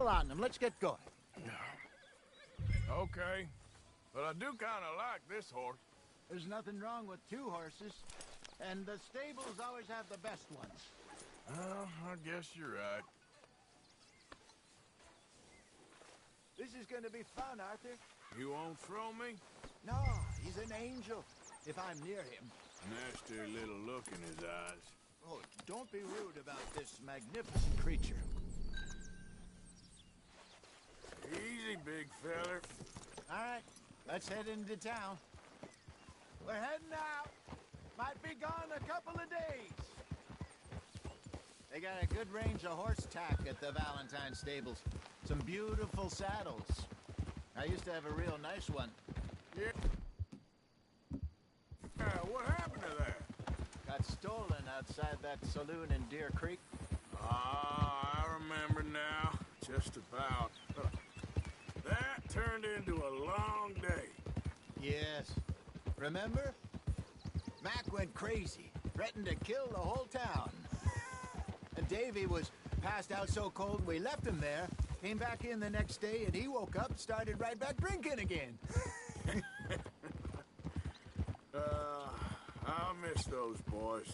on them. Let's get going. Okay. But I do kind of like this horse. There's nothing wrong with two horses, and the stables always have the best ones. Well, I guess you're right. This is going to be fun, Arthur. You won't throw me? No, he's an angel, if I'm near him. Nasty little look in his eyes. Oh, don't be rude about this magnificent creature. Easy, big feller. All right, let's head into town. We're heading out. Might be gone a couple of days. They got a good range of horse tack at the Valentine stables. Some beautiful saddles. I used to have a real nice one. Yeah. What happened to that? Got stolen outside that saloon in Deer Creek. Ah, I remember now. Just about. That turned into a long day. Yes. Remember? Mac went crazy, threatened to kill the whole town. And Davy was passed out so cold we left him there, came back in the next day, and he woke up, started right back drinking again. I'll miss those boys.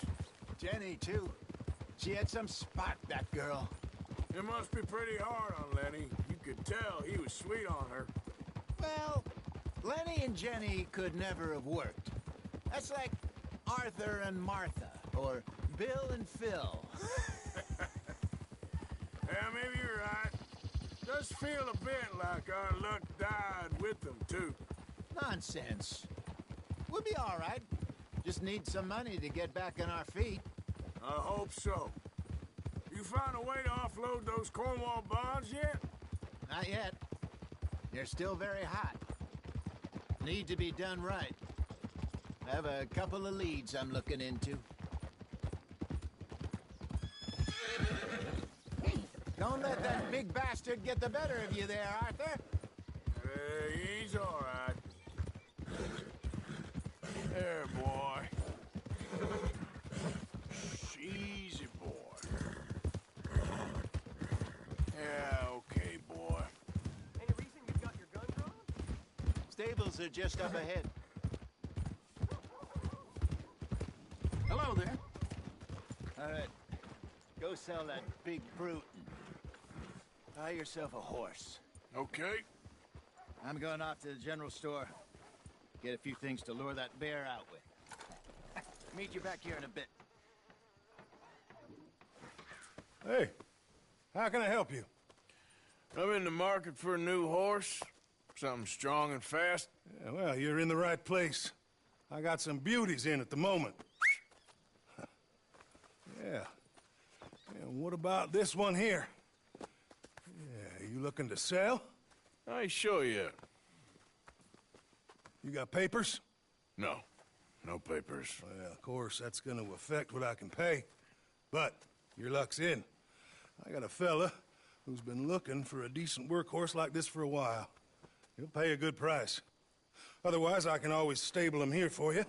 Jenny, too. She had some spark, that girl. It must be pretty hard on Lenny. You could tell he was sweet on her. Well, Lenny and Jenny could never have worked. That's like Arthur and Martha, or Bill and Phil. Yeah, maybe you're right. Does feel a bit like our luck died with them, too. Nonsense. We'll be all right. Just need some money to get back on our feet. I hope so. You found a way to offload those Cornwall bonds yet? Not yet. They're still very hot. Need to be done right. I have a couple of leads I'm looking into. Don't let that big bastard get the better of you there, Arthur. He's all right. There, boy. Easy, boy. Yeah, okay, boy. Any reason you got your gun drawn? Stables are just up ahead. Hello there. All right. Go sell that big brute and buy yourself a horse. Okay. I'm going off to the general store. Get a few things to lure that bear out with. Meet you back here in a bit. Hey, how can I help you? I'm in the market for a new horse. Something strong and fast. Yeah, well, you're in the right place. I got some beauties in at the moment. Yeah. And what about this one here? Yeah, you looking to sell? I ain't sure yet. You got papers? No. No papers. Well, of course, that's gonna affect what I can pay. But your luck's in. I got a fella who's been looking for a decent workhorse like this for a while. He'll pay a good price. Otherwise, I can always stable him here for you.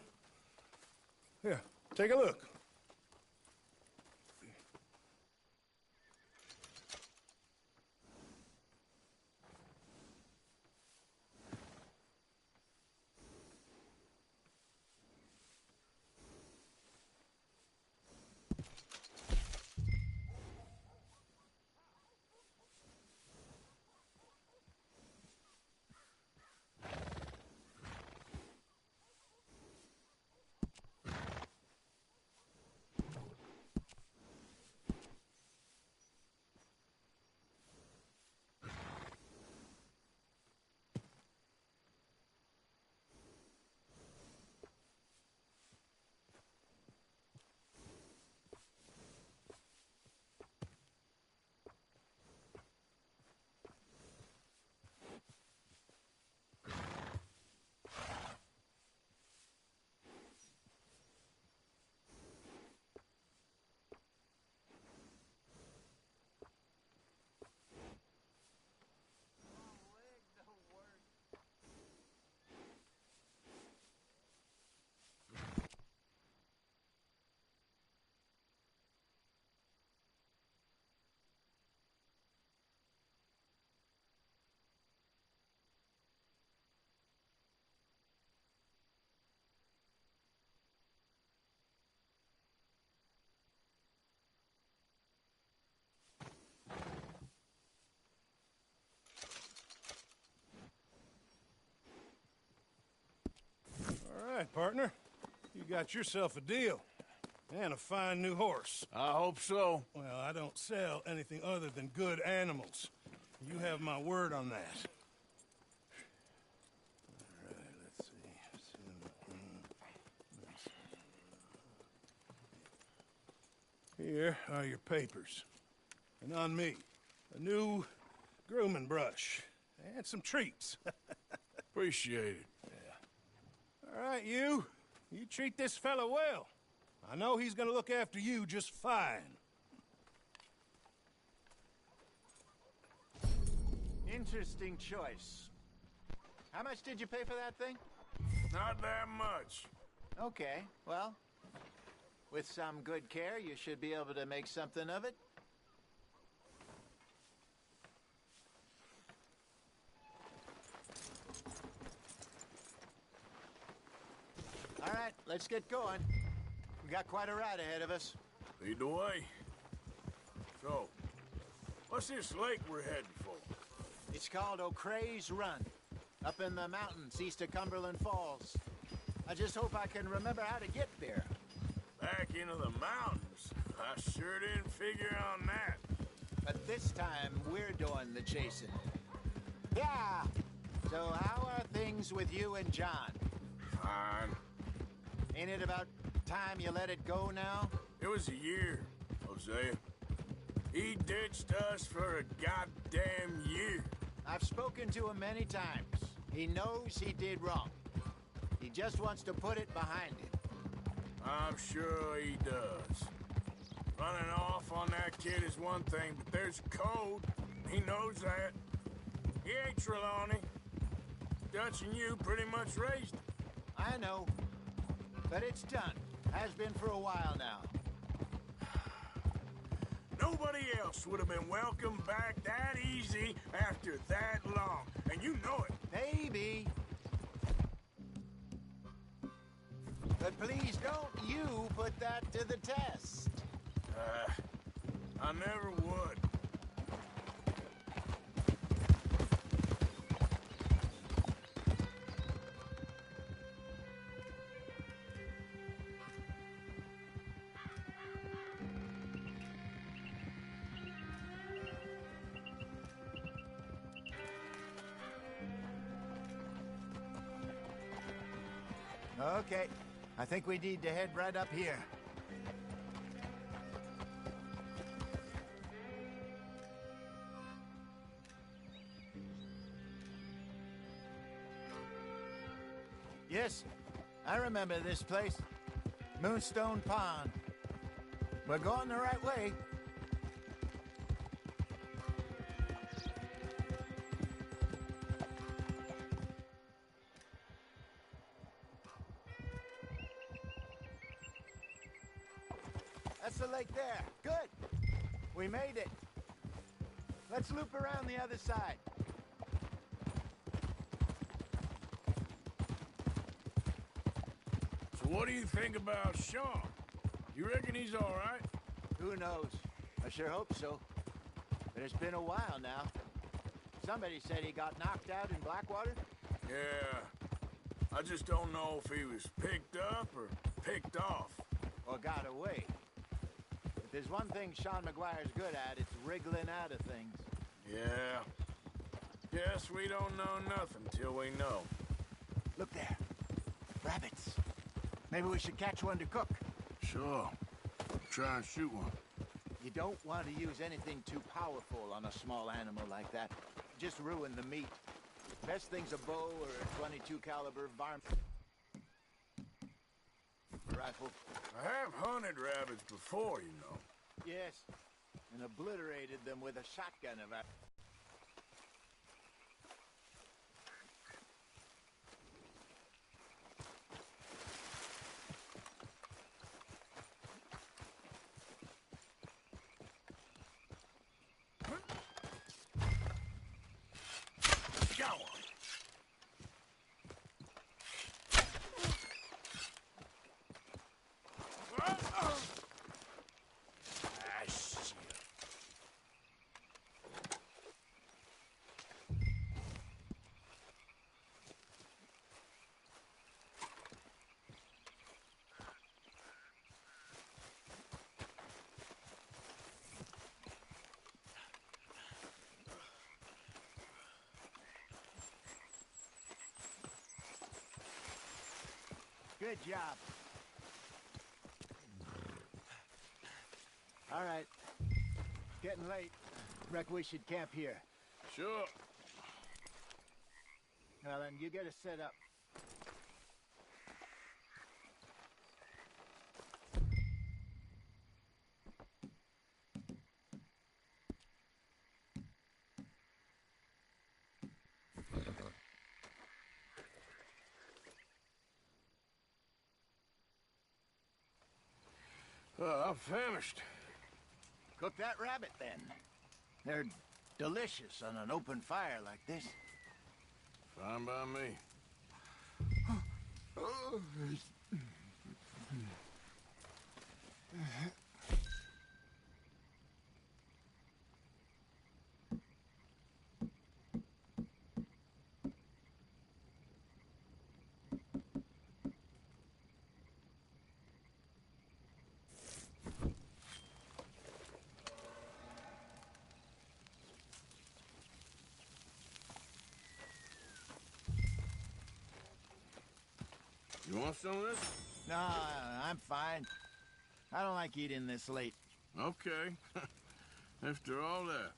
Here, take a look. right, partner. You got yourself a deal. And a fine new horse. I hope so. Well, I don't sell anything other than good animals. You have my word on that. All right, let's see. Here are your papers. And on me, a new grooming brush. And some treats. Appreciate it. Yeah. All right, you treat this fella well. I know he's gonna look after you just fine. Interesting choice. How much did you pay for that thing? Not that much. Okay, well, with some good care, you should be able to make something of it. All right, let's get going. We got quite a ride ahead of us. Lead the way. So, what's this lake we're heading for? It's called O'Creagh's Run, up in the mountains east of Cumberland Falls. I just hope I can remember how to get there. Back into the mountains? I sure didn't figure on that. But this time, we're doing the chasing. Yeah! So how are things with you and John? Fine. Ain't it about time you let it go now? It was a year, Hosea. He ditched us for a goddamn year. I've spoken to him many times. He knows he did wrong. He just wants to put it behind him. I'm sure he does. Running off on that kid is one thing, but there's a code. He knows that. He ain't Trelawney. Dutch and you pretty much raised him. I know. But it's done. Has been for a while now. Nobody else would have been welcomed back that easy after that long. And you know it. Maybe. But please don't you put that to the test. I never would. Okay. I think we need to head right up here. Yes, I remember this place. Moonstone Pond. We're going the right way. That's the lake there. Good. We made it. Let's loop around the other side. So what do you think about Sean? You reckon he's all right? Who knows? I sure hope so. But it's been a while now. Somebody said he got knocked out in Blackwater? Yeah. I just don't know if he was picked up or picked off. Or got away. If there's one thing Sean McGuire's good at, it's wriggling out of things. Yeah. Guess we don't know nothing till we know. Look there. Rabbits. Maybe we should catch one to cook. Sure. Try and shoot one. You don't want to use anything too powerful on a small animal like that. Just ruin the meat. Best thing's a bow or a 22 caliber varmint rifle. I have hunted rabbits before, you know. Yes, and obliterated them with a shotgun of Good job. All right. Getting late. Reckon we should camp here. Sure. Now then, you get us set up. I'm famished. Cook that rabbit, then. They're delicious on an open fire like this. Fine by me. You want some of this? No, I'm fine. I don't like eating this late. Okay. After all that.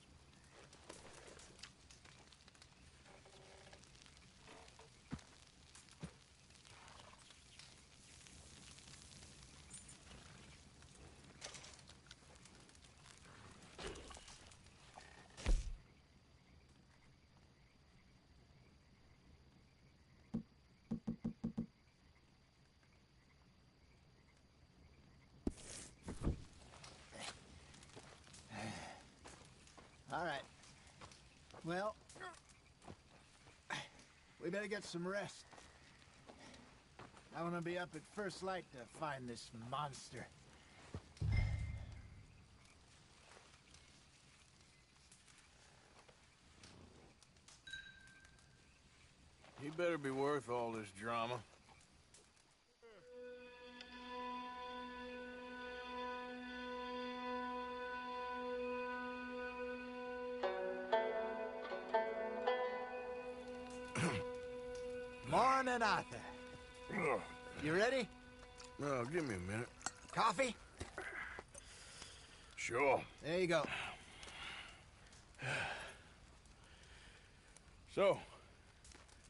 All right. Well, we better get some rest. I want to be up at first light to find this monster. He better be worth all this drama. Morning, Arthur. You ready? Well, give me a minute. Coffee? Sure. There you go. So,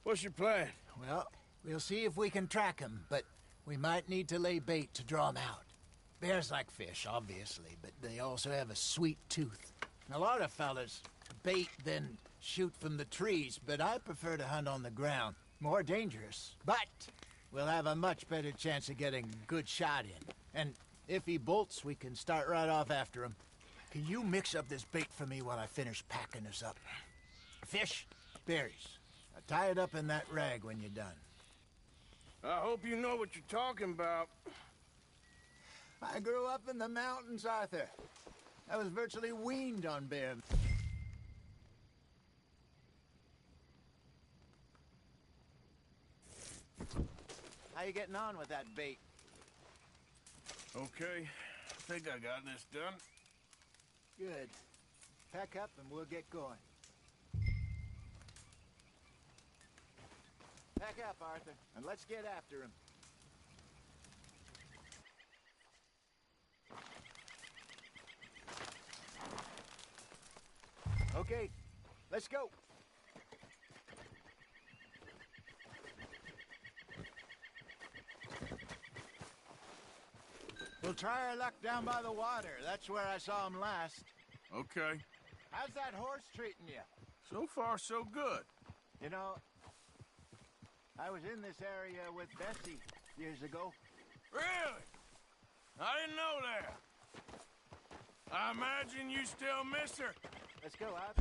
what's your plan? Well, we'll see if we can track him, but we might need to lay bait to draw him out. Bears like fish, obviously, but they also have a sweet tooth. A lot of fellas bait, then shoot from the trees, but I prefer to hunt on the ground. More dangerous, but we'll have a much better chance of getting a good shot in. And if he bolts, we can start right off after him. Can you mix up this bait for me while I finish packing this up? Fish, berries. Now tie it up in that rag when you're done. I hope you know what you're talking about. I grew up in the mountains, Arthur. I was virtually weaned on bear. How you getting on with that bait? Okay, I think I got this done. Good. Pack up and we'll get going. Pack up, Arthur, and let's get after him. Okay, let's go. We'll try our luck down by the water. That's where I saw him last. Okay. How's that horse treating you? So far, so good. You know, I was in this area with Bessie years ago. Really? I didn't know that. I imagine you still miss her. Let's go out.